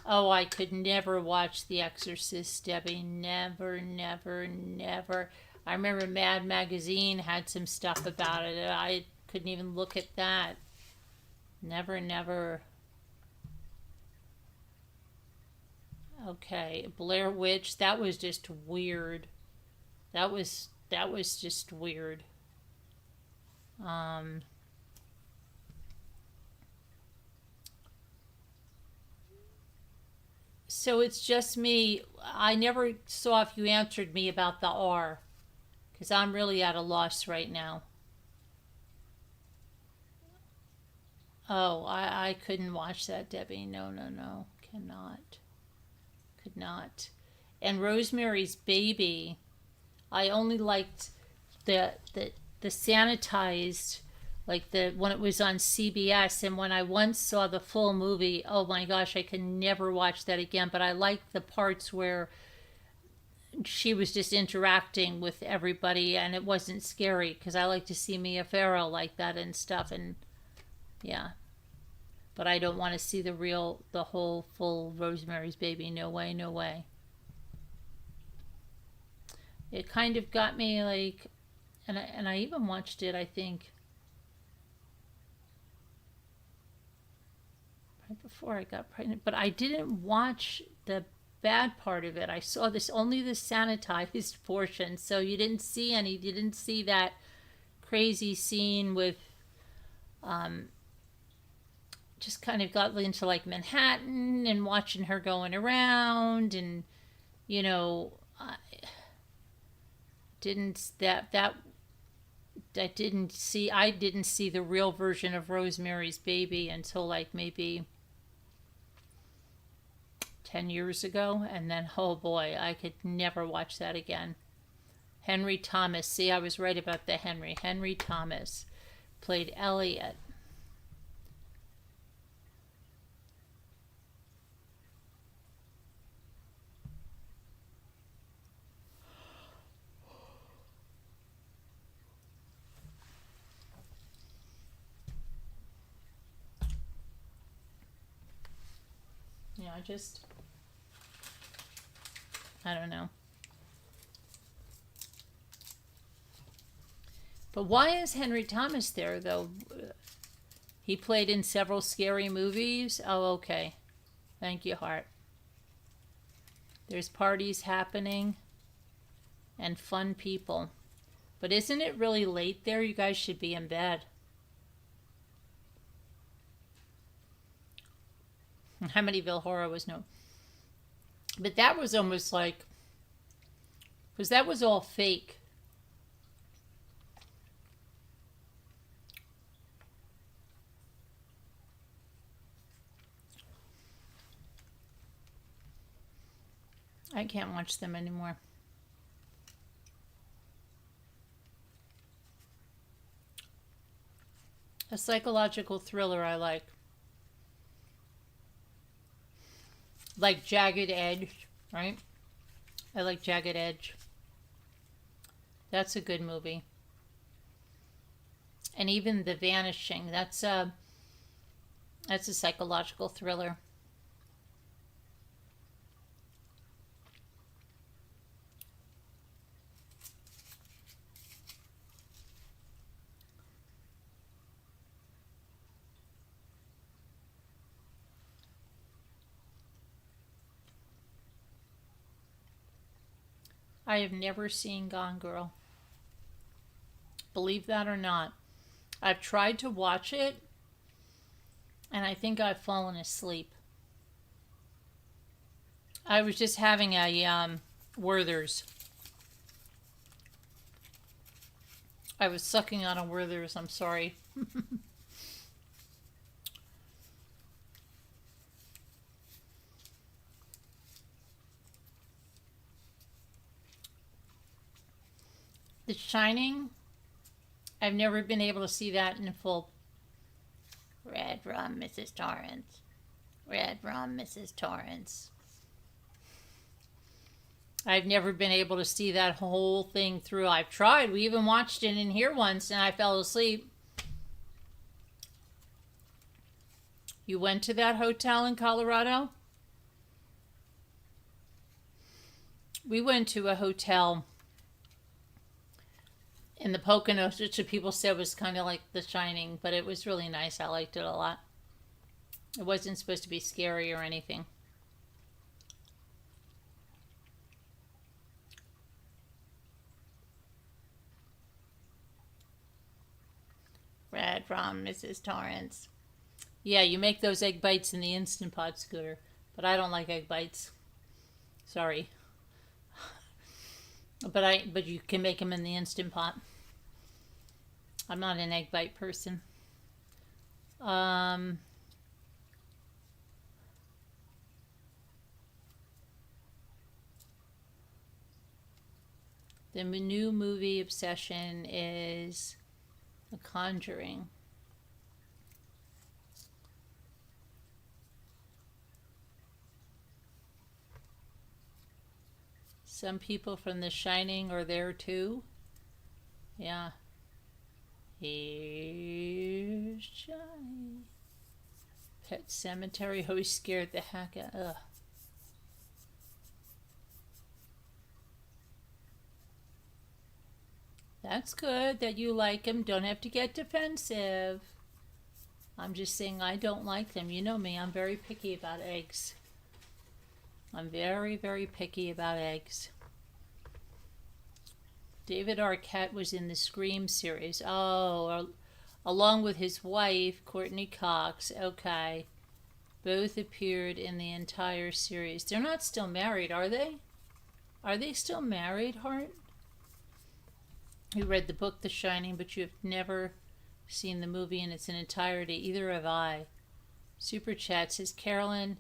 Oh, I could never watch The Exorcist, Debbie. Never, never, never. I remember Mad Magazine had some stuff about it. I couldn't even look at that. Never, never. Okay, Blair Witch, that was just weird. That was just weird. So it's just me. I never saw if you answered me about the R, because I'm really at a loss right now. Oh, I couldn't watch that, Debbie. No, no, no. Cannot. Could not. And Rosemary's Baby, I only liked the sanitized, like when it was on CBS, and when I once saw the full movie, oh my gosh, I could never watch that again. But I liked the parts where she was just interacting with everybody and it wasn't scary, because I like to see Mia Farrow like that and stuff, and yeah. But I don't want to see the whole full Rosemary's Baby. No way, no way. It kind of got me like, and I even watched it, I think, right before I got pregnant, but I didn't watch the bad part of it. I saw only the sanitized portion, so you didn't see that crazy scene with, just kind of got into like Manhattan and watching her going around, and I didn't see the real version of Rosemary's Baby until like maybe 10 years ago, and then oh boy, I could never watch that again. Henry Thomas, see, I was right about the Henry Thomas played Elliot. I don't know. But why is Henry Thomas there, though? He played in several scary movies. Oh, okay. Thank you, Hart. There's parties happening and fun people. But isn't it really late there? You guys should be in bed. Amityville Horror was no. But that was almost like, because that was all fake. I can't watch them anymore. A psychological thriller I like. Like Jagged Edge, right? I like Jagged Edge. That's a good movie. And even The Vanishing, that's a psychological thriller. I have never seen Gone Girl. Believe that or not. I've tried to watch it, and I think I've fallen asleep. I was just having a Werther's. I was sucking on a Werther's, I'm sorry. The Shining, I've never been able to see that in full. Red Rum, Mrs. Torrance. Red Rum, Mrs. Torrance. I've never been able to see that whole thing through. I've tried. We even watched it in here once and I fell asleep. You went to that hotel in Colorado? We went to a hotel in the Poconos, which people said was kind of like The Shining, but it was really nice. I liked it a lot. It wasn't supposed to be scary or anything. Red Rum, Mrs. Torrance. Yeah, you make those egg bites in the Instant Pot, Scooter. But I don't like egg bites. Sorry. But you can make them in the Instant Pot. I'm not an egg bite person. The new movie obsession is The Conjuring. Some people from The Shining are there too. Yeah. Here's Johnny. Pet Cemetery always scared the heck out. Ugh. That's good that you like them. Don't have to get defensive. I'm just saying I don't like them. You know me, I'm very picky about eggs. I'm very, very picky about eggs. David Arquette was in the Scream series. Oh, along with his wife, Courtney Cox. Okay. Both appeared in the entire series. They're not still married, are they? Are they still married, Hart? You read the book The Shining, but you have never seen the movie in its entirety. Either have I. Super Chat says, Carolyn,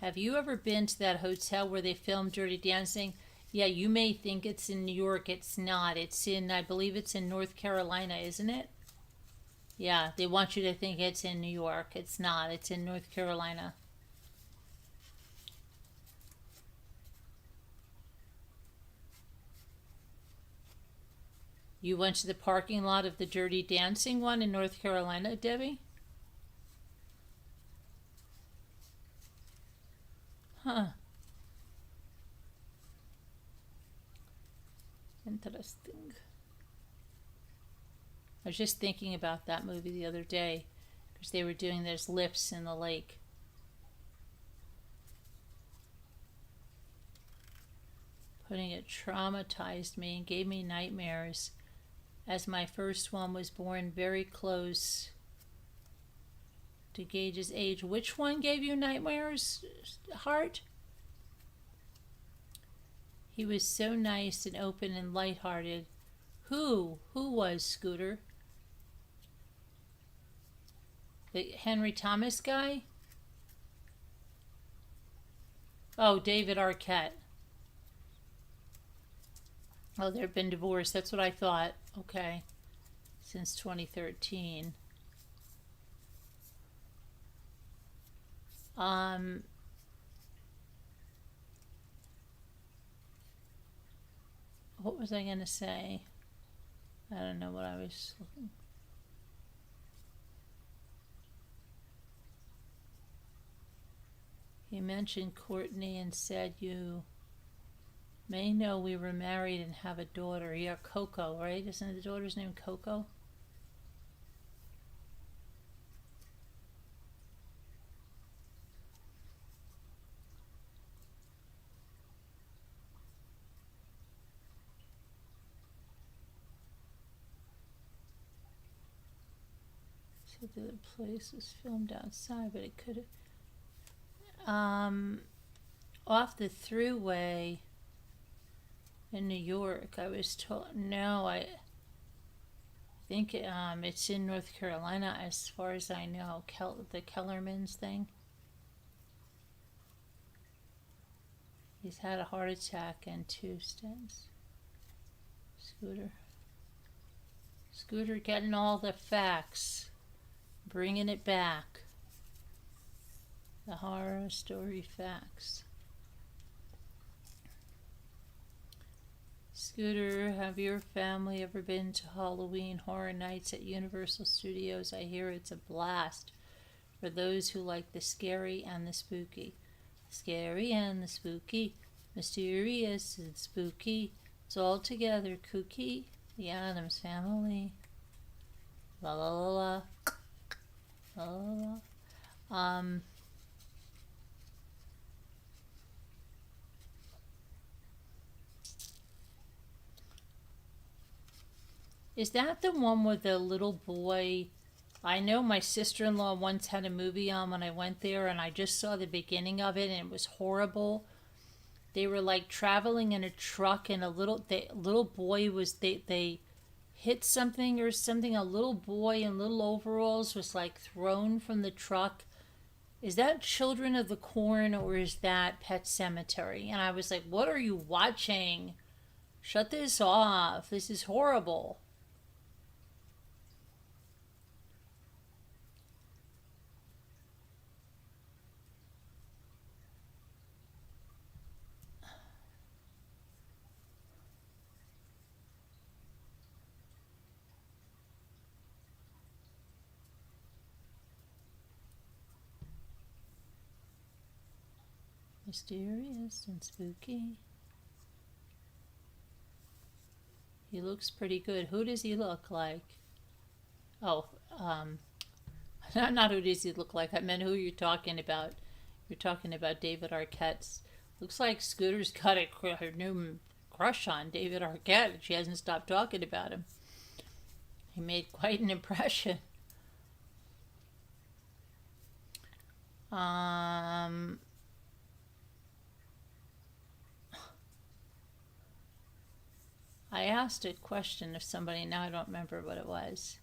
have you ever been to that hotel where they filmed Dirty Dancing? Yeah, you may think it's in New York. It's not. It's in, I believe it's in North Carolina, isn't it? Yeah, they want you to think it's in New York. It's not. It's in North Carolina. You went to the parking lot of the Dirty Dancing one in North Carolina, Debbie? Huh. Interesting. I was just thinking about that movie the other day because they were doing those lifts in the lake. putting it traumatized me and gave me nightmares, as my first one was born very close to Gage's age. Which one gave you nightmares, Heart? He was so nice and open and lighthearted. Who was Scooter? The Henry Thomas guy? Oh, David Arquette. Oh, they've been divorced. That's what I thought. Okay. Since 2013. What was I going to say? I don't know what I was looking. He mentioned Courtney and said, "You may know we were married and have a daughter." Yeah, Coco, right? Isn't the daughter's name Coco? So the place was filmed outside, but it could have... off the thruway in New York, I was told. No, I think it's in North Carolina, as far as I know. The Kellerman's thing. He's had a heart attack and 2 stents. Scooter getting all the facts, bringing it back. The horror story facts. Scooter, have your family ever been to Halloween Horror Nights at Universal Studios? I hear it's a blast for those who like the scary and the spooky. Scary and the spooky, mysterious and spooky. It's all together, kooky. The Addams Family. La la la la. La la la. Is that the one with the little boy? I know my sister-in-law once had a movie on when I went there, and I just saw the beginning of it, and it was horrible. They were like traveling in a truck, and the little boy was they hit something or something. A little boy in little overalls was like thrown from the truck. Is that Children of the Corn or is that Pet Sematary? And I was like, what are you watching? Shut this off. This is horrible. Mysterious and spooky. He looks pretty good. Who does he look like? Oh, not who does he look like. I meant who you're talking about. You're talking about David Arquette's. Looks like Scooter's got her new crush on David Arquette. She hasn't stopped talking about him. He made quite an impression. I asked a question of somebody, now I don't remember what it was.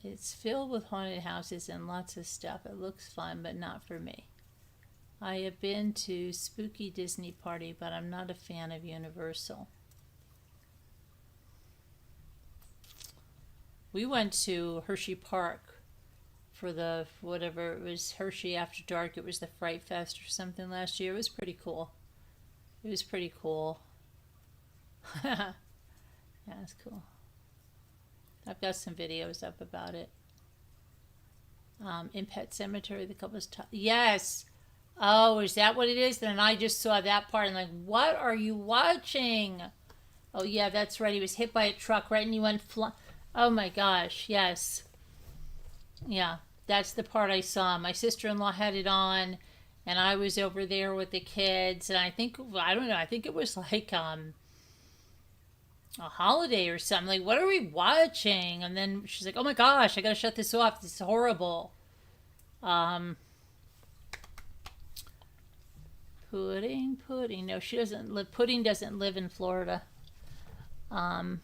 It's filled with haunted houses and lots of stuff. It looks fun, but not for me. I have been to Spooky Disney Party, but I'm not a fan of Universal. We went to Hershey Park for the, whatever it was, Hershey After Dark. It was the Fright Fest or something last year. It was pretty cool. It was pretty cool. Yeah, it's cool. I've got some videos up about it. In Pet Sematary, the couple's yes. Oh, is that what it is? Then I just saw that part and like, what are you watching? Oh yeah, that's right. He was hit by a truck, right? And he went oh my gosh, yes. Yeah, that's the part I saw. My sister-in-law had it on, and I was over there with the kids, and I don't know, I think it was like a holiday or something. Like, what are we watching? And then she's like, oh my gosh, I gotta shut this off. This is horrible. Pudding. No, she doesn't live. Pudding doesn't live in Florida. They're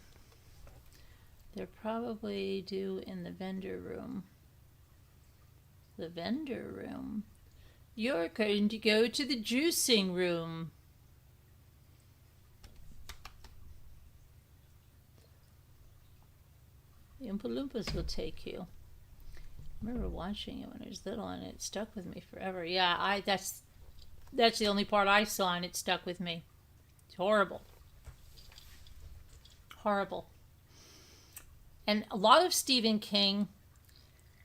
probably due in the vendor room. The vendor room. You're going to go to the juicing room. The Oompa Loompas will take you. I remember watching it when I was little, and it stuck with me forever. Yeah, that's the only part I saw, and it stuck with me. It's horrible. Horrible. And a lot of Stephen King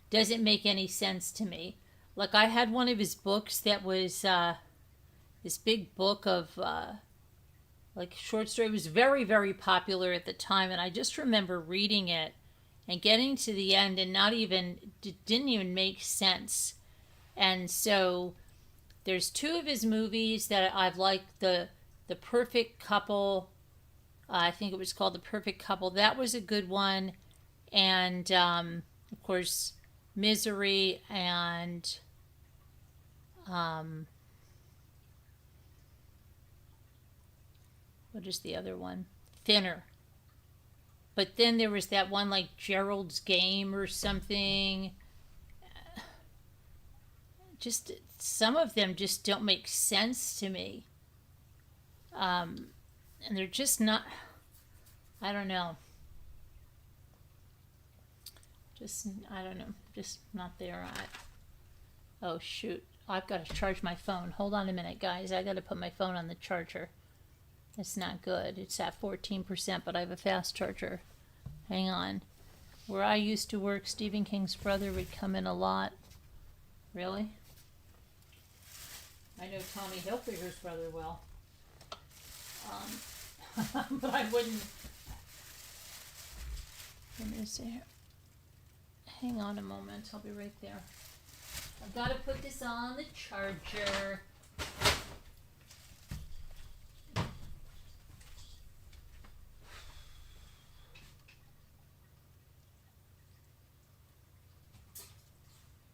doesn't make any sense to me. Like, I had one of his books that was this big book of like short story. It was very, very popular at the time, and I just remember reading it and getting to the end and didn't even make sense. And so there's two of his movies that I've liked. The Perfect Couple, I think it was called The Perfect Couple. That was a good one. And of course, Misery, and what is the other one? Thinner. But then there was that one like Gerald's Game or something. Just some of them just don't make sense to me. And they're just not, I don't know. I don't know. Just not there. Oh, shoot. I've got to charge my phone. Hold on a minute, guys. I got to put my phone on the charger. It's not good. It's at 14%, but I have a fast charger. Hang on. Where I used to work, Stephen King's brother would come in a lot. Really? I know Tommy Hilfiger's brother well. But I wouldn't. Let me see. Hang on a moment. I'll be right there. I've got to put this on the charger.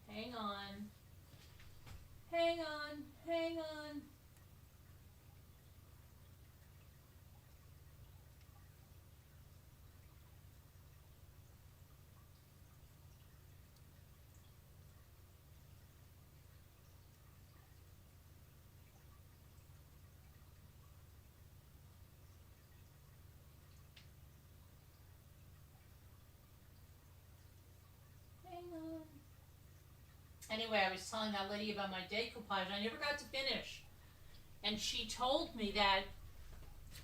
Hang on. Hang on. Hang on. Anyway, I was telling that lady about my decoupage. I never got to finish. And she told me that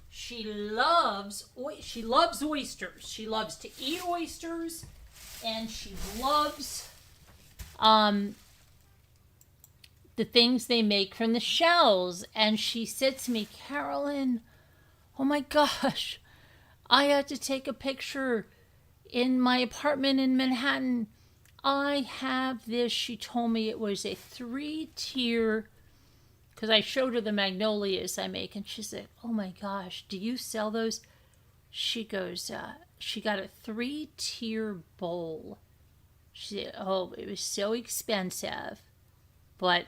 she loves oysters. She loves to eat oysters, and she loves the things they make from the shells. And she said to me, Carolyn, oh my gosh, I had to take a picture in my apartment in Manhattan. I have this, she told me it was a 3-tier, because I showed her the magnolias I make, and she said, oh my gosh, do you sell those? She goes, she got a 3-tier bowl. She said, oh, it was so expensive. But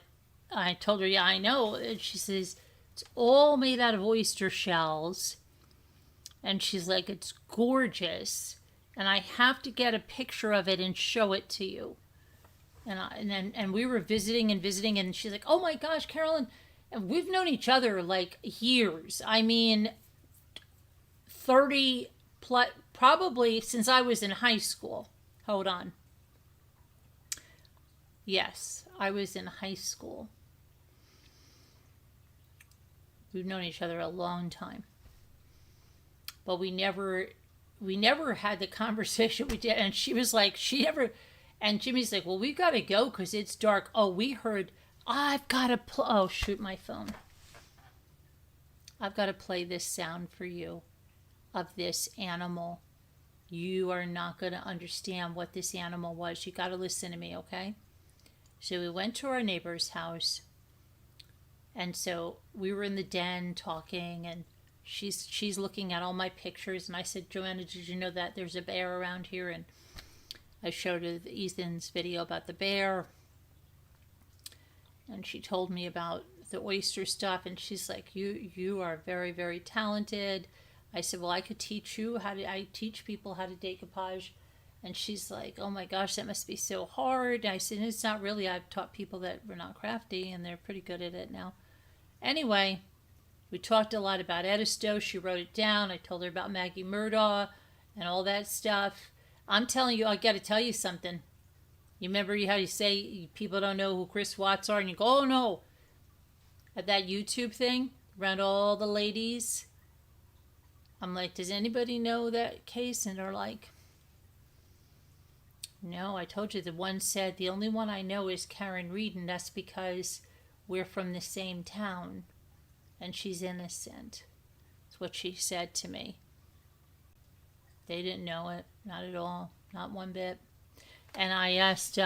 I told her, yeah, I know. And she says, it's all made out of oyster shells. And she's like, it's gorgeous. And I have to get a picture of it and show it to you. And we were visiting, and she's like, oh my gosh, Carolyn, and we've known each other like years. I mean, 30 plus, probably since I was in high school. Hold on. Yes, I was in high school. We've known each other a long time. But we never had the conversation we did. And she was like, and Jimmy's like, well, we've got to go because it's dark. Oh, we heard, I've got to oh, shoot, my phone. I've got to play this sound for you of this animal. You are not going to understand what this animal was. You got to listen to me, okay? So we went to our neighbor's house, And so we were in the den talking, and she's looking at all my pictures, and I said, Joanna, did you know that there's a bear around here? And I showed her Ethan's video about the bear, and she told me about the oyster stuff, and she's like, you are very, very talented. I said, well, I teach people how to decoupage. And she's like, oh my gosh, that must be so hard. And I said, it's not really. I've taught people that were not crafty, and they're pretty good at it now. Anyway, we talked a lot about Edisto. She wrote it down. I told her about Maggie Murdaugh and all that stuff. I'm telling you, I got to tell you something. You remember how you say people don't know who Chris Watts are, and you go, oh no. At that YouTube thing, around all the ladies, I'm like, does anybody know that case? And they're like, no, I told you. The one said, the only one I know is Karen Reed, and that's because we're from the same town, and she's innocent. That's what she said to me. They didn't know it, not at all, not one bit. And I asked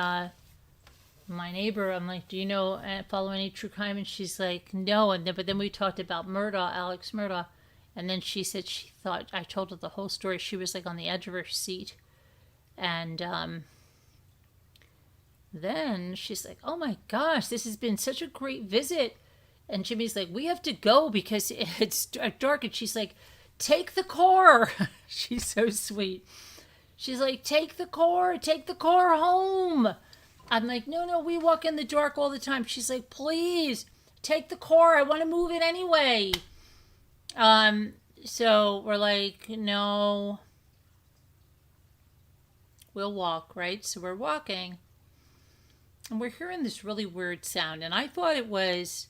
my neighbor, I'm like, do you know, follow any true crime? And she's like, no. But then we talked about Murdaugh, Alex Murdaugh. And then she said she thought, I told her the whole story. She was like on the edge of her seat. And then she's like, oh my gosh, this has been such a great visit. And Jimmy's like, we have to go because it's dark. And she's like, take the car. She's so sweet. She's like, take the car home. I'm like, no, we walk in the dark all the time. She's like, please, take the car. I want to move it anyway. So we're like, no, we'll walk, right? So we're walking, and we're hearing this really weird sound, and I thought it was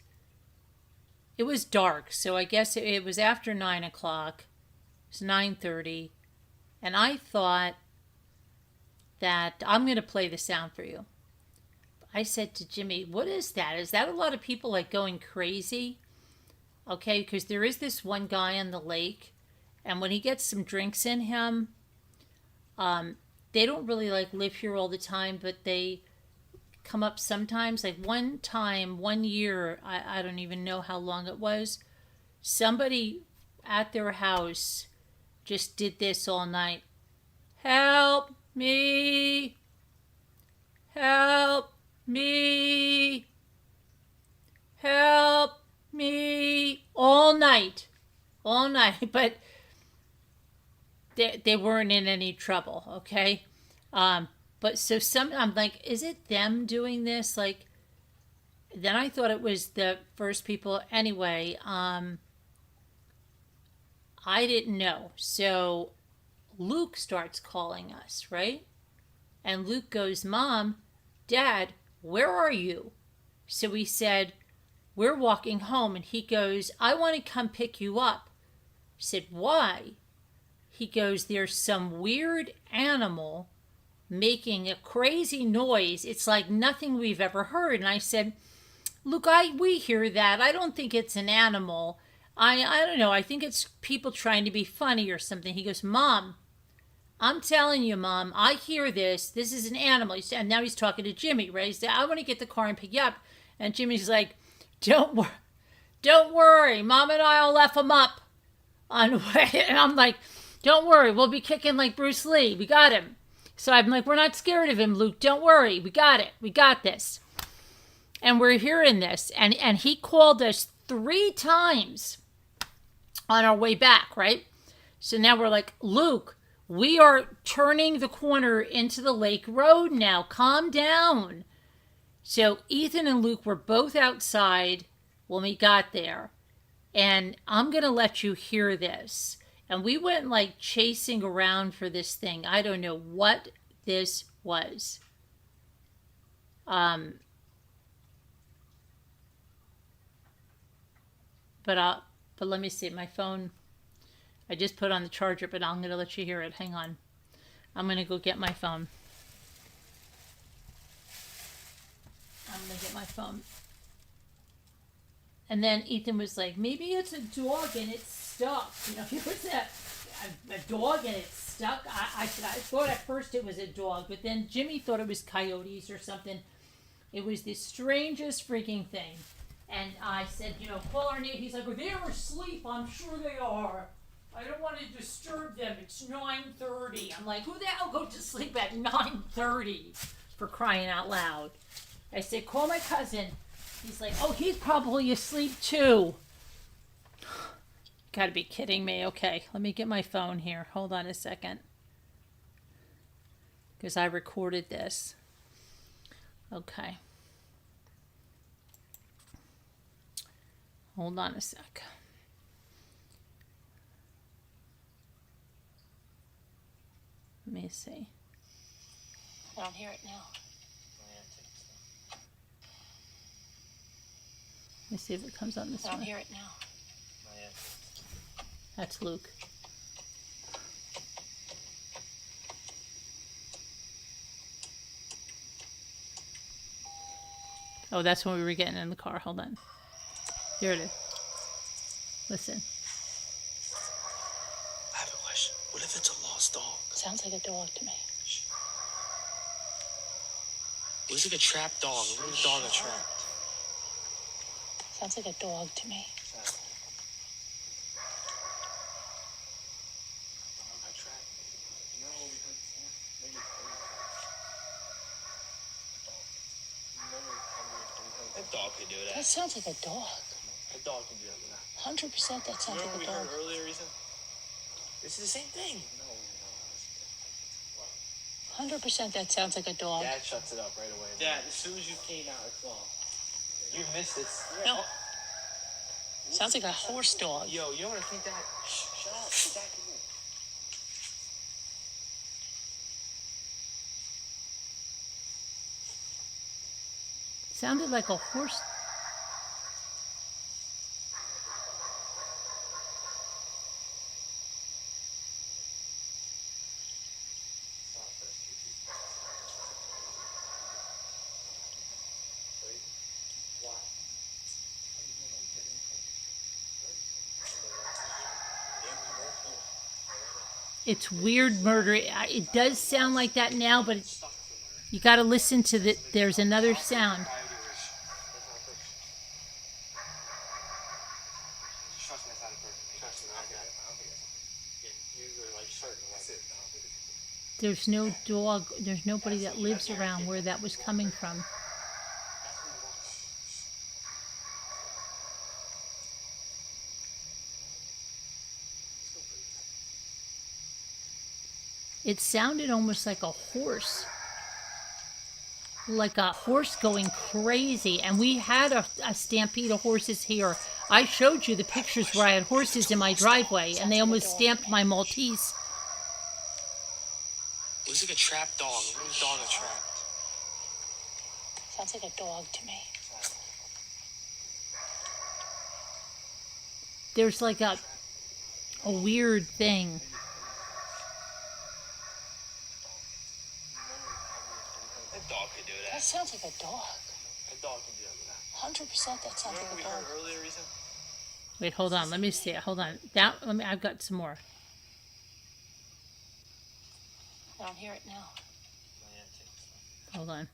dark, so I guess it was after 9 o'clock. It's 9:30, and I thought that I'm going to play the sound for you. I said to Jimmy, what is that? Is that a lot of people like going crazy? Okay, because there is this one guy on the lake, and when he gets some drinks in him, they don't really like live here all the time, but they come up sometimes. Like one time, 1 year, I don't even know how long it was, somebody at their house just did this all night. Help me! Help me! Help me! All night. But they weren't in any trouble, okay? But so I'm like, is it them doing this? Like, then I thought it was the first people. Anyway, I didn't know. So Luke starts calling us, right? And Luke goes, Mom, Dad, where are you? So we said, we're walking home. And he goes, I want to come pick you up. I said, why? He goes, there's some weird animal making a crazy noise. It's like nothing we've ever heard. And I said, Luke, we hear that. I don't think it's an animal. I don't know. I think it's people trying to be funny or something. He goes, Mom, I'm telling you, Mom, I hear this. This is an animal. And now he's talking to Jimmy, right? He said, I want to get the car and pick you up. And Jimmy's like, don't worry. Mom and I will F him up on the way. And I'm like, don't worry. We'll be kicking like Bruce Lee. We got him. So I'm like, we're not scared of him, Luke. Don't worry. We got it. We got this. And we're hearing this. And he called us 3 times on our way back, right? So now we're like, Luke, we are turning the corner into the lake road now. Calm down. So Ethan and Luke were both outside when we got there. And I'm going to let you hear this. And we went like chasing around for this thing. I don't know what this was. But let me see. My phone, I just put on the charger, but I'm going to let you hear it. Hang on. I'm going to go get my phone. And then Ethan was like, maybe it's a dog and it's stuck. You know, if it's a dog and it's stuck. I thought at first it was a dog, but then Jimmy thought it was coyotes or something. It was the strangest freaking thing. And I said, you know, call our neighbor. He's like, they're asleep. I'm sure they are. I don't want to disturb them. It's 9:30. I'm like, who the hell goes to sleep at 9:30? For crying out loud. I said, call my cousin. He's like, oh, he's probably asleep too. Gotta be kidding me. Okay, let me get my phone here. Hold on a second. Because I recorded this. Okay. Hold on a sec. Let me see. I don't hear it now. Let me see if it comes on this one. I don't hear it now. That's Luke. Oh, that's when we were getting in the car. Hold on. Here it is. Listen. I have a question. What if it's a lost dog? Sounds like a dog to me. What is like a trapped dog? What if a dog is trapped? Sounds like a dog to me. That dog could do that. That sounds like a dog. That dog can do that. 100% that sounds like a we dog. heard earlier, Reason? This is the same thing. 100% that sounds like a dog. Dad shuts it up right away. Dad, as soon as you came out, it's gone. You missed this. No. Sounds like a horse dog. Yo, you know what I think that? Shut up. Get back in here. Sounded like a horse. It's weird murder. It does sound like that now, but you got to listen to the. There's another sound. There's no dog. There's nobody that lives around where that was coming from. It sounded almost like a horse. Like a horse going crazy. And we had a stampede of horses here. I showed you the pictures where I had horses in my driveway, and they almost stamped my Maltese. It was like a trapped dog. What if a dog is trapped? Sounds like a dog to me. There's like a weird thing. That dog could do that. That sounds like a dog. That dog can do that. 100% that sounds like a dog. Heard earlier, Reason? Wait, hold on. Let me see it. Hold on. I've got some more. I don't hear it now. Hold on.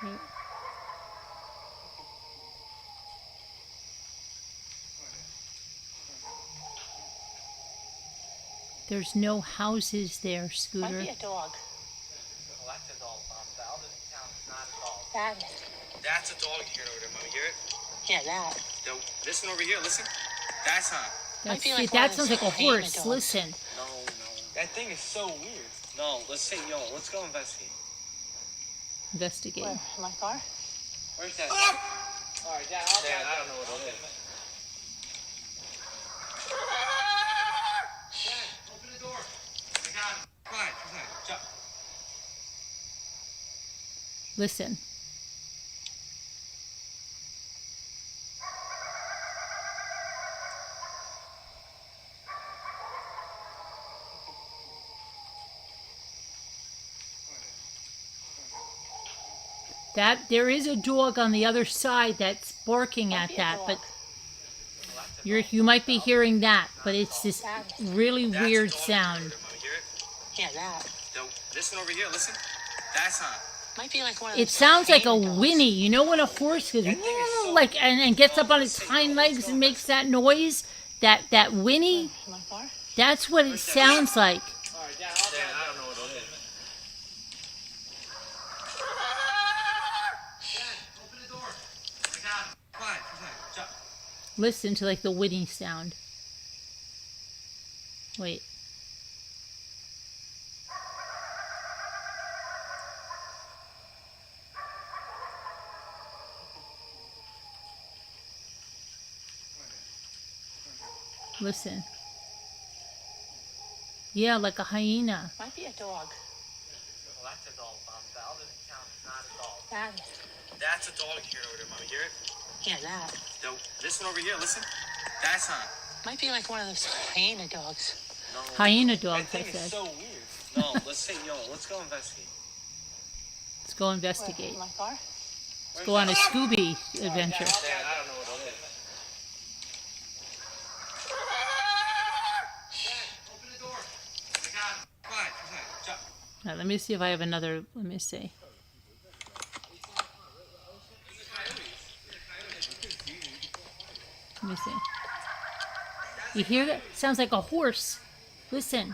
Wait. There's no houses there, Scooter. Might be a dog. Well, that's a dog, Mom. The other sound is not a dog. That. That's a dog here over there, Mom. You hear it? Yeah, that. Listen over here. Listen. That's not. Might be like That one of sounds those like a Pima horse. dogs. Listen. No. That thing is so weird. No, let's go investigate. Investigate. Where? In my car? Where's that? All right, Dad, I don't know what it is. Dad, open the door. I got him. Quiet. Jump. Listen. There is a dog on the other side that's barking at that, but You might be hearing that, but it's this really weird sound. Hear it? Yeah, that. This one over here, listen. That's not. Might be like one of It those sounds like a hyena dogs. whinny. You know when a horse goes like and gets up on its hind legs and makes that noise? That whinny? Am I far? That's what it sounds like. Alright, Dad, I don't know what it is. Dad, open the door. I got him. Quiet. Jump. Listen to like the whinny sound. Wait. Listen. Yeah, like a hyena. Might be a dog. Well, that's a dog, Mom. The other sound is not a dog. That. That's a dog here over there, Mommy. Hear it? Yeah, that. This one over here, listen. That's not. Might be like one of those hyena dogs. No. Hyena That dogs, I thing is said. so weird. No, let's go investigate. Let's go investigate. Am I far? Let's go on a Scooby adventure. Dad, I don't know what it is. Dad, open the door. I got him. Quiet. Jump. Now, let me see if I have another. Let me see. Let me see. You hear that? Sounds like a horse. Listen.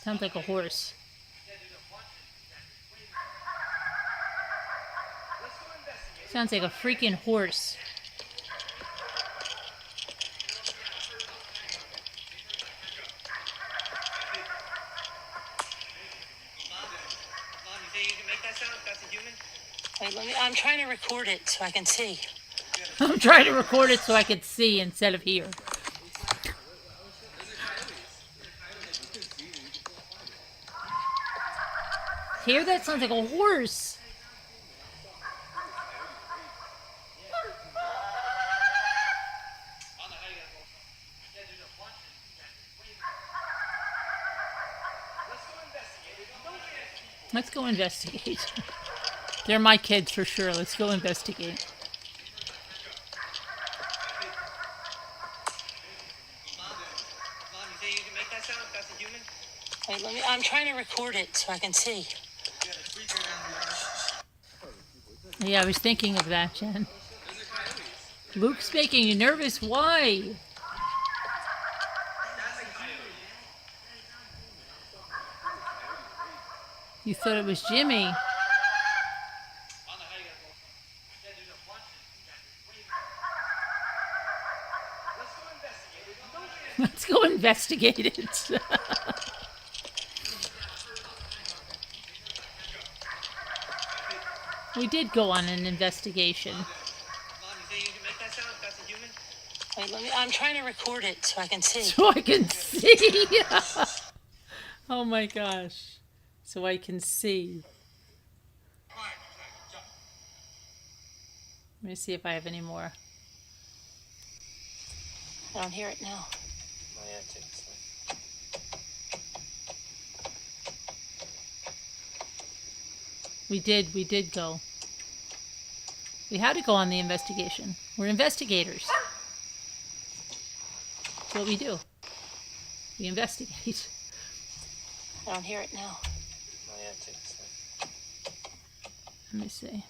Sounds like a horse. Sounds like a freaking horse. Mom, you think you can make that sound? That's a human? Wait, I'm trying to record it so I can see. I'm trying to record it so I could see instead of hear. Hear that? Sounds like a horse. Let's go investigate. They're my kids for sure. Let's go investigate. Mom, you think you can make that sound? That's a human? Wait, I'm trying to record it so I can see. Yeah, I was thinking of that, Jen. Luke's making you nervous. Why? You thought it was Jimmy. Let's go investigate it. We did go on an investigation. Mom, you think you can make that sound? That's a human? Wait, I'm trying to record it so I can see. So I can see. Oh my gosh. So I can see. Let me see if I have any more. I don't hear it now. Oh, yeah, take this thing. We did go. We had to go on the investigation. We're investigators. That's what we do. We investigate. I don't hear it now. Oh, yeah, take this thing. Let me see.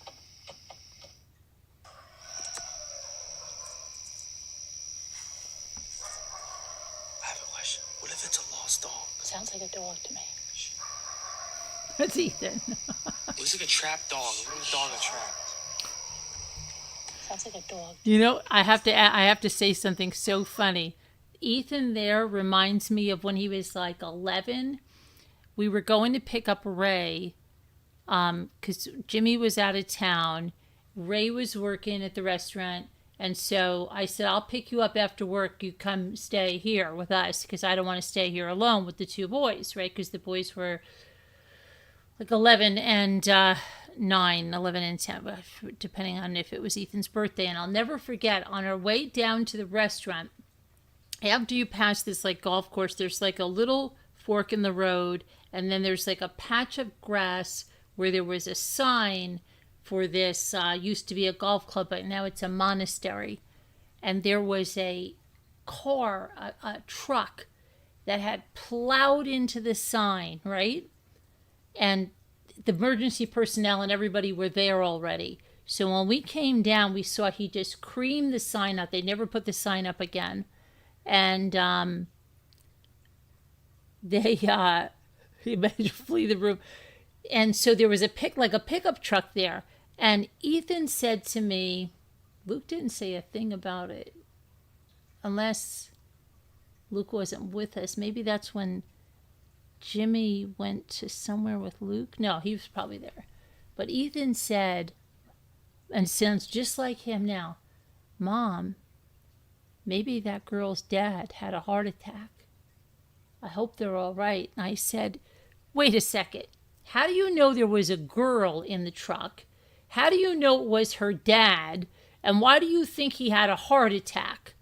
I have a question. What if it's a lost dog? Sounds like a dog to me. That's Ethan. It was like a trapped dog. What was a dog that trapped? Sounds like a dog. You know, I have to say something so funny. Ethan there reminds me of when he was like 11. We were going to pick up Ray because Jimmy was out of town. Ray was working at the restaurant. And so I said, I'll pick you up after work. You come stay here with us because I don't want to stay here alone with the two boys, right? Because the boys were like 11 and 9, 11 and 10, depending on if it was Ethan's birthday. And I'll never forget, on our way down to the restaurant, after you pass this like golf course, there's like a little fork in the road, and then there's like a patch of grass where there was a sign for this, used to be a golf club, but now it's a monastery. And there was a car, a truck that had plowed into the sign, right? And the emergency personnel and everybody were there already. So when we came down, we saw he just creamed the sign up. They never put the sign up again. And they he made to flee the room. And so there was a pickup truck there. And Ethan said to me, Luke didn't say a thing about it. Unless Luke wasn't with us. Maybe that's when Jimmy went to somewhere with Luke. No, he was probably there. But Ethan said, and it sounds just like him now, Mom, maybe that girl's dad had a heart attack. I hope they're all right. And I said, wait a second. How do you know there was a girl in the truck? How do you know it was her dad? And why do you think he had a heart attack?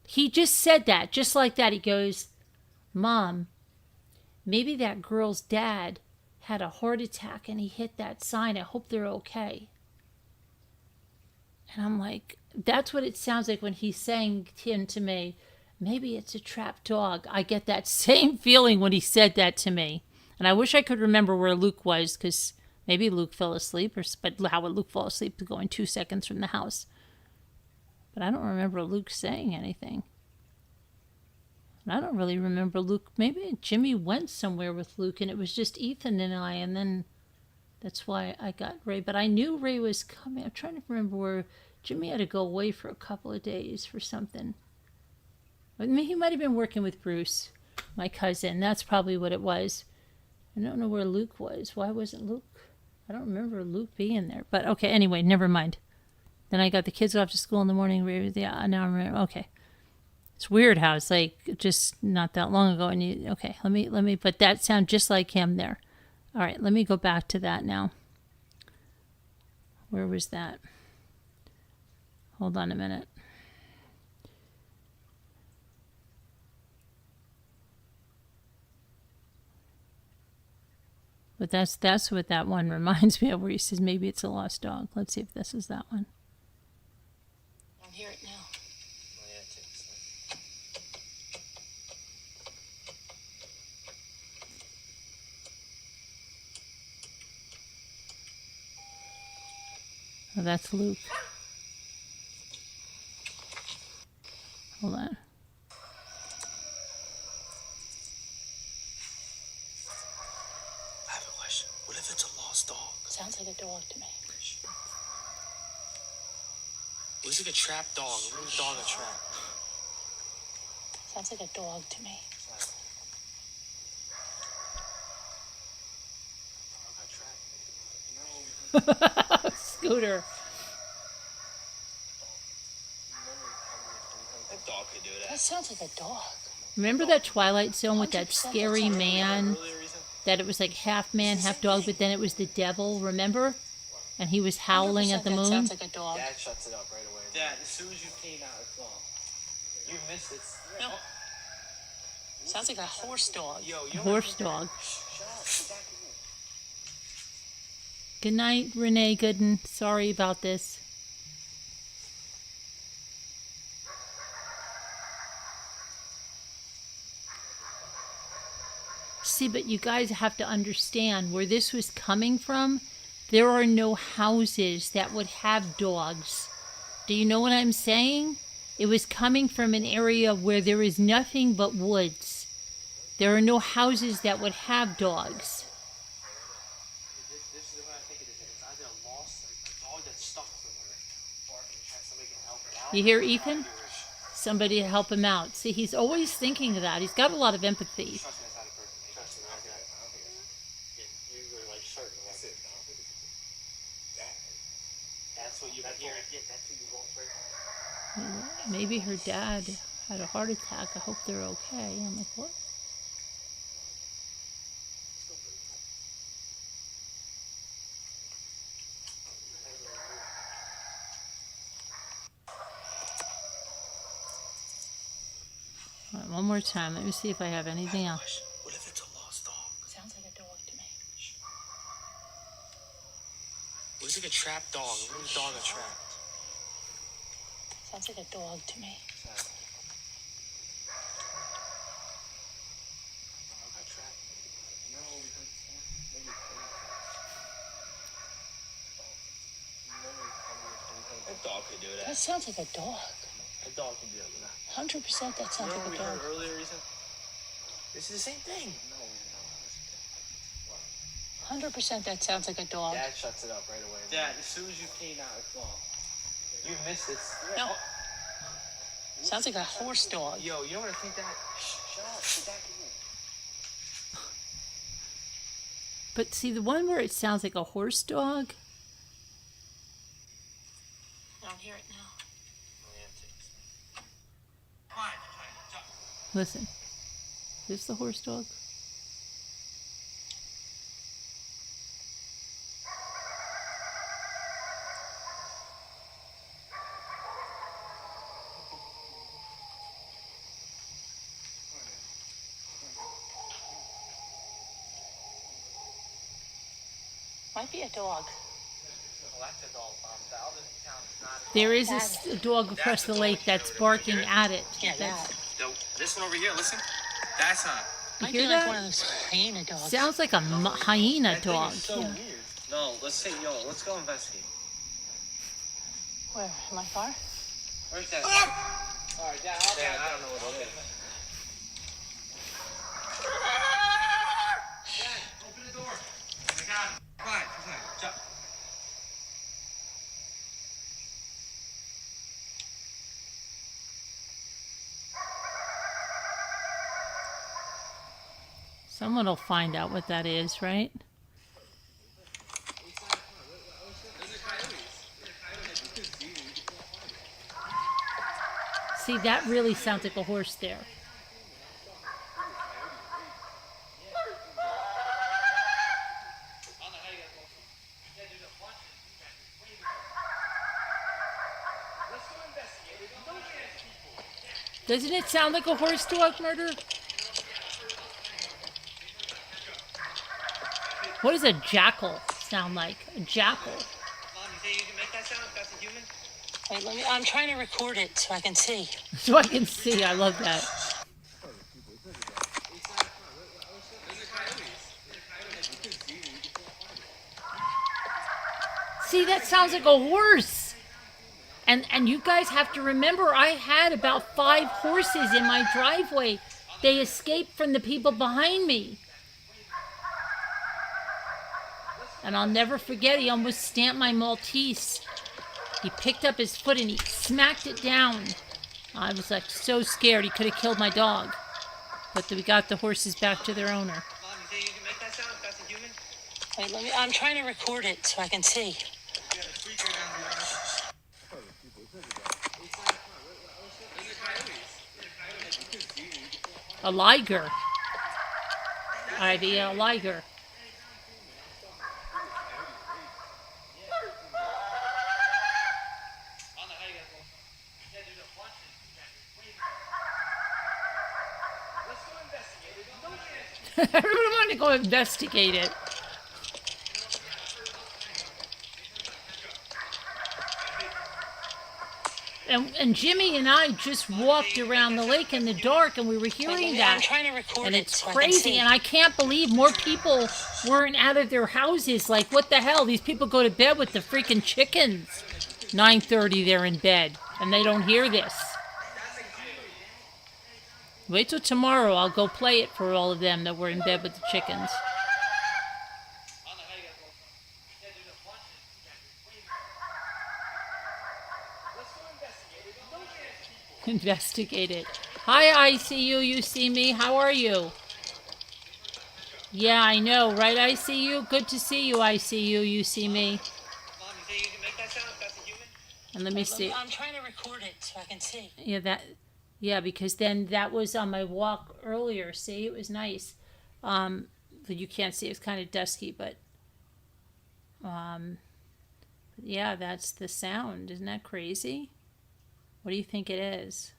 He just said that, just like that. He goes, Mom, maybe that girl's dad had a heart attack and he hit that sign. I hope they're okay. And I'm like, that's what it sounds like when he's saying to me, maybe it's a trapped dog. I get that same feeling when he said that to me. And I wish I could remember where Luke was, because maybe Luke fell asleep, but how would Luke fall asleep going 2 seconds from the house? But I don't remember Luke saying anything. And I don't really remember Luke. Maybe Jimmy went somewhere with Luke and it was just Ethan and I, and then that's why I got Ray. But I knew Ray was coming. I'm trying to remember where Jimmy had to go away for a couple of days for something. I mean, he might have been working with Bruce, my cousin. That's probably what it was. I don't know where Luke was. Why wasn't Luke? I don't remember Luke being there. But okay, anyway, never mind. Then I got the kids off to school in the morning. Yeah, now I remember. Okay. It's weird how it's like just not that long ago. And you, okay, let me, but that sounded just like him there. All right, let me go back to that now. Where was that? Hold on a minute. But that's what that one reminds me of, where he says maybe it's a lost dog. Let's see if this is that one. I don't hear it now. Oh, that's Luke. Hold on. I have a question. What if it's a lost dog? Sounds like a dog to me. Looks like a trapped dog. What is a dog a trap? Sounds like a dog to me. Scooter. That dog could do That that. sounds like a dog. Remember that Twilight Zone with that 100% scary that's man? Really a reason? That it was like half man, half dog, but then it was the devil, remember? And he was howling at the 100% that moon. sounds like a dog. Dad shuts it up right away. Dad, as soon as you came out, it's gone. You missed it. No. Sounds like a horse dog. Yo, you Horse dog. Shut up. Get back in here. Good night, Renee Gooden. Sorry about this. See, but you guys have to understand where this was coming from. There are no houses that would have dogs. Do you know what I'm saying? It was coming from an area where there is nothing but woods. There are no houses that would have dogs. This is what I think it is. It's either a lost dog that's stuck somewhere, or somebody can help it out. You hear Ethan? Somebody to help him out. See, he's always thinking of that. He's got a lot of empathy. Trust me, that's not a person. Trust me, I don't think it's. You were like certain. That's it. I don't think it's that. That's what you were hearing. Yeah, that's what you want for. Maybe her dad had a heart attack. I hope they're okay. I'm like, what? All right, one more time. Let me see if I have anything else. What if it's a lost dog? Sounds like a dog to me. Looks like a trap dog. Who's dog a trap? Sounds like a dog to me. That dog could do That that. sounds like a dog. That dog can do that. 100% that sounds Remember like we a heard dog. earlier, Reason? This is the same thing. No. 100% that sounds like a dog. Dad shuts it up right away. Dad, as soon as you came out, it's gone. You missed it. No. Sounds like a horse dog. Yo, you know what I think that? Shut up. Get back in here. But see, the one where it sounds like a horse dog, I don't hear it now. listen. Is this the horse dog? Might be a dog. There is a dog across the lake that's barking at it. Yeah, That's- that. This one over here, listen. That's not. Might hear be like that? one of those hyena dogs. Sounds like a hyena That thing dog. is so Yeah. weird. No, let's go investigate. Where? Am I far? Where's that? Alright, Dad, I don't know what it is. Dad, open the door. I got him. Fine. Jump. Someone will find out what that is, right? See, that really sounds like a horse there. Doesn't it sound like a horse dog, Murder? What does a jackal sound like? A jackal. Mom, you think you can make that sound if that's a human? Wait, I'm trying to record it so I can see. So I can see. I love that. See, that sounds like a horse. And you guys have to remember, I had about 5 horses in my driveway. They escaped from the people behind me. And I'll never forget, he almost stamped my Maltese. He picked up his foot and he smacked it down. I was like so scared, he could have killed my dog. But we got the horses back to their owner. Mom, you think you can make that sound if that's a human? Wait, I'm trying to record it so I can see. You got a speaker down there. A liger. Ivy, a liger. Everyone wanted to go investigate it. And Jimmy and I just walked around the lake in the dark and we were hearing I'm that. trying to record And it it's so I can crazy. see. And I can't believe more people weren't out of their houses. Like, what the hell? These people go to bed with the freaking chickens. 9:30, they're in bed. And they don't hear this. Wait till tomorrow. I'll go play it for all of them that were in bed with the chickens. Investigate it. Hi, ICU. You see me? How are you? Yeah, I know, right, ICU? Good to see you, ICU. You see me? Mom, you think you can make that sound if that's a human? And let me see. I'm trying to record it so I can see. Yeah, because then that was on my walk earlier. See, it was nice. But you can't see. It's kind of dusky, but yeah, that's the sound. Isn't that crazy? What do you think it is?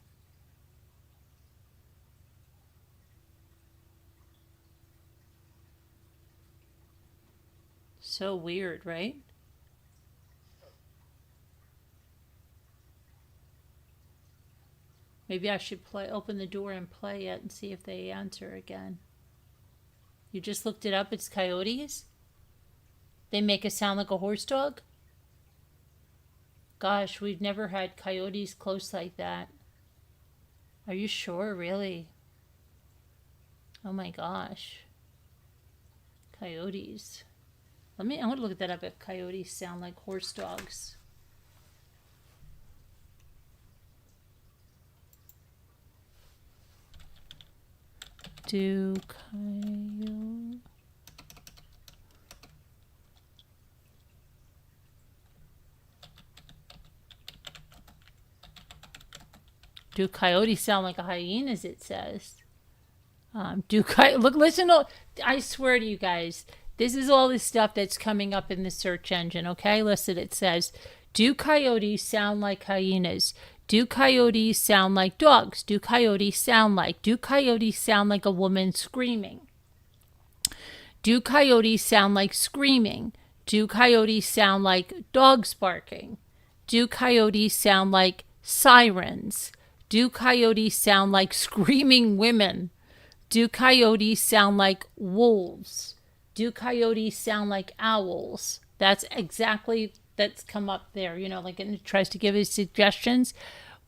So weird, right? Maybe I should open the door and play it and see if they answer again. You just looked it up. It's coyotes. They make it sound like a horse dog. Gosh, we've never had coyotes close like that. Are you sure, really? Oh my gosh. Coyotes. I want to look that up if coyotes sound like horse dogs. Do coyotes sound like a hyenas, it says. Listen, I swear to you guys, this is all this stuff that's coming up in the search engine, okay? Listen, it says, do coyotes sound like hyenas? Do coyotes sound like dogs? Do coyotes sound like a woman screaming? Do coyotes sound like screaming? Do coyotes sound like dogs barking? Do coyotes sound like sirens? Do coyotes sound like screaming women? Do coyotes sound like wolves? Do coyotes sound like owls? That's come up there, like it tries to give us suggestions.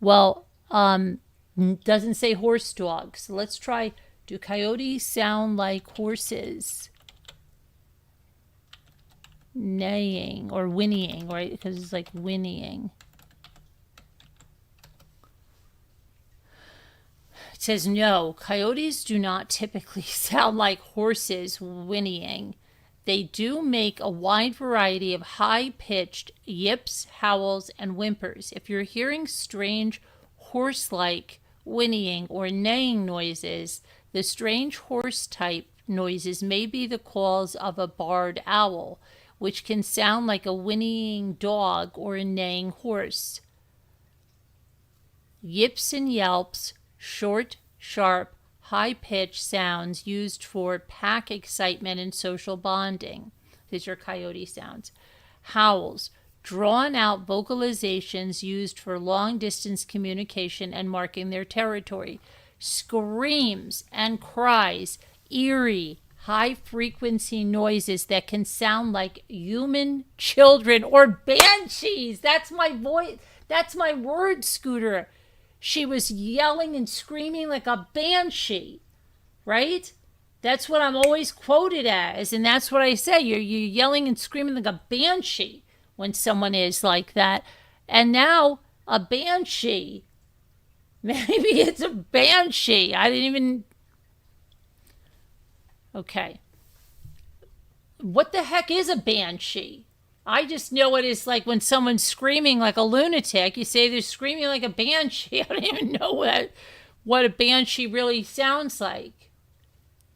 Well, doesn't say horse dogs. So let's try, do coyotes sound like horses? Neighing or whinnying, right? Because it's like whinnying. It says no, coyotes do not typically sound like horses whinnying. They do make a wide variety of high-pitched yips, howls, and whimpers. If you're hearing strange horse-like whinnying or neighing noises, the strange horse-type noises may be the calls of a barred owl, which can sound like a whinnying dog or a neighing horse. Yips and yelps, short, sharp, high-pitched sounds used for pack excitement and social bonding. These are coyote sounds. Howls, drawn-out vocalizations used for long-distance communication and marking their territory. Screams and cries, eerie, high-frequency noises that can sound like human children or banshees. That's my voice. That's my word, Scooter. She was yelling and screaming like a banshee, right? That's what I'm always quoted as, and that's what I say. You're yelling and screaming like a banshee when someone is like that. And now a banshee, maybe it's a banshee. I didn't even... Okay. What the heck is a banshee? I just know it is like when someone's screaming like a lunatic. You say they're screaming like a banshee. I don't even know what a banshee really sounds like.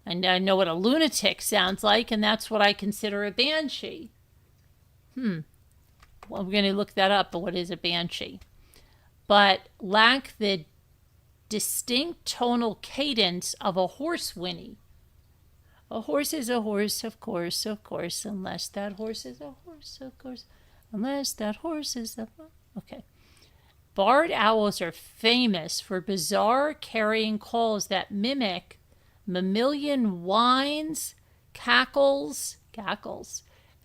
And I know what a lunatic sounds like, and that's what I consider a banshee. Well, we're going to look that up, but what is a banshee? But lack the distinct tonal cadence of a horse whinny. A horse is a horse, of course, unless that horse is a horse, of course, unless that horse is a... Okay. Barred owls are famous for bizarre carrying calls that mimic mammalian whines, cackles,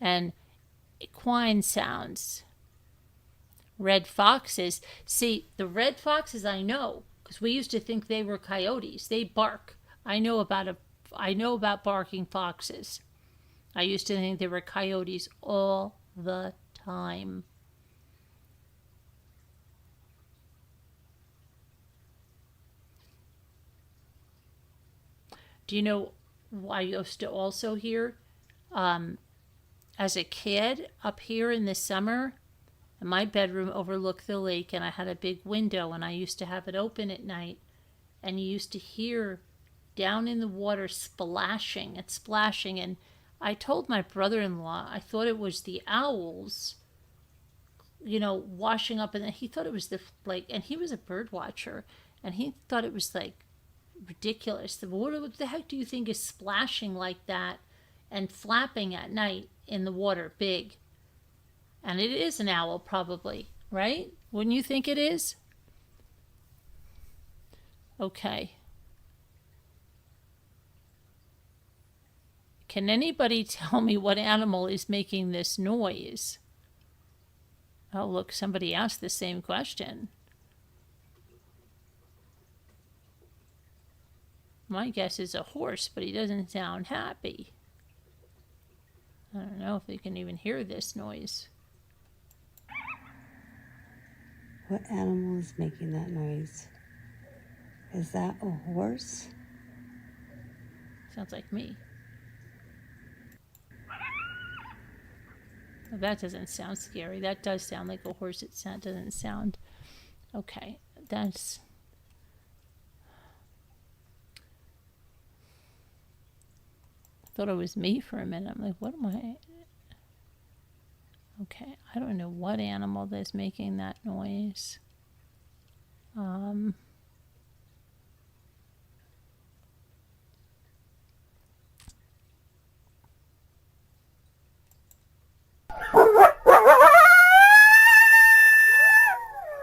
and equine sounds. Red foxes. See, the red foxes I know, because we used to think they were coyotes. They bark. I know about barking foxes. I used to think they were coyotes all the time. Do you know why I used to also hear, as a kid up here in the summer, my bedroom overlooked the lake and I had a big window and I used to have it open at night, and you used to hear down in the water splashing, and I told my brother-in-law I thought it was the owls, washing up, and he thought it was and he was a bird watcher, and he thought it was like ridiculous. What the heck do you think is splashing like that and flapping at night in the water big? And it is an owl, probably, right? Wouldn't you think it is? Okay. Can anybody tell me what animal is making this noise? Oh, look, somebody asked the same question. My guess is a horse, but he doesn't sound happy. I don't know if they can even hear this noise. What animal is making that noise? Is that a horse? Sounds like me. Well, that doesn't sound scary. That does sound like a horse. It doesn't sound... Okay, that's... I thought it was me for a minute. I'm like, what am I... Okay, I don't know what animal that's making that noise.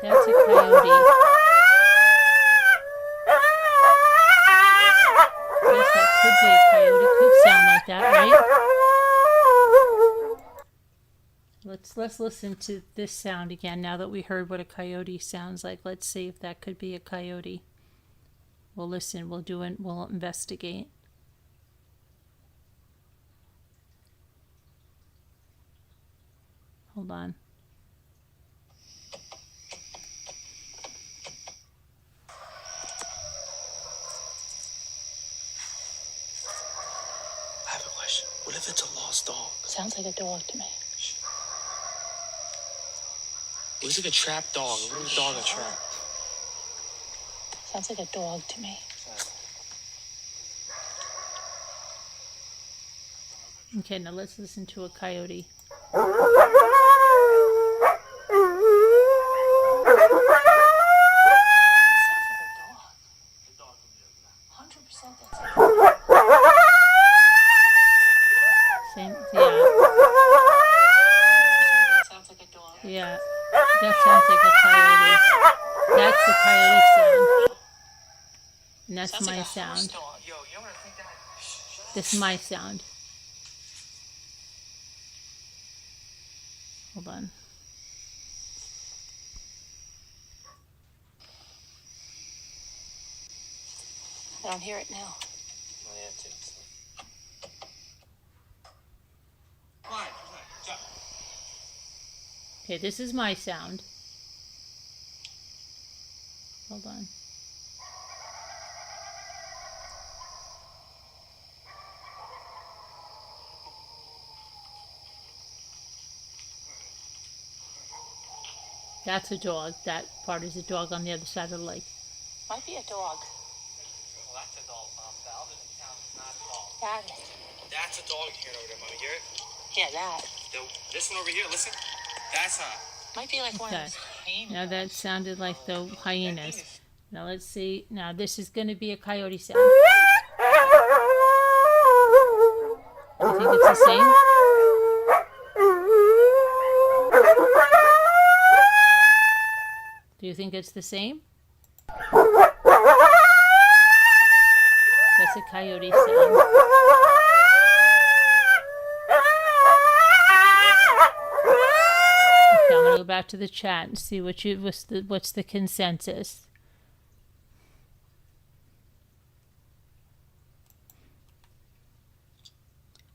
That's a coyote. I guess that could be a coyote. Could sound like that, right? Let's listen to this sound again now that we heard what a coyote sounds like. Let's see if that could be a coyote. We'll listen. We'll investigate. Hold on. I have a question. What if it's a lost dog? Sounds like a dog to me. It was like a trapped dog. What if a dog got trapped? Sounds like a dog to me. Okay, now let's listen to a coyote. Same, yeah. Sounds like a dog. Yeah, that sounds like a coyote. That's the coyote sound. And that's Sounds my like a horse sound. dog. Yo, you don't want to think that? This is my sound. Hold on. I don't hear it now. My answer. Fine. Okay, this is my sound. Hold on. That's a dog. That part is a dog on the other side of the lake. Might be a dog. Well, that's a dog, Mom. Val doesn't sound, it's not a dog. That. That's a dog here over there, Mom. You hear it? Yeah, that. This one over here, listen. That's Might be like one Okay. of those hyenas. Now that sounded like the hyenas. Now let's see. Now this is going to be a coyote sound. Do you think it's the same? Do you think it's the same? That's a coyote sound. Okay, I'm gonna go back to the chat and see what's the consensus.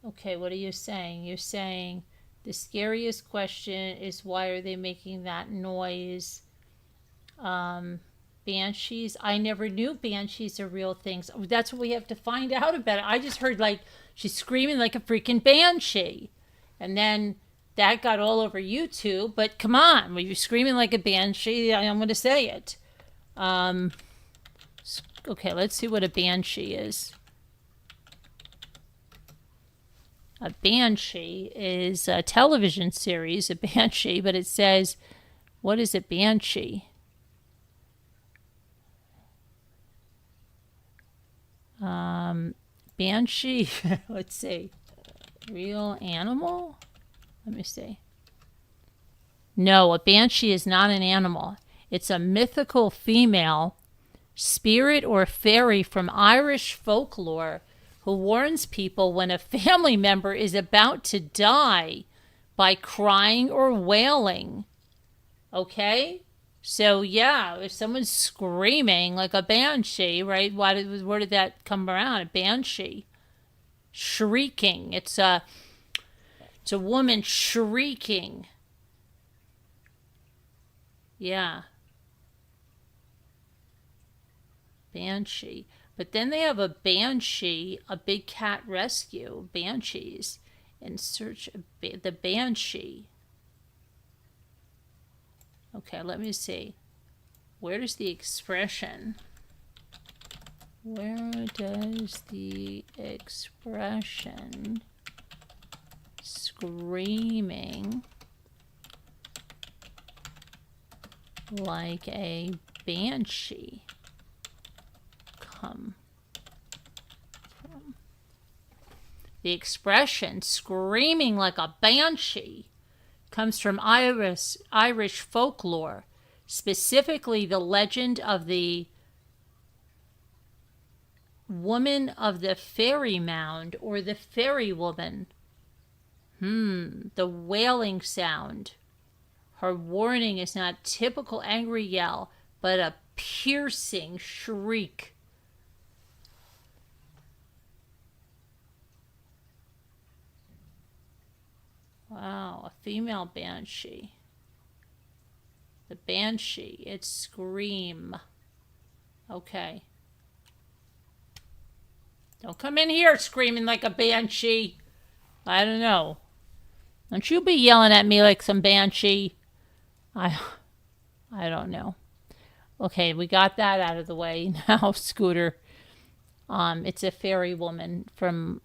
Okay, what are you saying? You're saying the scariest question is why are they making that noise? Banshees. I never knew banshees are real things. That's what we have to find out about it. I just heard like she's screaming like a freaking banshee. And then that got all over YouTube. But come on, when you're screaming like a banshee, I'm going to say it. Okay, let's see what a banshee is. A banshee is a television series, a banshee, but it says, what is a banshee? Banshee, let's see, real animal? Let me see. No, a banshee is not an animal. It's a mythical female spirit or fairy from Irish folklore who warns people when a family member is about to die by crying or wailing. Okay? So, yeah, if someone's screaming like a banshee, right? Where did that come around? A banshee. Shrieking. It's a woman shrieking. Yeah. Banshee. But then they have a banshee, a big cat rescue, banshees, in search of the banshee. Okay, let me see. Where does the expression screaming like a banshee come from? The expression screaming like a banshee comes from Irish folklore, specifically the legend of the woman of the fairy mound, or the fairy woman. The wailing sound. Her warning is not typical angry yell, but a piercing shriek. Wow, a female banshee. The banshee, it's scream. Okay. Don't come in here screaming like a banshee. I don't know. Don't you be yelling at me like some banshee. I don't know. Okay, we got that out of the way. Now, Scooter. It's a fairy woman from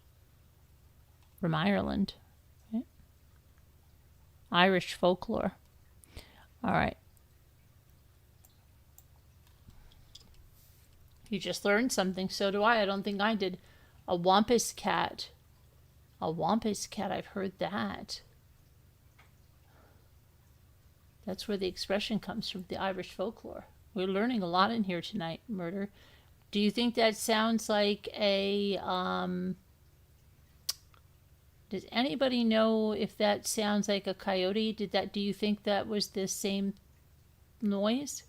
Ireland. Right? Irish folklore. All right. You just learned something. So do I. I don't think I did. A wampus cat. A wampus cat. I've heard that. That's where the expression comes from, the Irish folklore. We're learning a lot in here tonight, Murder. Do you think that sounds like a... does anybody know if that sounds like a coyote? Do you think that was the same noise?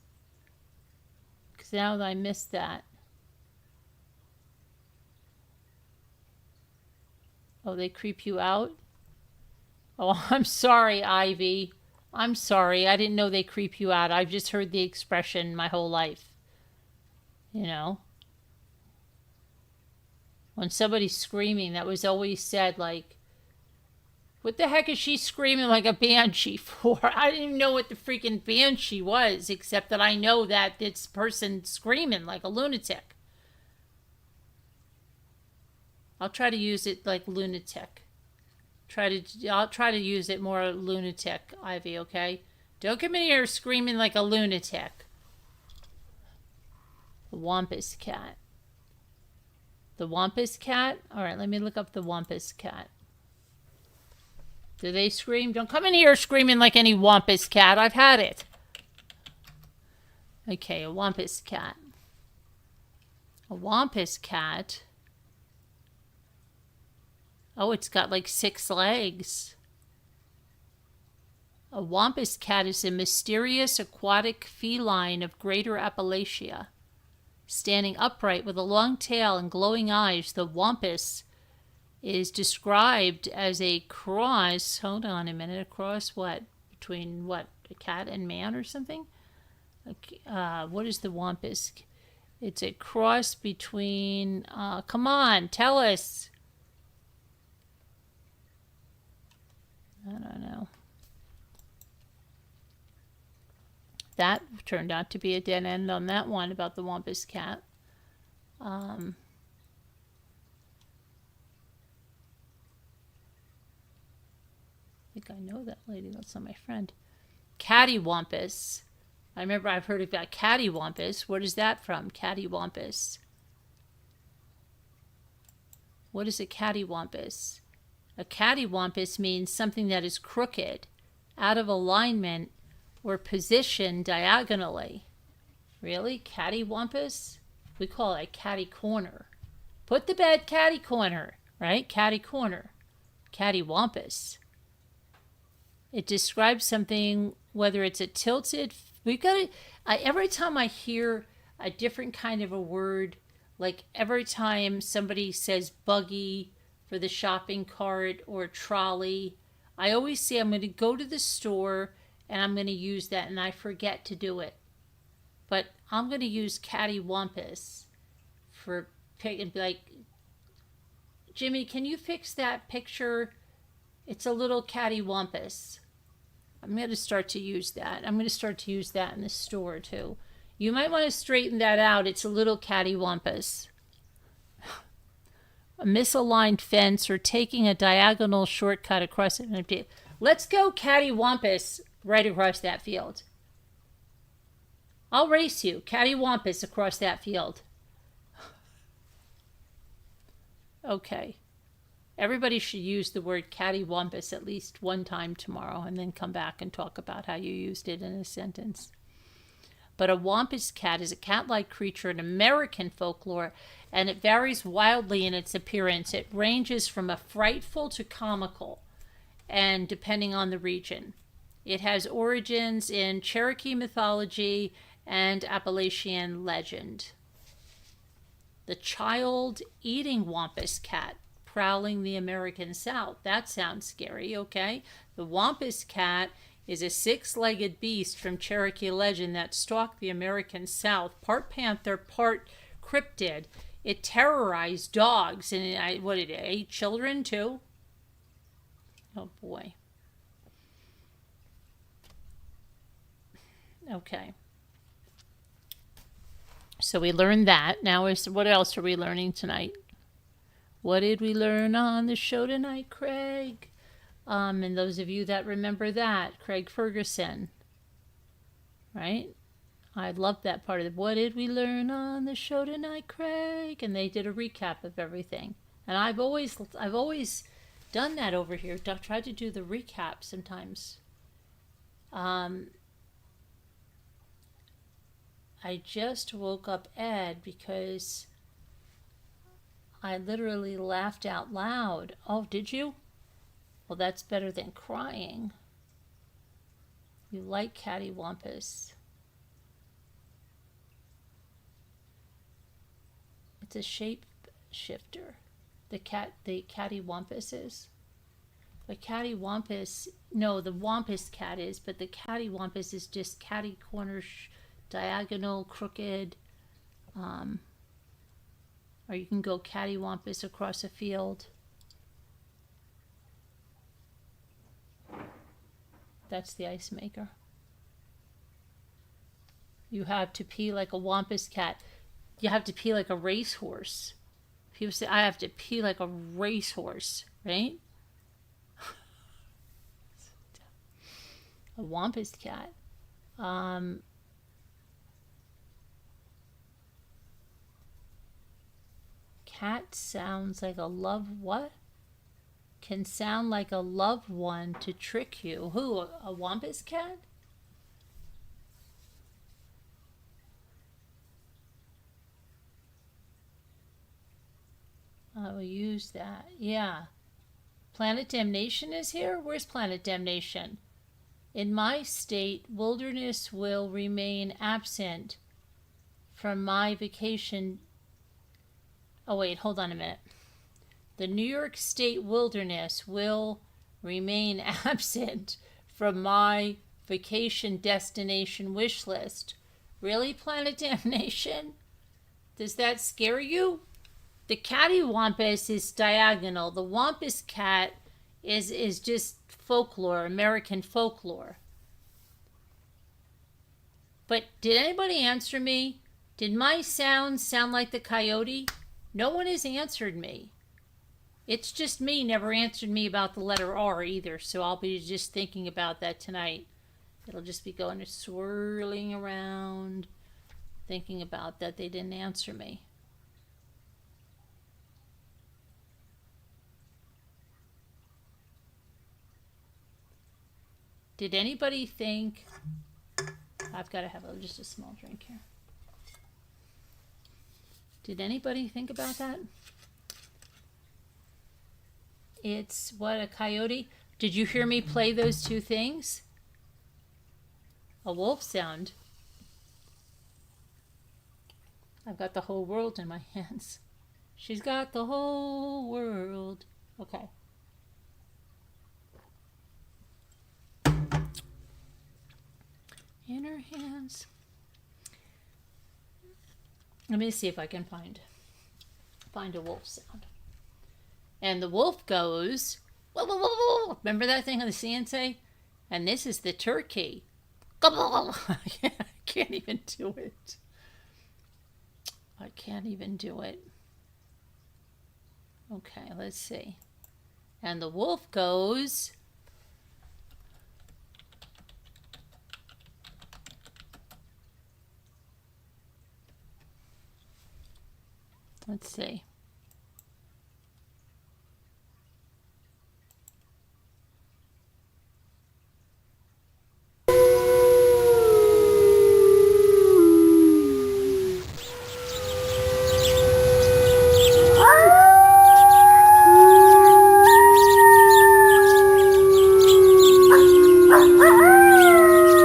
Because now I missed that. Oh, they creep you out? Oh, I'm sorry, Ivy. I'm sorry. I didn't know they creep you out. I've just heard the expression my whole life. You know? When somebody's screaming, that was always said, like, what the heck is she screaming like a banshee for? I didn't even know what the freaking banshee was, except that I know that this person screaming like a lunatic. I'll try to use it like lunatic. I'll try to use it more lunatic, Ivy, okay? Don't come in here screaming like a lunatic. The wampus cat. The wampus cat? Alright, let me look up the wampus cat. Do they scream? Don't come in here screaming like any wampus cat. I've had it. Okay, a wampus cat. A wampus cat... Oh, it's got like 6 legs. A wampus cat is a mysterious aquatic feline of Greater Appalachia. Standing upright with a long tail and glowing eyes, the wampus is described as a cross. Hold on a minute. A cross what? Between what? A cat and man or something? What is the wampus? It's a cross between... come on, tell us. I don't know. That turned out to be a dead end on that one about the wampus cat. I think I know that lady. That's not my friend. Cattywampus. I remember I've heard about cattywampus. What is that from? Cattywampus. What is a cattywampus? A cattywampus means something that is crooked, out of alignment, or positioned diagonally. Really? Cattywampus? We call it catty corner. Put the bed catty corner, right? Catty corner. Cattywampus. It describes something, whether it's a tilted. We've got to. Every time I hear a different kind of a word, like every time somebody says buggy for the shopping cart or trolley, I always say I'm going to go to the store and I'm going to use that, and I forget to do it. But I'm going to use cattywampus for pick and be like, Jimmy, can you fix that picture? It's a little cattywampus. I'm going to start to use that. I'm going to start to use that in the store too. You might want to straighten that out. It's a little cattywampus. A misaligned fence or taking a diagonal shortcut across it. Let's go cattywampus right across that field. I'll race you, cattywampus, across that field. Okay. Everybody should use the word cattywampus at least one time tomorrow and then come back and talk about how you used it in a sentence. But a wampus cat is a cat-like creature in American folklore, and it varies wildly in its appearance. It ranges from a frightful to comical, and depending on the region. It has origins in Cherokee mythology and Appalachian legend. The child-eating wampus cat prowling the American South. That sounds scary, okay? The wampus cat is a six-legged beast from Cherokee legend that stalked the American South, part panther, part cryptid. It terrorized dogs, and it ate children too? Oh boy. Okay. So we learned that. Now, what else are we learning tonight? What did we learn on the show tonight, Craig? And those of you that remember that, Craig Ferguson, right? I loved that part of it. What did we learn on the show tonight, Craig? And they did a recap of everything. And I've always done that over here. I've tried to do the recap sometimes. I just woke up Ed because I literally laughed out loud. Oh, did you? Well, that's better than crying. You like cattywampus. It's a shape shifter. The cattywampus is. But cattywampus, no, the wampus cat is, but the cattywampus is just catty corner, diagonal, crooked. Or you can go cattywampus across a field. That's the ice maker. You have to pee like a wampus cat. You have to pee like a racehorse. People say, I have to pee like a racehorse, right? A wampus cat. Cat sounds like a what? Can sound like a loved one to trick you. Who? A wampus cat? I will use that. Yeah. Planet Damnation is here? Where's Planet Damnation? In my state, wilderness will remain absent from my vacation. Oh, wait, hold on a minute. The New York State wilderness will remain absent from my vacation destination wish list. Really, Planet Damnation? Does that scare you? The cattywampus is diagonal. The wampus cat is just folklore, American folklore. But did anybody answer me? Did my sound like the coyote? No one has answered me. It's just me never answered me about the letter R either, so I'll be just thinking about that tonight. It'll just be going swirling around, thinking about that they didn't answer me. Did anybody think... I've got to have just a small drink here. Did anybody think about that? It's what, a coyote? Did you hear me play those two things? A wolf sound. I've got the whole world in my hands. She's got the whole world. Okay. In her hands. Let me see if I can find a wolf sound. And the wolf goes, whoa, whoa, whoa, whoa. Remember that thing on the CNC? And this is the turkey. I can't even do it. I can't even do it. Okay, let's see. And the wolf goes, let's see.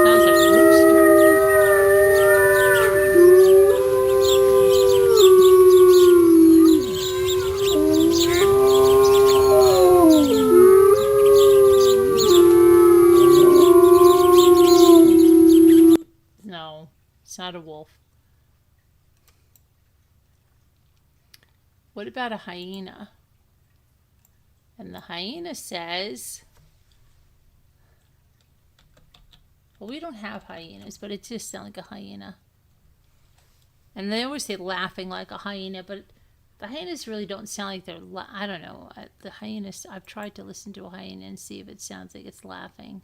Sounds like a rooster. No, it's not a wolf. What about a hyena? And the hyena says, well, we don't have hyenas, but it just sounds like a hyena. And they always say laughing like a hyena, but the hyenas really don't sound like they're, I don't know. The hyenas, I've tried to listen to a hyena and see if it sounds like it's laughing.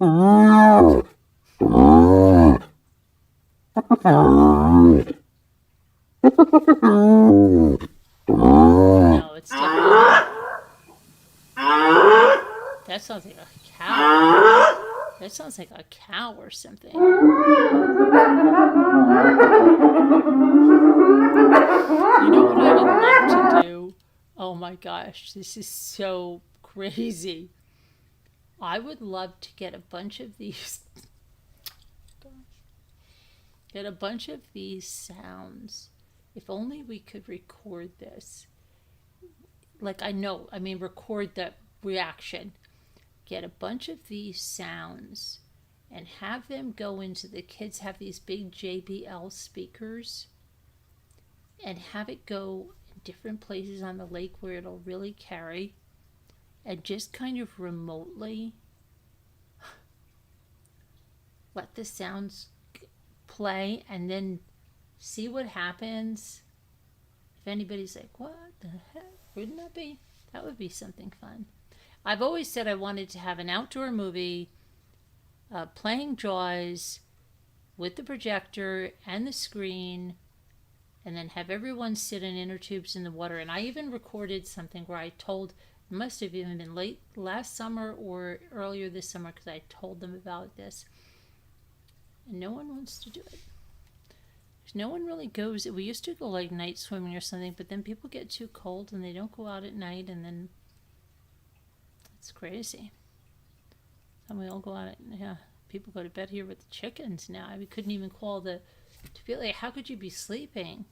No, it's definitely. That sounds like a cow. That sounds like a cow or something. You know what I would love to do? Oh my gosh, this is so crazy. I would love to get a bunch of these. Get a bunch of these sounds. If only we could record this. Like, record the reaction. Get a bunch of these sounds and have them go into, the kids have these big JBL speakers, and have it go in different places on the lake where it'll really carry, and just kind of remotely let the sounds play and then see what happens. If anybody's like, what the heck? Wouldn't that be? That would be something fun. I've always said I wanted to have an outdoor movie playing Jaws with the projector and the screen, and then have everyone sit in inner tubes in the water. And I even recorded something where I told, it must have even been late last summer or earlier this summer, because I told them about this. And no one wants to do it. No one really goes. We used to go like night swimming or something, but then people get too cold and they don't go out at night, and then it's crazy. And we all go out at, people go to bed here with the chickens now. We couldn't even call to be like, how could you be sleeping?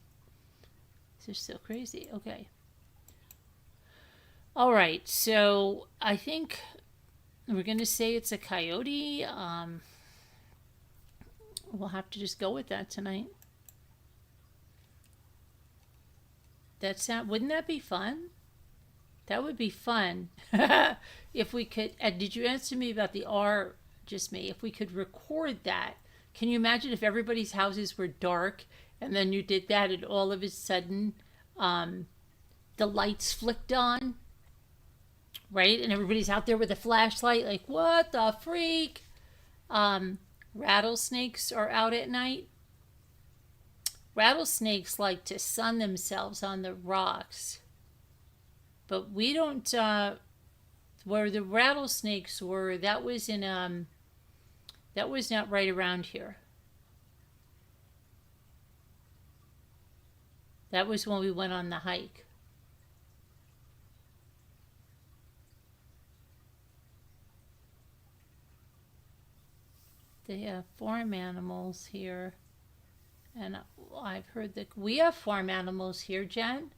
It's just so crazy. Okay. All right. So I think we're going to say it's a coyote. We'll have to just go with that tonight. Wouldn't that be fun? That would be fun. If we could, did you answer me about the R, just me, if we could record that? Can you imagine if everybody's houses were dark and then you did that and all of a sudden the lights flicked on, right? And everybody's out there with a flashlight like, what the freak? Rattlesnakes are out at night. Rattlesnakes like to sun themselves on the rocks. But we don't, where the rattlesnakes were, that was in That was not right around here. That was when we went on the hike. They have farm animals here. And I've heard that we have farm animals here, Jen.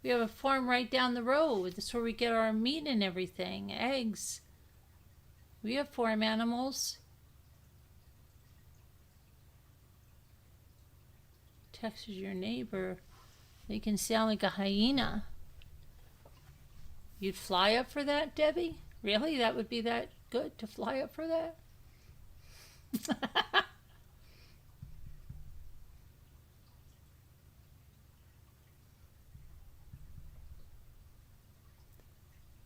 We have a farm right down the road. That's where we get our meat and everything, eggs. We have farm animals. Texas, your neighbor. They can sound like a hyena. You'd fly up for that, Debbie? Really? That would be that good to fly up for that?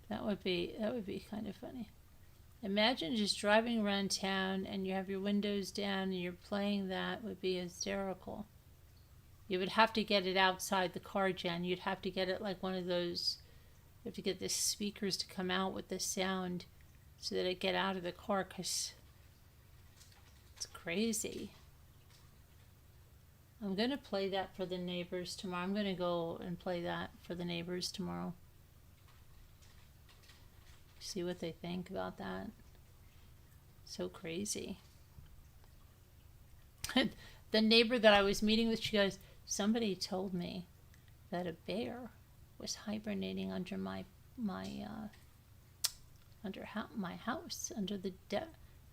That would be kind of funny. Imagine just driving around town and you have your windows down and you're playing that. Would be hysterical. You would have to get it outside the car, Jen. You'd have to get it like one of those, you have to get the speakers to come out with the sound so that it get out of the car, because it's crazy. I'm going to play that for the neighbors tomorrow. I'm going to go and play that for the neighbors tomorrow. See what they think about that. So crazy. The neighbor that I was meeting with, she goes, somebody told me that a bear was hibernating under my house, under the deck.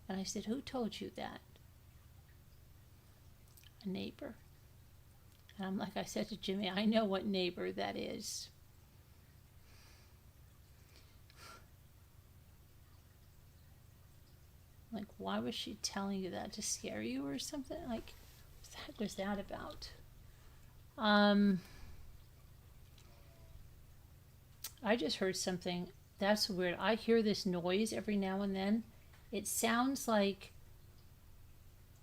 And I said, who told you that? A neighbor. And I'm like, I said to Jimmy, I know what neighbor that is. Like, why was she telling you that? To scare you or something? Like, what was that about? I just heard something. That's weird. I hear this noise every now and then. It sounds like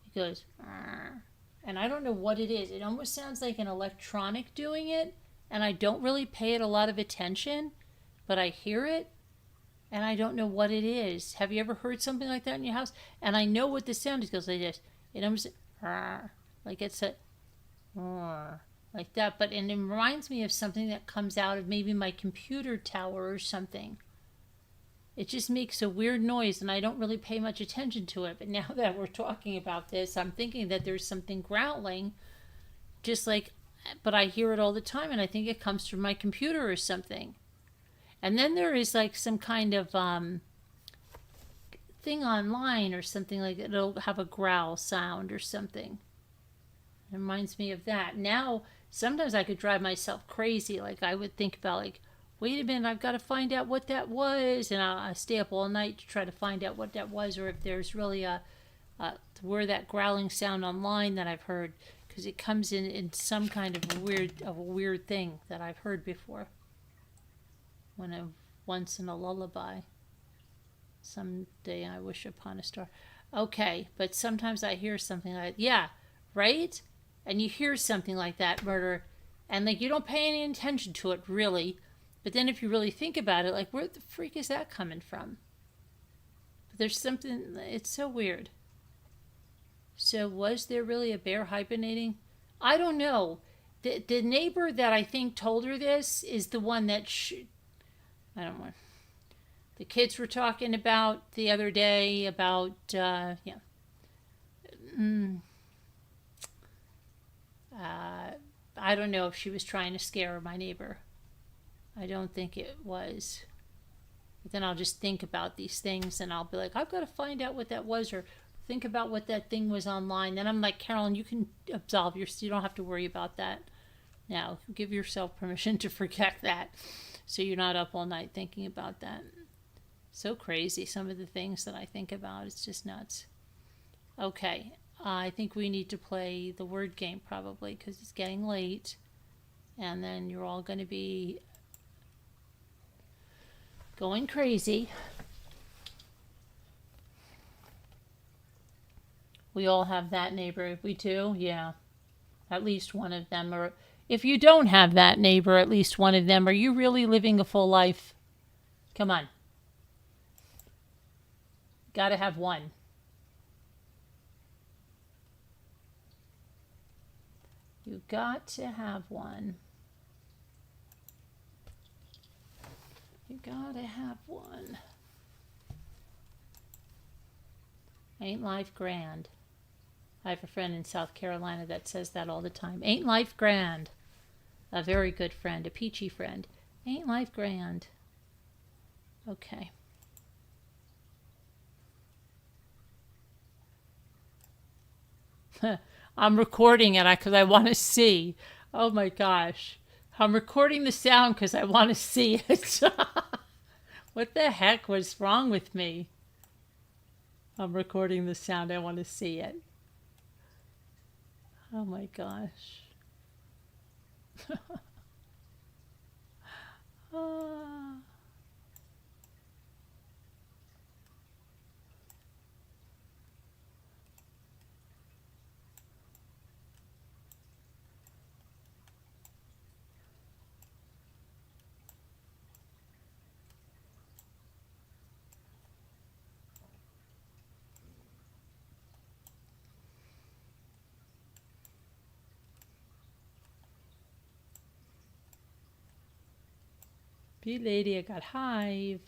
it goes, "Arr," and I don't know what it is. It almost sounds like an electronic doing it, and I don't really pay it a lot of attention, but I hear it. And I don't know what it is. Have you ever heard something like that in your house? And I know what the sound is. It goes like this. It almost, like it's a, like that. But and it reminds me of something that comes out of maybe my computer tower or something. It just makes a weird noise, and I don't really pay much attention to it. But now that we're talking about this, I'm thinking that there's something growling, just like, but I hear it all the time, and I think it comes from my computer or something. And then there is like some kind of thing online or something like that. It'll have a growl sound or something. It reminds me of that. Now, sometimes I could drive myself crazy. Like I would think about like, wait a minute, I've got to find out what that was. And I'll stay up all night to try to find out what that was, or if there's really where that growling sound online that I've heard. Because it comes in some kind of a weird thing that I've heard before. Once in a lullaby. Someday I wish upon a star. Okay, but sometimes I hear something like, yeah, right? And you hear something like that, murder, and like you don't pay any attention to it really. But then if you really think about it, like where the freak is that coming from? But there's something, it's so weird. So was there really a bear hibernating? I don't know. The neighbor that I think told her this is the one that I don't know. The kids were talking about the other day about, I don't know if she was trying to scare my neighbor. I don't think it was. But then I'll just think about these things and I'll be like, I've got to find out what that was, or think about what that thing was online. Then I'm like, Carolyn, you can absolve yourself. You don't have to worry about that. Now, give yourself permission to forget that. So you're not up all night thinking about that. So crazy, some of the things that I think about. It's just nuts. Okay, I think we need to play the word game probably because it's getting late. And then you're all going to be going crazy. We all have that neighbor. We do? Yeah. At least one of them. Or if you don't have that neighbor, at least one of them, are you really living a full life? Come on. Got to have one. You got to have one. You gotta have one. Ain't life grand? I have a friend in South Carolina that says that all the time. Ain't life grand? A very good friend, a peachy friend. Ain't life grand? Okay. I'm recording it because I want to see. Oh my gosh. I'm recording the sound because I want to see it. What the heck was wrong with me? I'm recording the sound. I want to see it. Oh my gosh. Ah. Be lady, I got hive.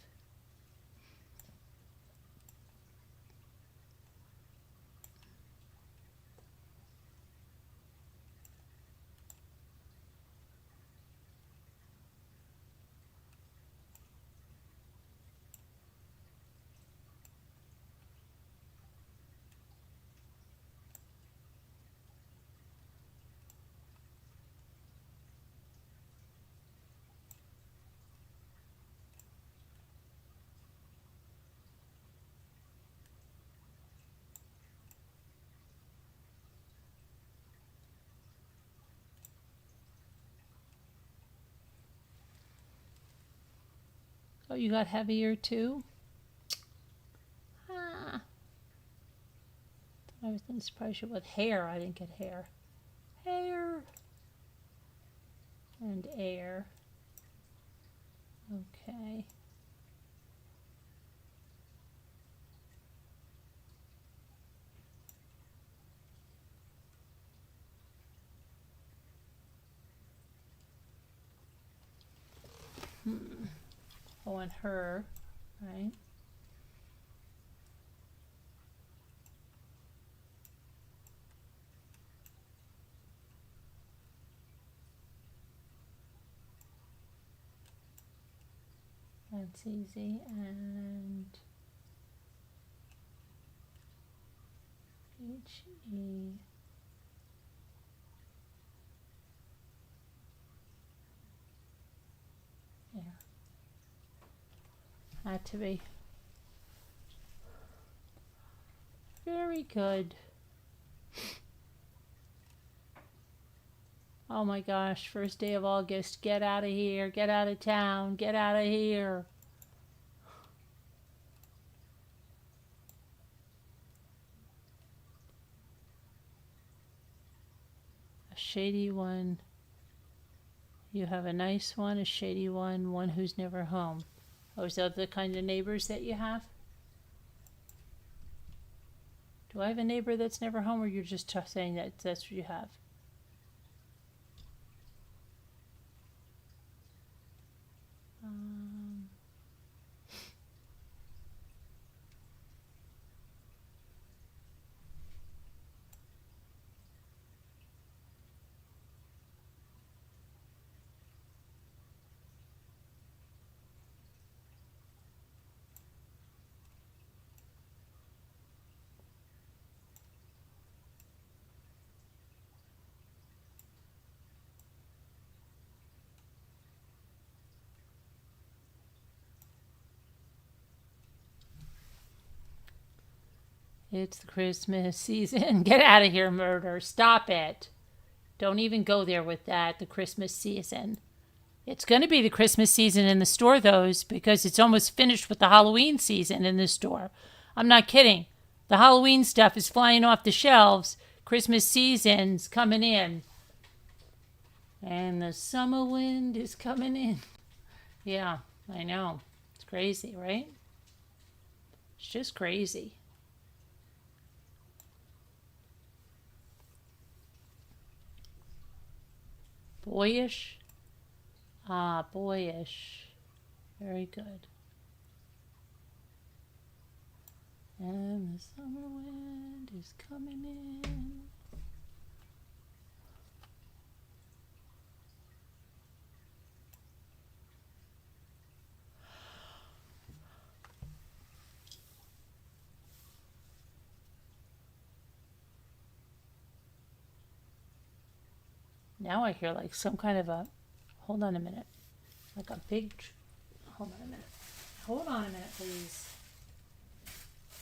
Oh, you got heavier too? Ah. I was going to surprise you with hair. I didn't get hair. Hair. And air. Okay. Oh, and her, right? That's easy. And H-E. There. Had to be. Very good. Oh my gosh, first day of August. Get out of here. Get out of town. Get out of here. A shady one. You have a nice one, a shady one, one who's never home. Oh, is that the kind of neighbors that you have? Do I have a neighbor that's never home, or you're just saying that that's what you have? It's the Christmas season. Get out of here, murder. Stop it. Don't even go there with that, the Christmas season. It's going to be the Christmas season in the store, though, because it's almost finished with the Halloween season in the store. I'm not kidding. The Halloween stuff is flying off the shelves. Christmas season's coming in. And the summer wind is coming in. Yeah, I know. It's crazy, right? It's just crazy. Boyish. Ah, boyish. Very good. And the summer wind is coming in. Now I hear like some kind of a, hold on a minute, like a big, hold on a minute. Hold on a minute, please.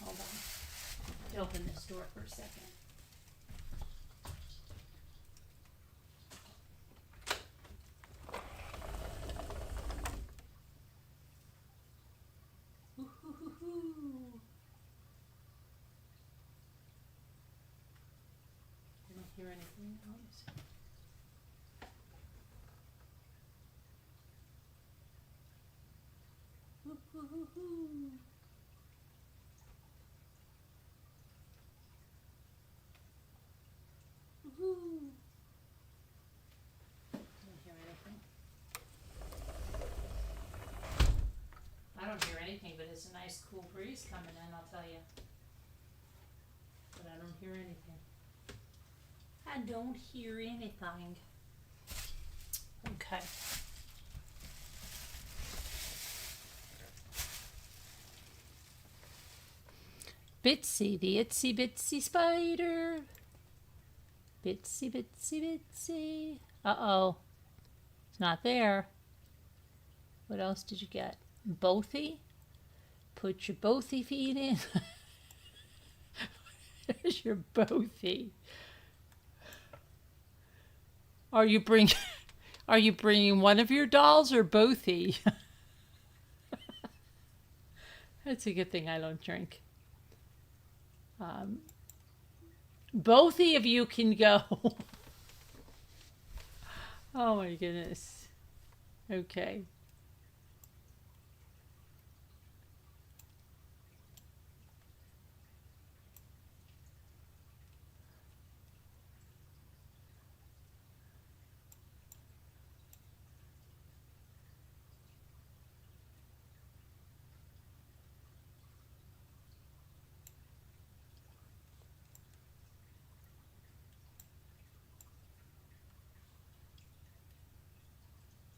Hold on. Open this door for a second. Ooh-hoo-hoo-hoo. I don't hear anything else. Ooh-hoo-hoo-hoo. Woohoo. Don't hear anything. I don't hear anything, but it's a nice cool breeze coming in, I'll tell you. But I don't hear anything. I don't hear anything. Okay. Bitsy, the itsy bitsy spider. Bitsy, bitsy, bitsy. Uh-oh. It's not there. What else did you get? Bothy? Put your bothy feet in. There's your bothy. Are you bringing one of your dolls or bothy? That's a good thing I don't drink. Bothy of you can go. Oh my goodness. Okay.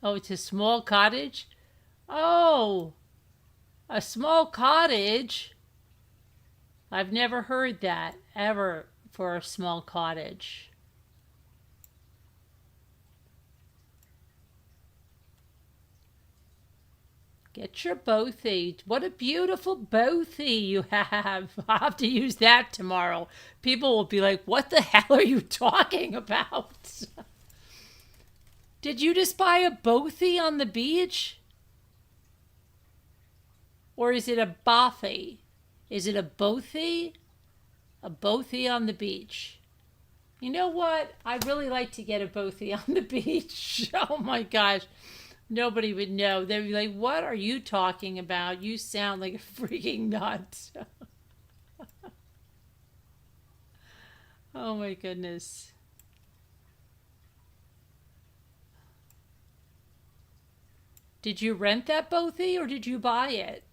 Oh, it's a small cottage? Oh, a small cottage? I've never heard that, ever, for a small cottage. Get your bothy. What a beautiful bothy you have. I'll have to use that tomorrow. People will be like, what the hell are you talking about? Did you just buy a bothy on the beach? Or is it a bothy? Is it a bothy? A bothy on the beach. You know what? I'd really like to get a bothy on the beach. Oh my gosh. Nobody would know. They'd be like, what are you talking about? You sound like a freaking nut. Oh my goodness. Did you rent that bothy or did you buy it?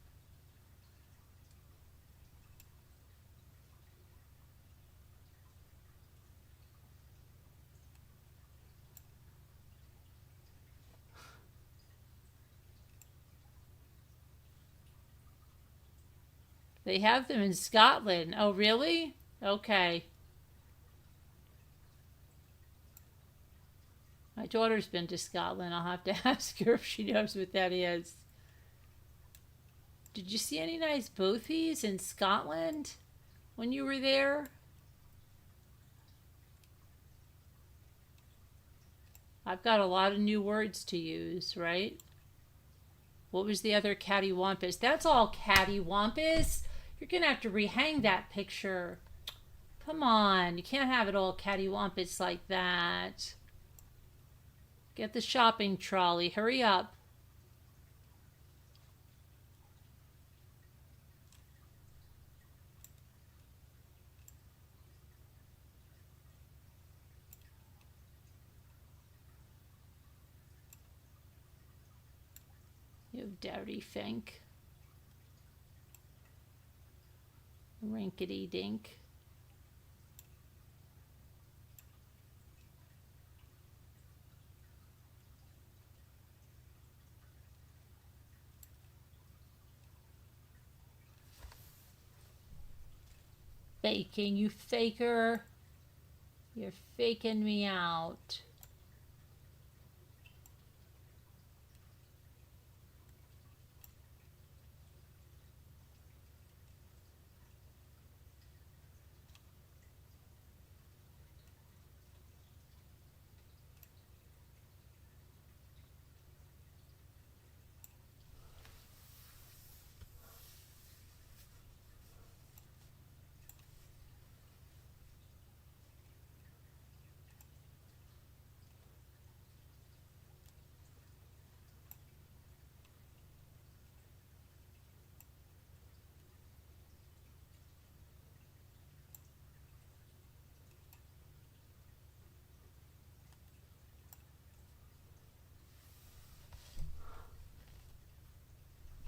They have them in Scotland. Oh, really? Okay. My daughter's been to Scotland. I'll have to ask her if she knows what that is. Did you see any nice bothies in Scotland when you were there? I've got a lot of new words to use, right? What was the other cattywampus? That's all cattywampus. You're going to have to rehang that picture. Come on. You can't have it all cattywampus like that. Get the shopping trolley. Hurry up. You dirty fink. Rinkety dink. Faking, you faker. You're faking me out.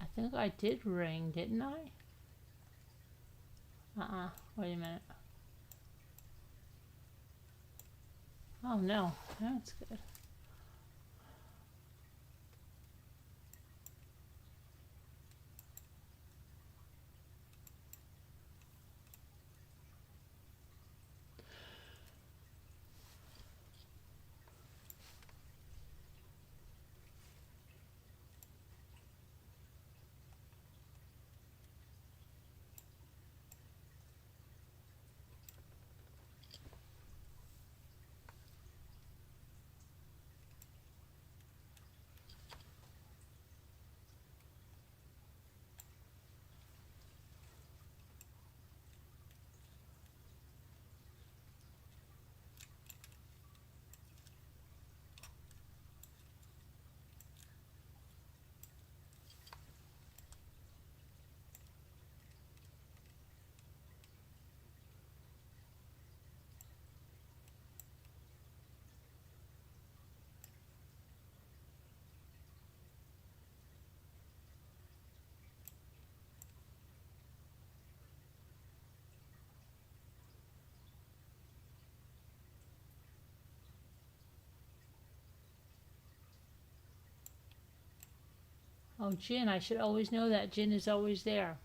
I think I did ring, didn't I? Wait a minute. Oh no, that's good. Oh, gin. I should always know that. Gin is always there.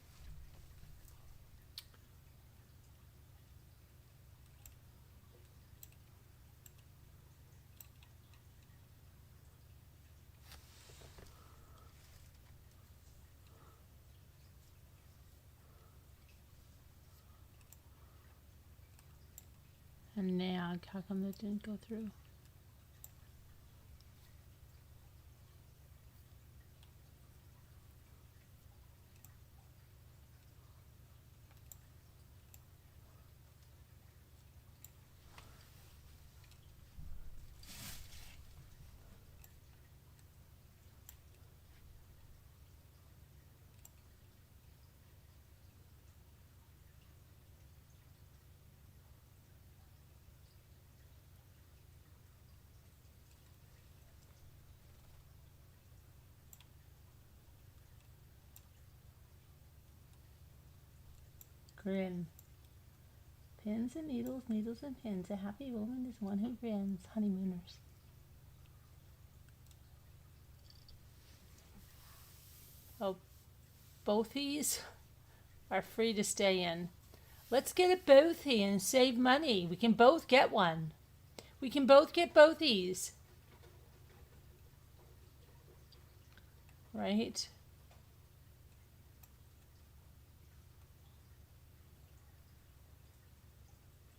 A nag. How come that didn't go through? Grin. Pins and needles, needles and pins. A happy woman is one who grins. Honeymooners. Oh, both these are free to stay in. Let's get a bothy and save money. We can both get one. We can both get bothies. Right?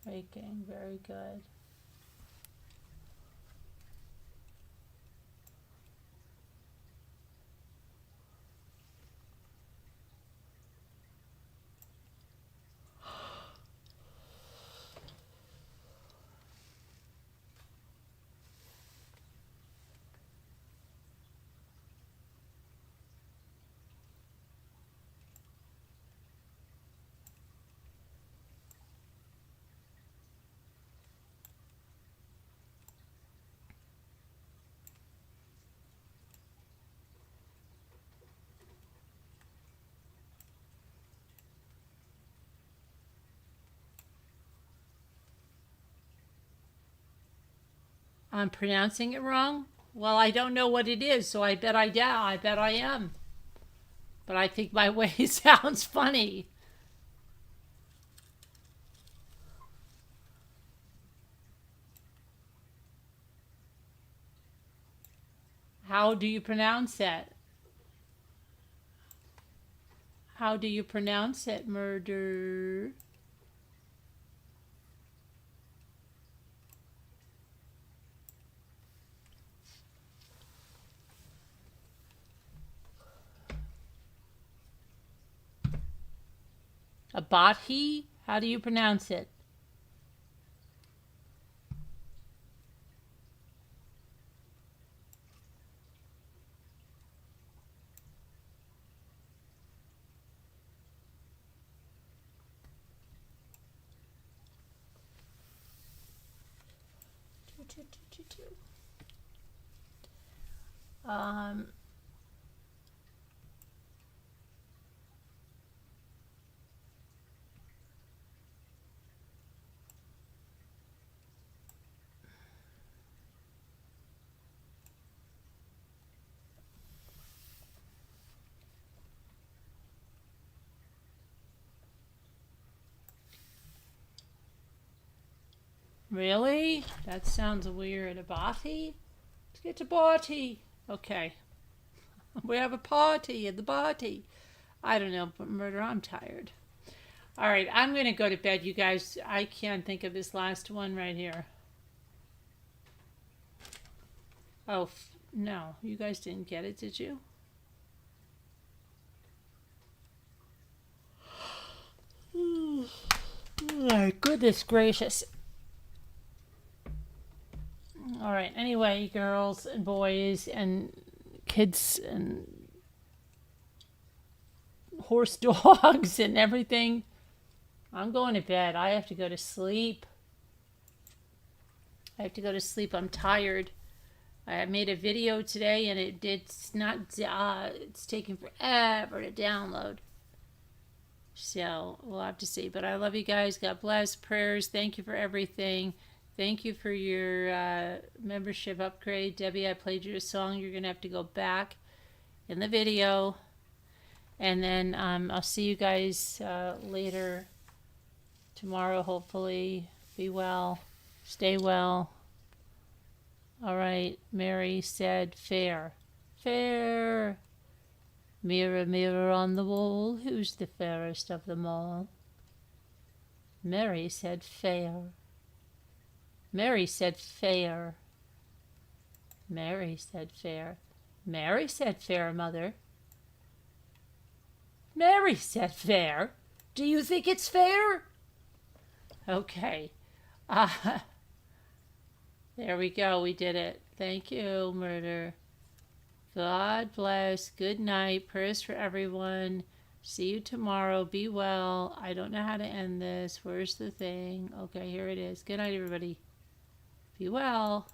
Raking, very good. I'm pronouncing it wrong? Well, I don't know what it is, so I bet I am. But I think my way sounds funny. How do you pronounce it? How do you pronounce it, murder? Abathi? How do you pronounce it? Um, really? That sounds weird. Abathi? Let's get to Barty. Okay. We have a party at the party. I don't know, but murder, I'm tired. All right, I'm going to go to bed, you guys. I can't think of this last one right here. Oh, no. You guys didn't get it, did you? My goodness gracious. All right, anyway, girls and boys and kids and horse dogs and everything, I'm going to bed. I have to go to sleep. I'm tired. I made a video today and it's taking forever to download. So we'll have to see. But I love you guys. God bless. Prayers. Thank you for everything. Thank you for your membership upgrade. Debbie, I played you a song. You're going to have to go back in the video. And then I'll see you guys later tomorrow, hopefully. Be well. Stay well. All right. Mary said fair. Fair. Mirror, mirror on the wall, who's the fairest of them all? Mary said fair. Mary said fair. Mary said fair. Mary said fair, Mother. Mary said fair. Do you think it's fair? Okay. There we go. We did it. Thank you, murder. God bless. Good night. Prayers for everyone. See you tomorrow. Be well. I don't know how to end this. Where's the thing? Okay, here it is. Good night, everybody. Be well.